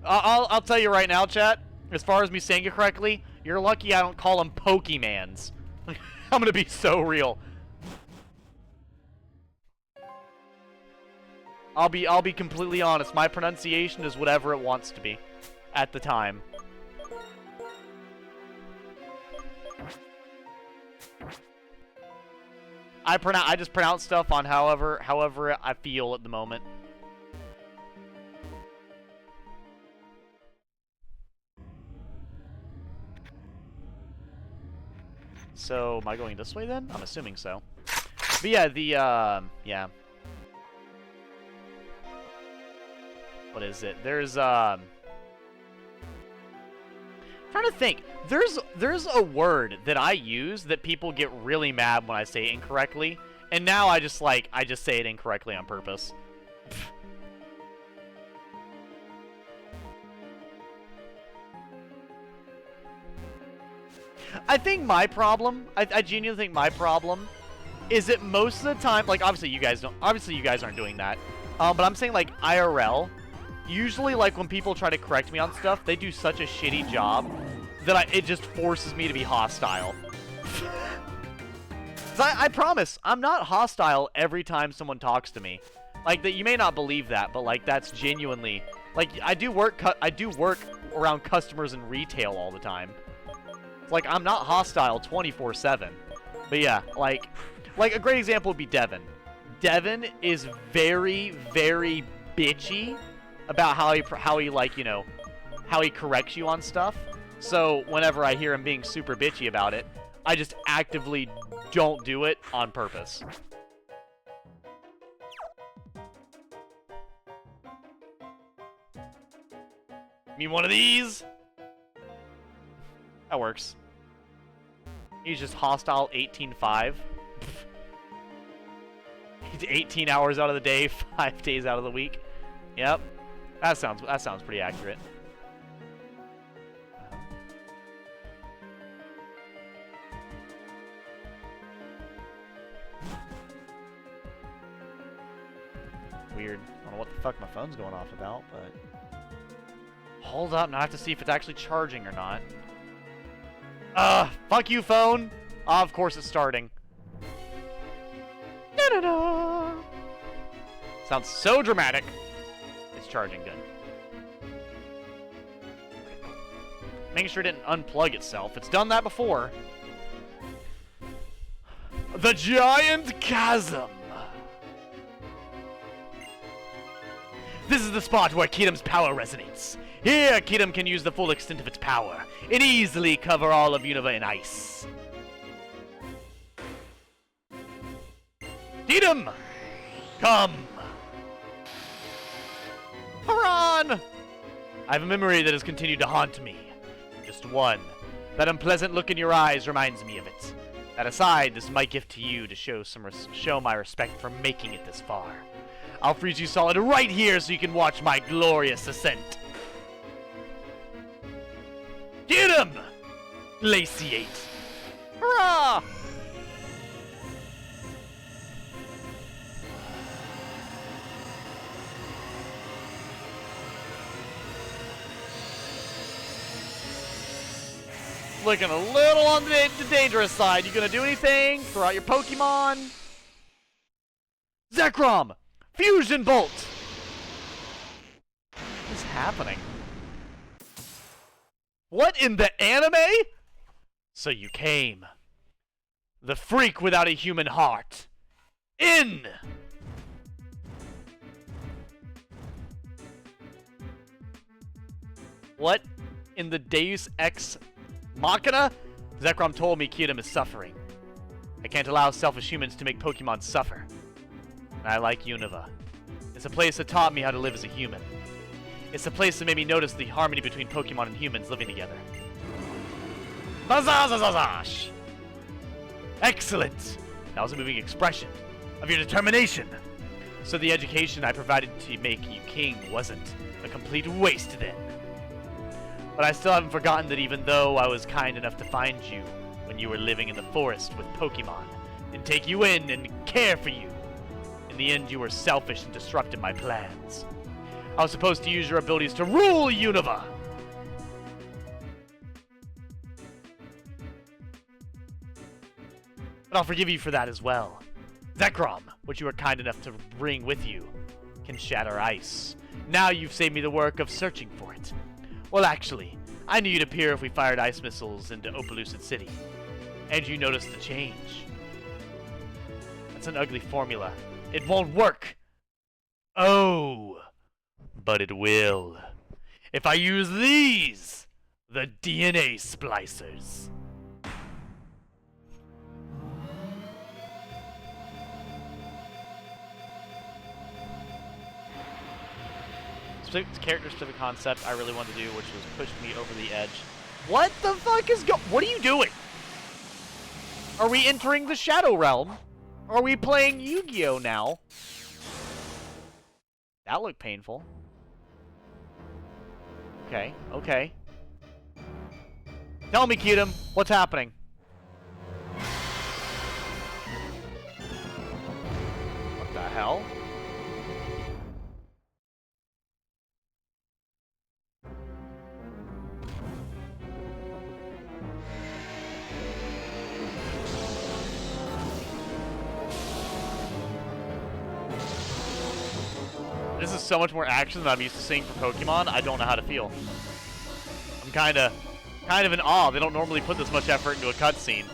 I'll tell you right now, chat, as far as me saying it correctly, you're lucky I don't call them Pokemans. I'm gonna be so real. I'll be completely honest. My pronunciation is whatever it wants to be at the time. I just pronounce stuff on however I feel at the moment. So, am I going this way then? I'm assuming so. But yeah, yeah. What is it? There's, I'm trying to think. There's a word that I use that people get really mad when I say incorrectly. And now I just say it incorrectly on purpose. I think my problem, I genuinely think my problem is that most of the time, like obviously you guys aren't doing that. But I'm saying like IRL, usually like when people try to correct me on stuff, they do such a shitty job that it just forces me to be hostile. I promise, I'm not hostile every time someone talks to me. Like that, you may not believe that, but like that's genuinely, like I do work around customers in retail all the time. Like, I'm not hostile 24/7. But yeah, like a great example would be Devin. Devin is very, very bitchy about how he like, you know, how he corrects you on stuff. So whenever I hear him being super bitchy about it, I just actively don't do it on purpose. Mean one of these? That works. He's just hostile 18/5. He's 18 hours out of the day, 5 days out of the week. Yep. That sounds pretty accurate. Weird. I don't know what the fuck my phone's going off about, but hold up, now I have to see if it's actually charging or not. Fuck you, phone. Of course it's starting. Da-da-da. Sounds so dramatic. It's charging good. Making sure it didn't unplug itself. It's done that before. The Giant Chasm. This is the spot where Kyurem's power resonates. Here, Kyurem can use the full extent of its power and easily cover all of Unova in ice. Kyurem, come. Haran! I have a memory that has continued to haunt me. Just one. That unpleasant look in your eyes reminds me of it. That aside, this is my gift to you to show my respect for making it this far. I'll freeze you solid right here so you can watch my glorious ascent. Get him! Glaciate. Hurrah! Looking a little on the dangerous side. You gonna do anything? Throw out your Pokemon? Zekrom! Fusion Bolt! What's happening? What in the anime? So you came. The freak without a human heart. In! What in the Deus Ex Machina? Zekrom told me Kyruem is suffering. I can't allow selfish humans to make Pokemon suffer. And I like Unova. It's a place that taught me how to live as a human. It's a place that made me notice the harmony between Pokemon and humans living together. Bazazazazash! Excellent! That was a moving expression of your determination. So the education I provided to make you king wasn't a complete waste then. But I still haven't forgotten that even though I was kind enough to find you when you were living in the forest with Pokemon, and take you in and care for you, in the end you were selfish and disrupted my plans. I was supposed to use your abilities to rule Unova! But I'll forgive you for that as well. Zekrom, which you were kind enough to bring with you, can shatter ice. Now you've saved me the work of searching for it. Well, actually, I knew you'd appear if we fired ice missiles into Opelucid City. And you noticed the change. That's an ugly formula. It won't work! Oh! But it will. If I use these! The DNA splicers. Character-specific concept I really wanted to do, which was push me over the edge. What the fuck is what are you doing? Are we entering the Shadow Realm? Are we playing Yu-Gi-Oh now? That looked painful. Okay, okay. Tell me, Kyruem, what's happening? What the hell? This is so much more action than I'm used to seeing for Pokemon. I don't know how to feel. I'm kind of in awe. They don't normally put this much effort into a cutscene.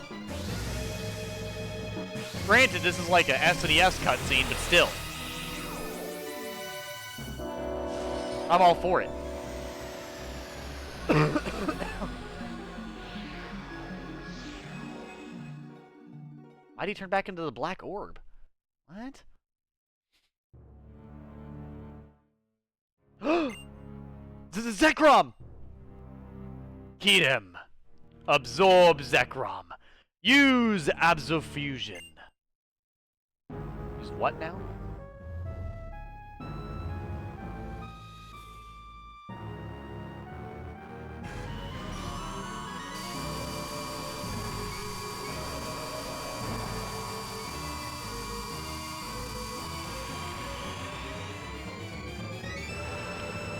Granted, this is like a SNES cutscene, but still. I'm all for it. Why'd he turn back into the black orb? What? This is Zekrom! Kyruem. Absorb Zekrom. Use Absofusion. Use what now?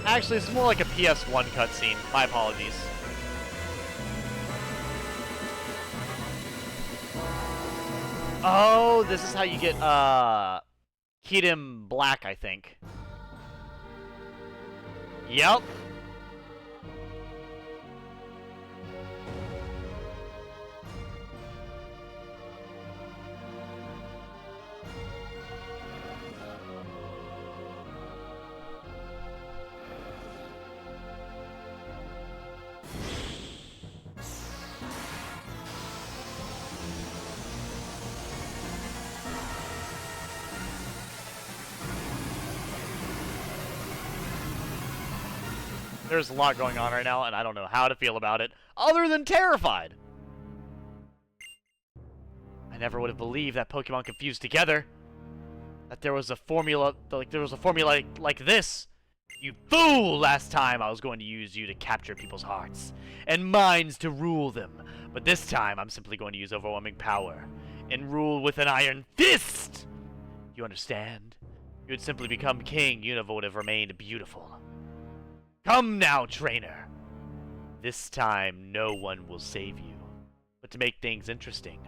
Actually, it's more like a PS1 cutscene. My apologies. Oh, this is how you get, Kyruem Black, I think. Yep. There's a lot going on right now, and I don't know how to feel about it, other than terrified. I never would have believed that Pokemon could fuse together. That there was a formula, like this. You fool! Last time I was going to use you to capture people's hearts, and minds to rule them. But this time, I'm simply going to use overwhelming power, and rule with an iron fist! You understand? You would simply become king, Unova would have remained beautiful. Come now, trainer! This time, no one will save you. But to make things interesting,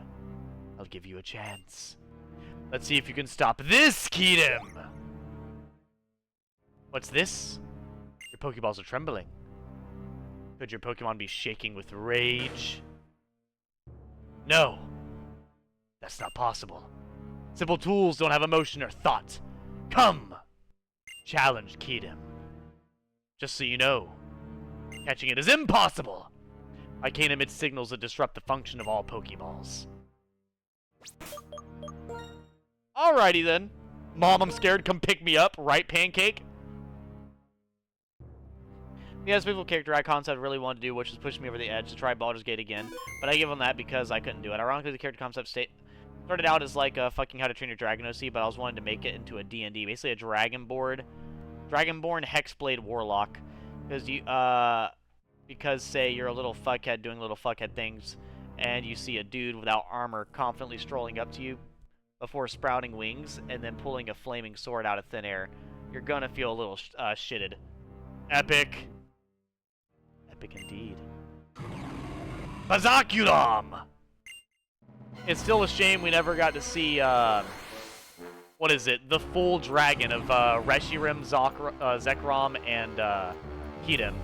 I'll give you a chance. Let's see if you can stop this, Kyruem! What's this? Your Pokeballs are trembling. Could your Pokemon be shaking with rage? No! That's not possible. Simple tools don't have emotion or thought. Come! Challenge Kyruem. Just so you know, catching it is impossible! I can't emit signals that disrupt the function of all Pokeballs. Alrighty then. Mom, I'm scared. Come pick me up. Right, Pancake? Yes, people character I concept really wanted to do, which is push me over the edge to try Baldur's Gate again. But I give them that because I couldn't do it. Ironically, the character concept started out as like a fucking How to Train Your Dragon OC, but I was wanting to make it into a D&D. Basically a Dragonborn Hexblade Warlock. Because say you're a little fuckhead doing little fuckhead things, and you see a dude without armor confidently strolling up to you before sprouting wings and then pulling a flaming sword out of thin air, you're gonna feel a little shitted. Epic. Epic indeed. Bazaculum! It's still a shame we never got to see, what is it? The full dragon of Reshiram, Zekrom, and Kyruem.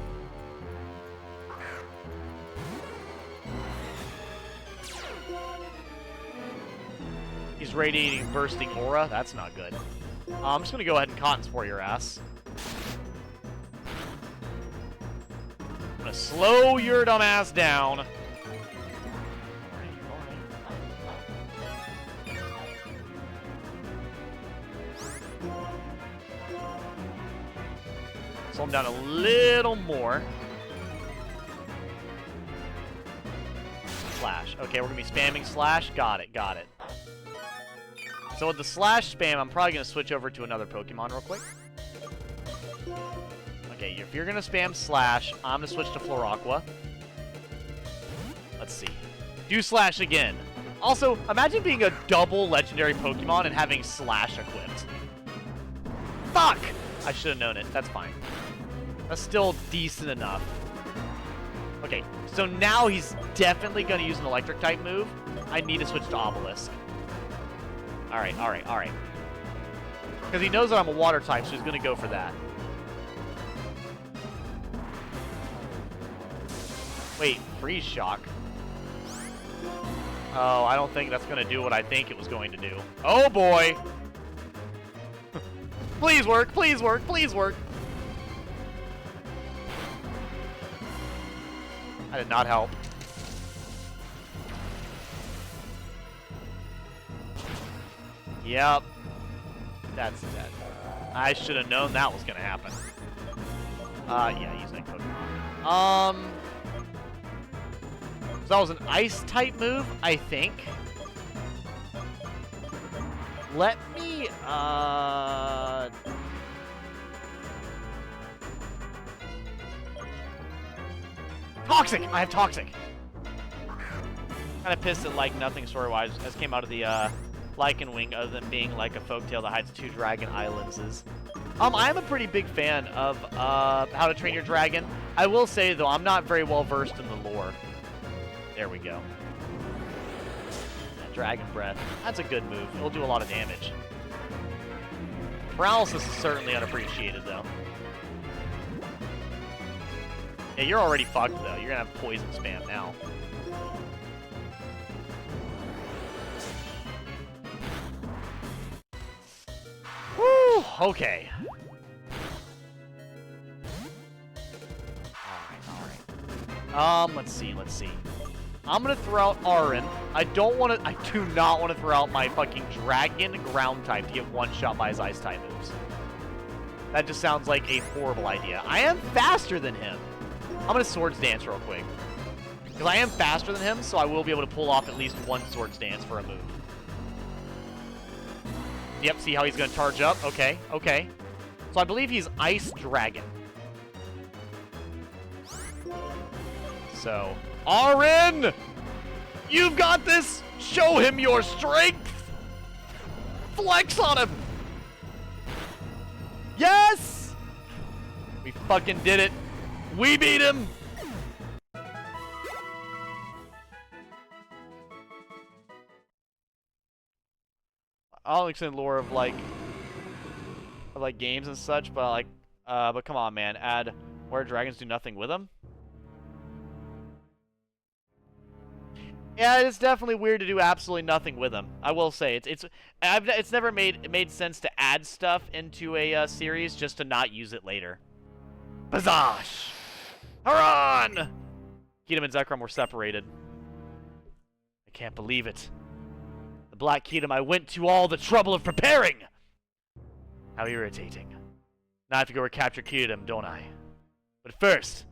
He's radiating bursting aura. That's not good. I'm just gonna go ahead and cotton spore your ass. I'm gonna slow your dumb ass down. Slow him down a little more. Slash. Okay, we're gonna be spamming slash. Got it, got it. So with the slash spam, I'm probably going to switch over to another Pokemon real quick. Okay, if you're going to spam slash, I'm going to switch to Floraqua. Let's see. Do slash again. Also, imagine being a double legendary Pokemon and having slash equipped. Fuck! I should have known it. That's fine. That's still decent enough. Okay, so now he's definitely going to use an electric type move. I need to switch to Obelisk. Alright, alright, alright. Because he knows that I'm a water type, so he's going to go for that. Wait, freeze shock. Oh, I don't think that's going to do what I think it was going to do. Oh boy! Please work, please work, please work! That did not help. Yep. That's dead. I should have known that was going to happen. Yeah, use that Pokemon. So that was an ice-type move, I think. Let me, Toxic! I have Toxic! Kind of pissed at, like, nothing story-wise as came out of the, Lycan Wing, other than being like a folktale that hides two dragon islands. I am a pretty big fan of How to Train Your Dragon. I will say though, I'm not very well versed in the lore. There we go. That Dragon Breath. That's a good move. It'll do a lot of damage. Paralysis is certainly unappreciated though. Yeah, you're already fucked though. You're gonna have poison spam now. Woo! Okay. Alright. Let's see. I'm gonna throw out Arin. I do not want to throw out my fucking Dragon ground type to get one shot by his ice type moves. That just sounds like a horrible idea. I am faster than him. I'm going to Swords Dance real quick. Because I am faster than him, so I will be able to pull off at least one Swords Dance for a move. Yep, see how he's going to charge up? Okay, okay. So I believe he's Ice Dragon. So, Arin! You've got this! Show him your strength! Flex on him! Yes! We fucking did it. We beat him! I'll extend lore of like games and such, but but come on, man, add where dragons do nothing with them. Yeah, it's definitely weird to do absolutely nothing with them. I will say it's never made sense to add stuff into a series just to not use it later. Bazash! Haran! Kyruem and Zekrom were separated. I can't believe it. The Black Kyruem I went to all the trouble of preparing! How irritating. Now I have to go recapture Kyruem, don't I? But first,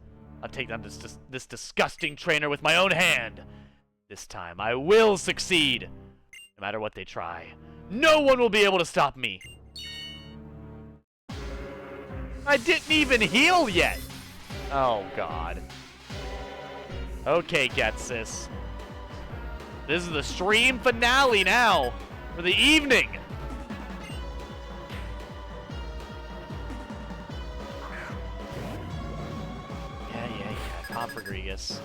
I'll take down this disgusting trainer with my own hand. This time, I will succeed! No matter what they try. No one will be able to stop me! I didn't even heal yet! Oh, God. Okay, Getsis. This is the stream finale now! For the evening! Yeah. Confragrigus.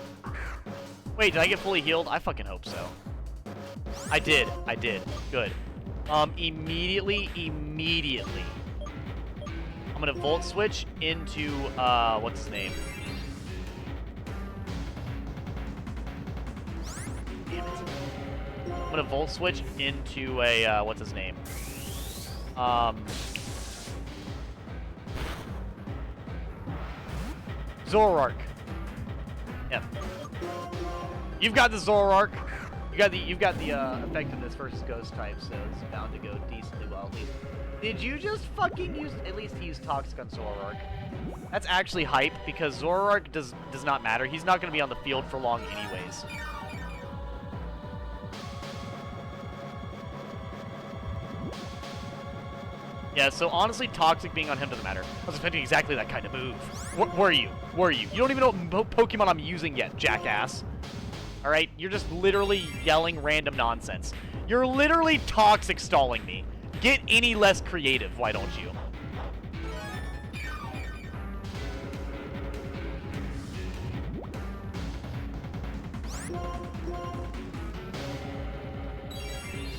Wait, did I get fully healed? I fucking hope so. I did. Good. Immediately. I'm gonna Volt Switch into, what's his name? Damn it. I'm gonna Volt Switch into a, what's his name? Zoroark. Yep. You've got the Zoroark. You've got the effectiveness versus Ghost type, so it's bound to go decently well. At least. Did you just fucking use? At least he used Toxic on Zoroark. That's actually hype because Zoroark does not matter. He's not going to be on the field for long, anyways. Yeah, so honestly, Toxic being on him doesn't matter. I was expecting exactly that kind of move. Were you? You don't even know what Pokemon I'm using yet, jackass. Alright, you're just literally yelling random nonsense. You're literally Toxic stalling me. Get any less creative, why don't you?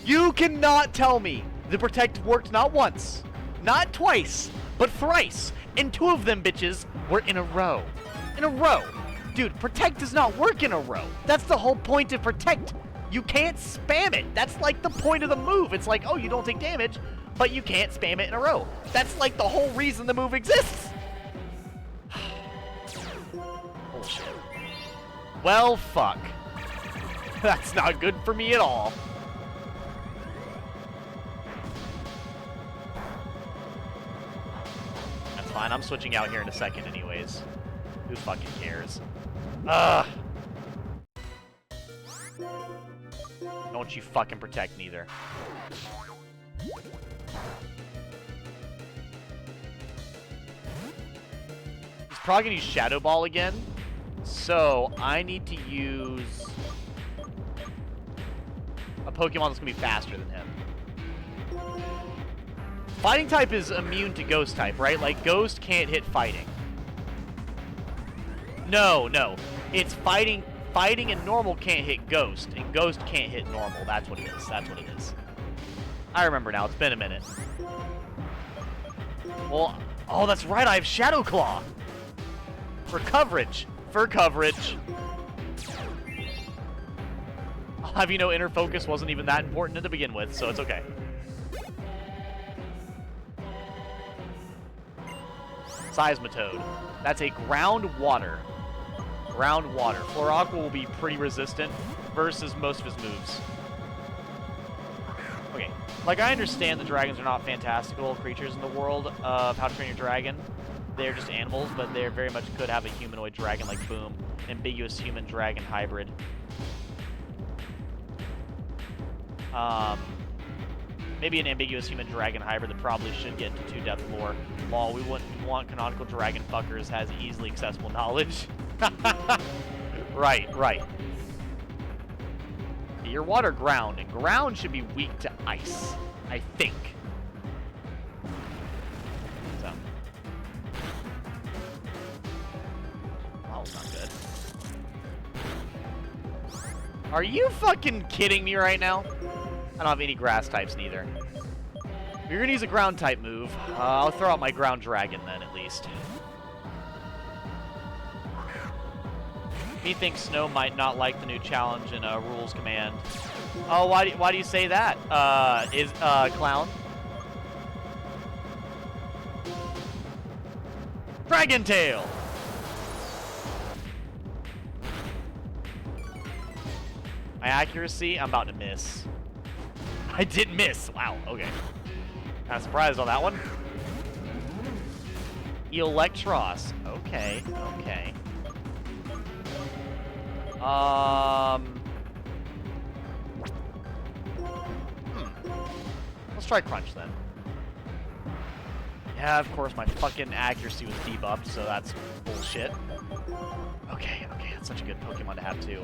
You cannot tell me the Protect worked not once, not twice, but thrice. And 2 of them bitches were in a row. In a row. Dude, Protect does not work in a row. That's the whole point of Protect. You can't spam it. That's like the point of the move. It's like, oh, you don't take damage, but you can't spam it in a row. That's like the whole reason the move exists. Bullshit. Well, fuck. That's not good for me at all. That's fine. I'm switching out here in a second anyways. Who fucking cares? Ugh. Don't you fucking Protect neither. He's probably gonna use Shadow Ball again. So I need to use a Pokemon that's gonna be faster than him. Fighting type is immune to Ghost type, right? Like Ghost can't hit Fighting. No. It's Fighting and Normal can't hit Ghost, and Ghost can't hit Normal. That's what it is. I remember now. It's been a minute. Well, oh, that's right. I have Shadow Claw. For coverage. I'll have you know, Inner Focus wasn't even that important to begin with, so it's okay. Seismitoad. That's a ground water. Floraqua will be pretty resistant versus most of his moves. Okay, Like, I understand the dragons are not fantastical creatures in the world of How to Train Your Dragon. They're just animals, but they very much could have a humanoid dragon like Boom. Ambiguous human-dragon hybrid. Maybe an ambiguous human-dragon hybrid that probably should get into 2-depth lore. Lol, we wouldn't want canonical dragon fuckers has easily accessible knowledge. Right, right. You're water ground, and ground should be weak to ice, I think. So. That was not good. Are you fucking kidding me right now? I don't have any grass types neither. If you're gonna use a ground type move, I'll throw out my ground dragon then, at least. He thinks Snow might not like the new challenge in rules command. Oh, why do you say that? Clown? Dragon Tail! My accuracy, I'm about to miss. I did miss. Wow, okay. Kind of surprised on that one. Electros. Okay, okay. Let's try Crunch then. Yeah, of course my fucking accuracy was debuffed, so that's bullshit. Okay, okay, that's such a good Pokemon to have too.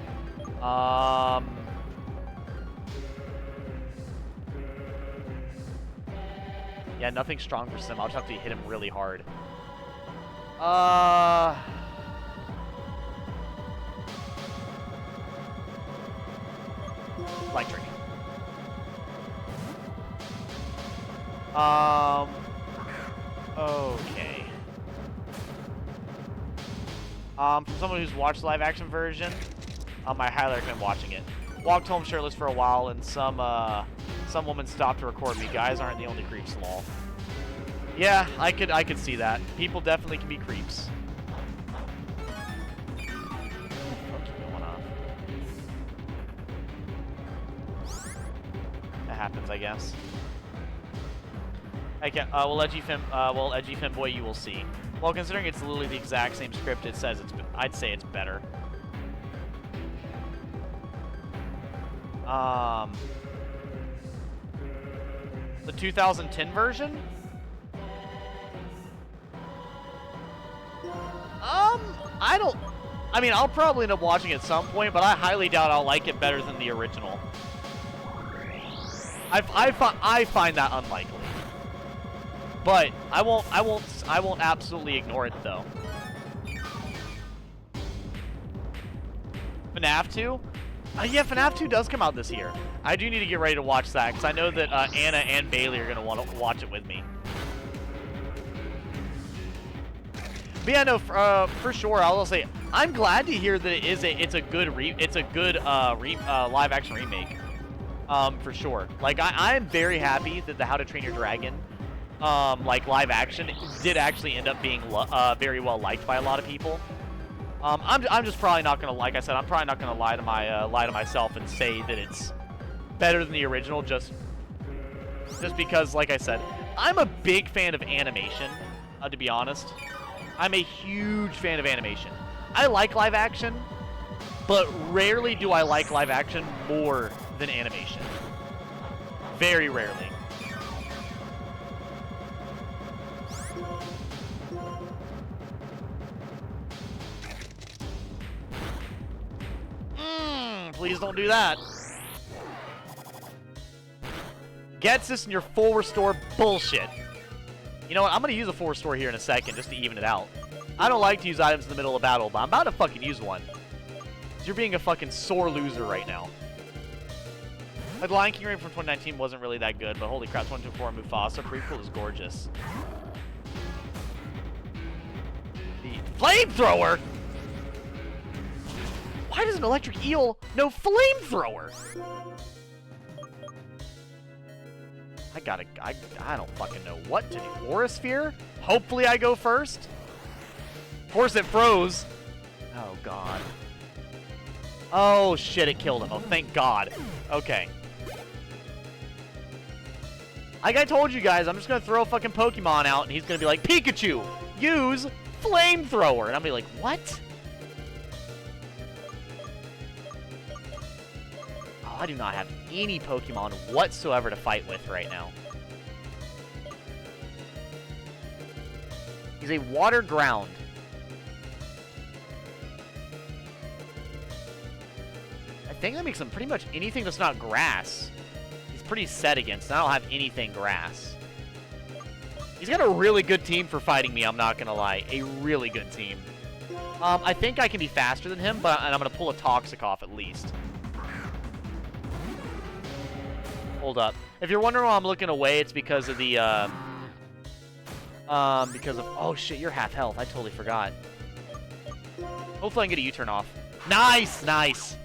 Yeah, nothing strong for Sim. I'll just have to hit him really hard. Electric. Okay. For someone who's watched the live action version, I highly recommend watching it. Walked home shirtless for a while, and some woman stopped to record me. Guys aren't the only creeps, lol. Yeah, I could see that. People definitely can be creeps. What's going on? That happens, I guess. Okay, well, Edgy Femboy, you will see. Well, considering it's literally the exact same script, it says I'd say it's better. The 2010 version? I mean, I'll probably end up watching it at some point, but I highly doubt I'll like it better than the original. I find that unlikely. But I won't absolutely ignore it though. FNAF 2? Yeah, FNAF 2 does come out this year. I do need to get ready to watch that, because I know that Anna and Bailey are going to want to watch it with me. But yeah, no, for sure, I'll say, I'm glad to hear that it's a good live action remake. For sure. Like, I'm very happy that the How to Train Your Dragon, like, live action did actually end up being very well liked by a lot of people. I'm just probably not gonna, like I said, I'm probably not gonna lie to myself and say that it's better than the original, just because, like I said, I'm a big fan of animation. To be honest, I'm a huge fan of animation. I like live action, but rarely do I like live action more than animation. Very rarely. Please don't do that. Gets this in your full restore bullshit. You know what? I'm going to use a full restore here in a second just to even it out. I don't like to use items in the middle of battle, but I'm about to fucking use one. You're being a fucking sore loser right now. The Lion King remake from 2019 wasn't really that good, but holy crap, 2024 Mufasa prequel is gorgeous. The flamethrower? Why does an electric eel know flamethrower? I don't fucking know what to do. Aura Sphere? Hopefully I go first. Of course it froze. Oh, God. Oh, shit, it killed him. Oh, thank God. Okay. Like I told you guys, I'm just gonna throw a fucking Pokemon out, and he's gonna be like, Pikachu, use Flamethrower. And I'll be like, what? Oh, I do not have any Pokemon whatsoever to fight with right now. He's a water ground. I think that makes him pretty much anything that's not grass. He's pretty set against. I don't have anything grass. He's got a really good team for fighting me, I'm not going to lie. A really good team. I think I can be faster than him, but I'm going to pull a Toxic off at least. Hold up. If you're wondering why I'm looking away, it's because of the, oh shit, you're half health. I totally forgot. Hopefully I can get a U-turn off. Nice, nice.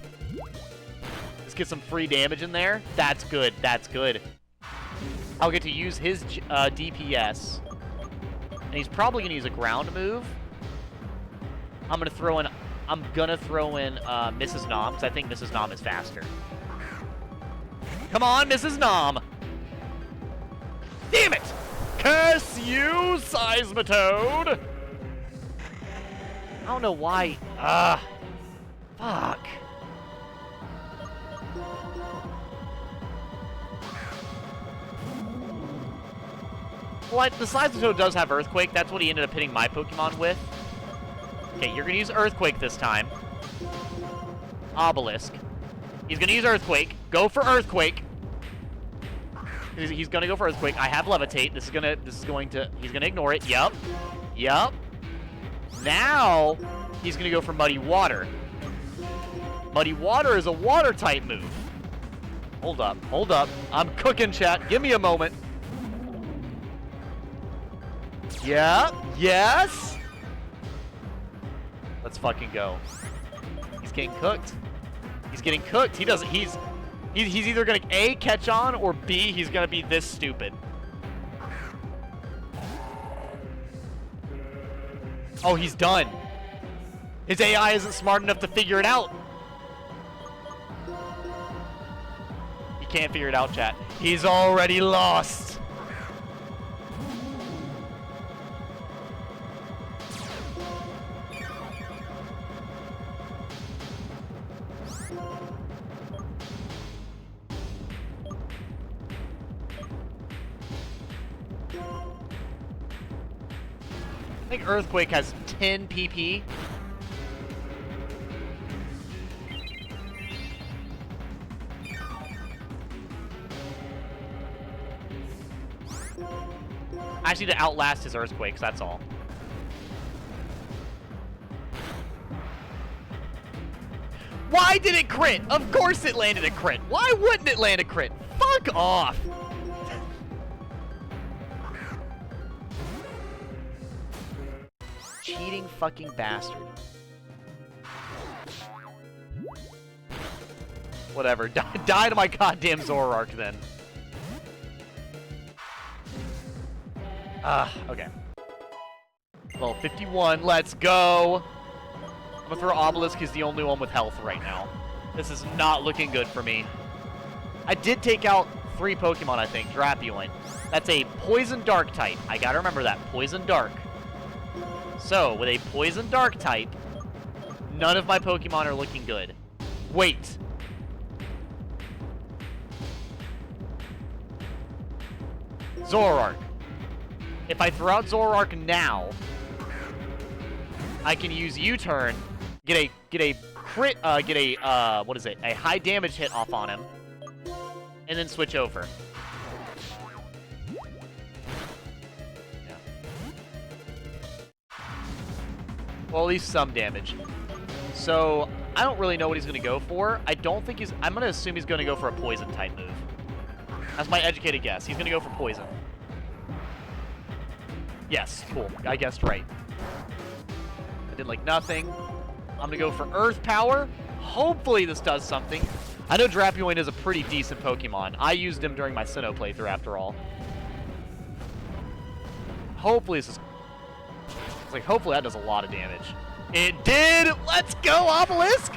Let's get some free damage in there. That's good, that's good. I'll get to use his DPS. And he's probably gonna use a ground move. I'm gonna throw in Mrs. Nom, because I think Mrs. Nom is faster. Come on, Mrs. Nom! Damn it! Curse you, Seismitoad! I don't know why. Fuck. Well, the Seismitoad does have Earthquake. That's what he ended up hitting my Pokemon with. Okay, you're gonna use Earthquake this time. Obelisk. He's gonna use Earthquake. Go for Earthquake. He's gonna go for Earthquake. I have Levitate. He's gonna ignore it. Yup. Yup. Now, he's gonna go for Muddy Water. Muddy Water is a water type move. Hold up. Hold up. I'm cooking, chat. Give me a moment. Yeah. Yes. Let's fucking go. He's getting cooked. He's getting cooked. He's either gonna A, catch on, or B, he's gonna be this stupid. Oh, he's done. His AI isn't smart enough to figure it out. He can't figure it out, chat. He's already lost. I think Earthquake has 10 PP. I just need to outlast his Earthquakes, that's all. Why did it crit? Of course it landed a crit. Why wouldn't it land a crit? Fuck off. Cheating fucking bastard. Whatever. Die to my goddamn Zoroark then. Okay. Level 51, let's go. I'm gonna throw Obelisk, he's the only one with health right now. This is not looking good for me. I did take out 3 Pokemon, I think. Drapuin. That's a Poison Dark type. I gotta remember that. Poison Dark. So, with a Poison Dark type, none of my Pokemon are looking good. Wait. Zoroark. If I throw out Zoroark now, I can use U-turn, get a crit, what is it? A high damage hit off on him, and then switch over. Yeah. Well, at least some damage. So, I don't really know what he's going to go for. I don't think he's... I'm going to assume he's going to go for a Poison-type move. That's my educated guess. He's going to go for Poison. Yes, cool. I guessed right. I did, like, nothing. I'm going to go for Earth Power. Hopefully this does something. I know Drapuin is a pretty decent Pokemon. I used him during my Sinnoh playthrough, after all. Hopefully this is... It's like, hopefully that does a lot of damage. It did! Let's go, Obelisk!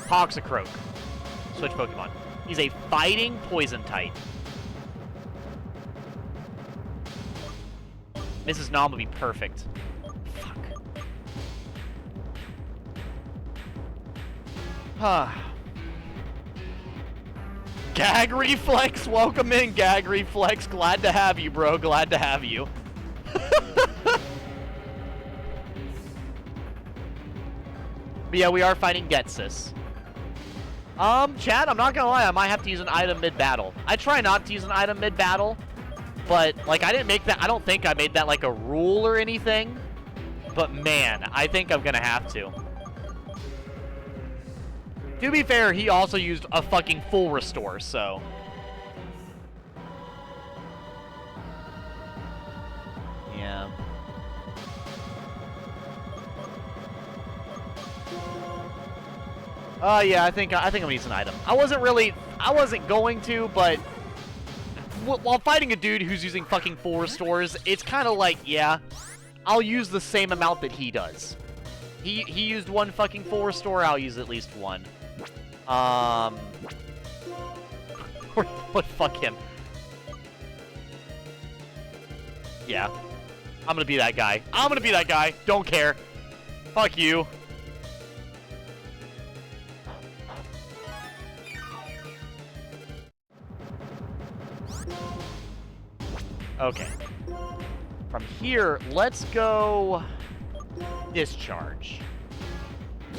Toxicroak. switch Pokemon. He's a fighting poison type. Mrs. Nom would be perfect. Fuck. Huh. Gag Reflex, welcome in, Gag Reflex. Glad to have you, bro. Glad to have you. But yeah, we are fighting Getsis. Chad, I'm not gonna lie, I might have to use an item mid-battle. I try not to use an item mid-battle, but, like, I didn't make that, I don't think I made that, like, a rule or anything. But, man, I think I'm gonna have to. To be fair, he also used a fucking full restore, so... yeah. Yeah, I think I'm gonna use an item. I wasn't going to, but while fighting a dude who's using fucking full restores, it's kind of like, yeah, I'll use the same amount that he does. He used one fucking full restore, I'll use at least one. But fuck him. Yeah. I'm gonna be that guy. I'm gonna be that guy. Don't care. Fuck you. Okay. From here, let's go... discharge.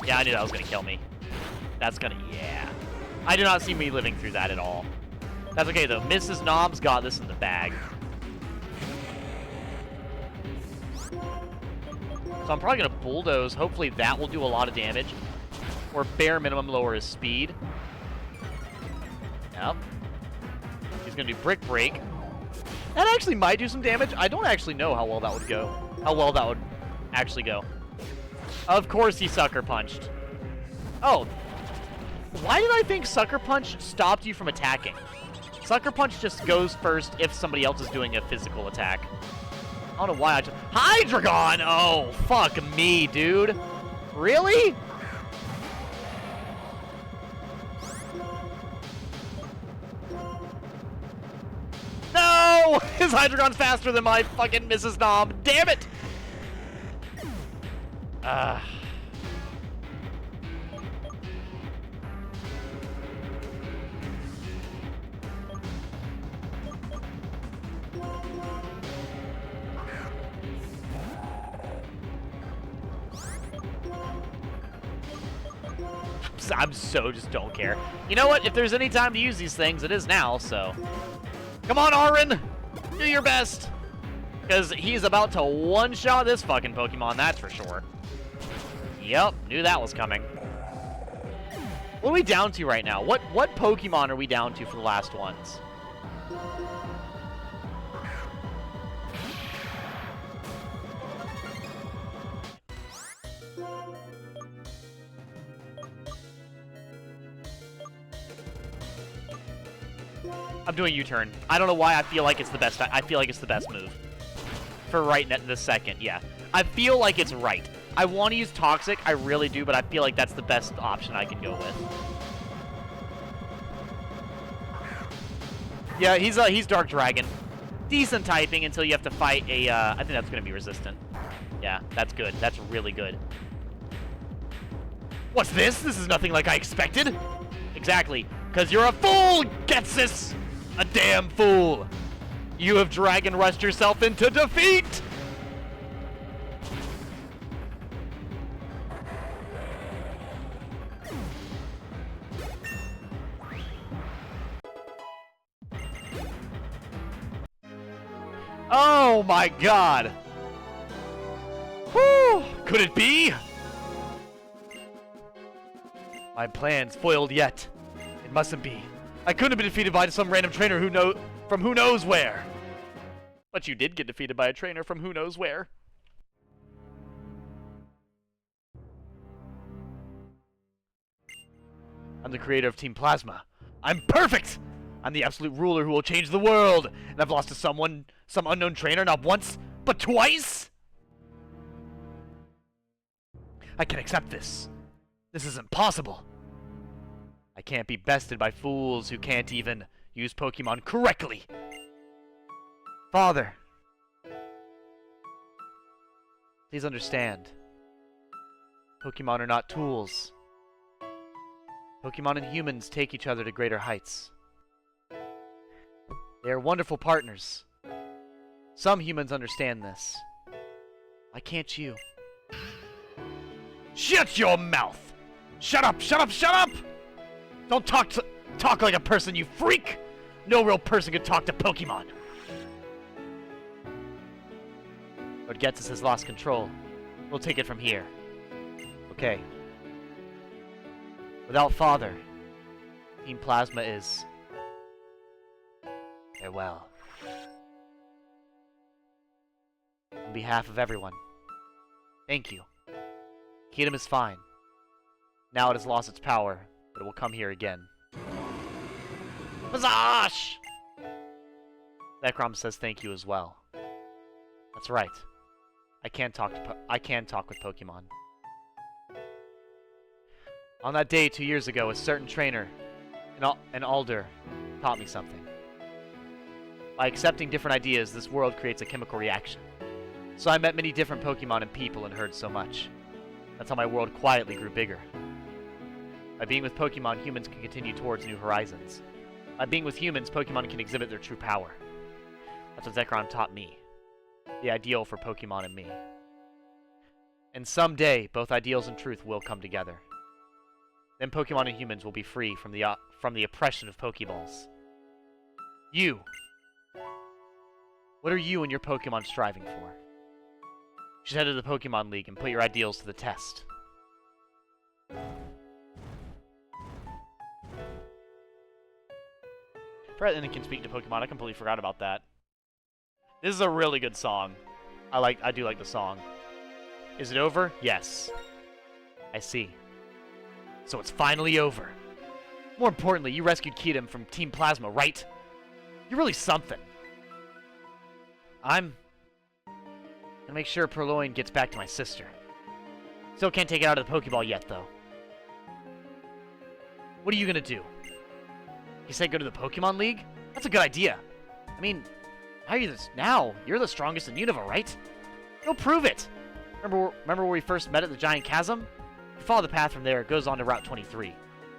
Yeah, I knew that was gonna kill me. That's gonna... yeah. I do not see me living through that at all. That's okay, though. Mrs. Knobs got this in the bag. So I'm probably gonna bulldoze. Hopefully that will do a lot of damage. Or bare minimum lower his speed. Yep. He's gonna do Brick Break. That actually might do some damage. I don't actually know how well that would go. How well that would actually go. Of course he Sucker Punched. Oh. Why did I think Sucker Punch stopped you from attacking? Sucker Punch just goes first if somebody else is doing a physical attack. I don't know why I just... Hydreigon! Oh, fuck me, dude. Really? No! His Hydreigon's faster than my fucking Mrs. Nom. Damn it! I'm so just don't care. You know what? If there's any time to use these things, it is now, so... Come on, Auron! Do your best! Because he's about to one-shot this fucking Pokemon, that's for sure. Yep, knew that was coming. What are we down to right now? What Pokemon are we down to for the last ones? I'm doing U-turn. I don't know why I feel like it's the best. I feel like it's the best move. For right this second, yeah. I feel like it's right. I want to use Toxic, I really do, but I feel like that's the best option I can go with. Yeah, he's Dark Dragon. Decent typing until you have to fight a, I think that's going to be resistant. Yeah, that's good. That's really good. What's this? This is nothing like I expected. Exactly. Because you're a fool, Getsis! A damn fool! You have Dragon Rushed yourself into defeat! Oh my god! Whew! Could it be? My plan's foiled yet. It mustn't be. I couldn't have been defeated by some random trainer from who knows where. But you did get defeated by a trainer from who knows where. I'm the creator of Team Plasma. I'm perfect! I'm the absolute ruler who will change the world. And I've lost to some unknown trainer not once, but twice? I can't accept this. This is impossible. I can't be bested by fools who can't even use Pokemon correctly. Father, please understand. Pokemon are not tools. Pokemon and humans take each other to greater heights. They are wonderful partners. Some humans understand this. Why can't you? Shut your mouth! Shut up, shut up, shut up! Don't talk like a person, you freak! No real person can talk to Pokemon. Lord Getsus has lost control. We'll take it from here. Okay. Without Father, Team Plasma is... farewell. On behalf of everyone, thank you. Kyruem is fine. Now it has lost its power, but it will come here again. Bazash! Zekrom says thank you as well. That's right. I can talk with Pokemon. On that day 2 years ago, a certain trainer, an Alder, taught me something. By accepting different ideas, this world creates a chemical reaction. So I met many different Pokemon and people and heard so much. That's how my world quietly grew bigger. By being with Pokemon, humans can continue towards new horizons. By being with humans, Pokemon can exhibit their true power. That's what Zekrom taught me. The ideal for Pokemon and me. And someday, both ideals and truth will come together. Then Pokemon and humans will be free from the oppression of Pokeballs. You! What are you and your Pokemon striving for? You should head to the Pokemon League and put your ideals to the test. President can speak to Pokemon. I completely forgot about that. This is a really good song. I do like the song. Is it over? Yes. I see. So it's finally over. More importantly, you rescued Kyruem from Team Plasma, right? You're really something. I'm gonna make sure Purloin gets back to my sister. Still can't take it out of the Pokeball yet, though. What are you gonna do? You said go to the Pokemon League? That's a good idea. I mean, now you're the strongest in Unova, right? Go prove it. Remember where we first met at the Giant Chasm? If you follow the path from there, it goes on to Route 23.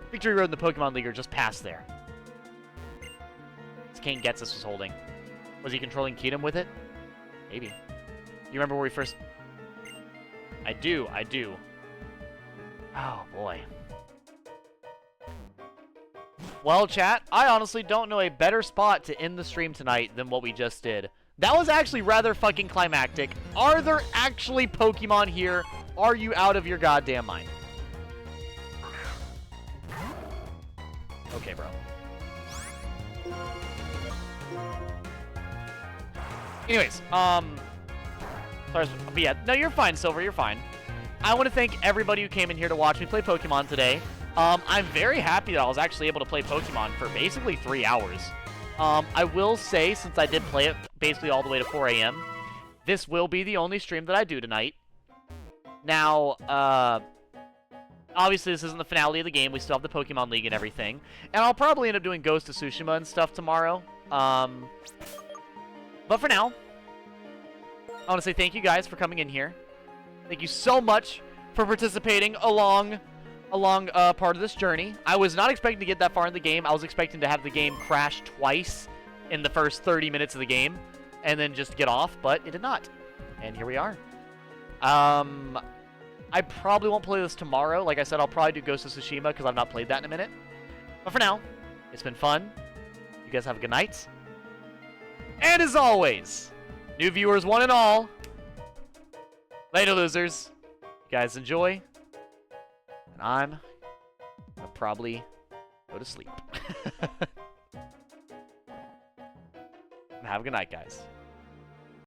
Victory Road and the Pokemon League are just past there. This Kane Getsus was holding. Was he controlling Kyruem with it? Maybe. You remember where we first... I do. Oh, boy. Well, chat, I honestly don't know a better spot to end the stream tonight than what we just did. That was actually rather fucking climactic. Are there actually Pokemon here? Are you out of your goddamn mind? Okay, bro. Anyways, sorry, but yeah, no, you're fine, Silver, you're fine. I want to thank everybody who came in here to watch me play Pokemon today. I'm very happy that I was actually able to play Pokemon for basically 3 hours. I will say, since I did play it basically all the way to 4 a.m., this will be the only stream that I do tonight. Now, obviously this isn't the finale of the game. We still have the Pokemon League and everything. And I'll probably end up doing Ghost of Tsushima and stuff tomorrow. But for now, I want to say thank you guys for coming in here. Thank you so much for participating along part of this journey. I was not expecting to get that far in the game. I was expecting to have the game crash twice in the first 30 minutes of the game and then just get off, but it did not. And here we are. I probably won't play this tomorrow. Like I said, I'll probably do Ghost of Tsushima because I've not played that in a minute. But for now, it's been fun. You guys have a good night. And as always, new viewers one and all, later losers. You guys enjoy. And I'm gonna probably go to sleep. Have a good night, guys.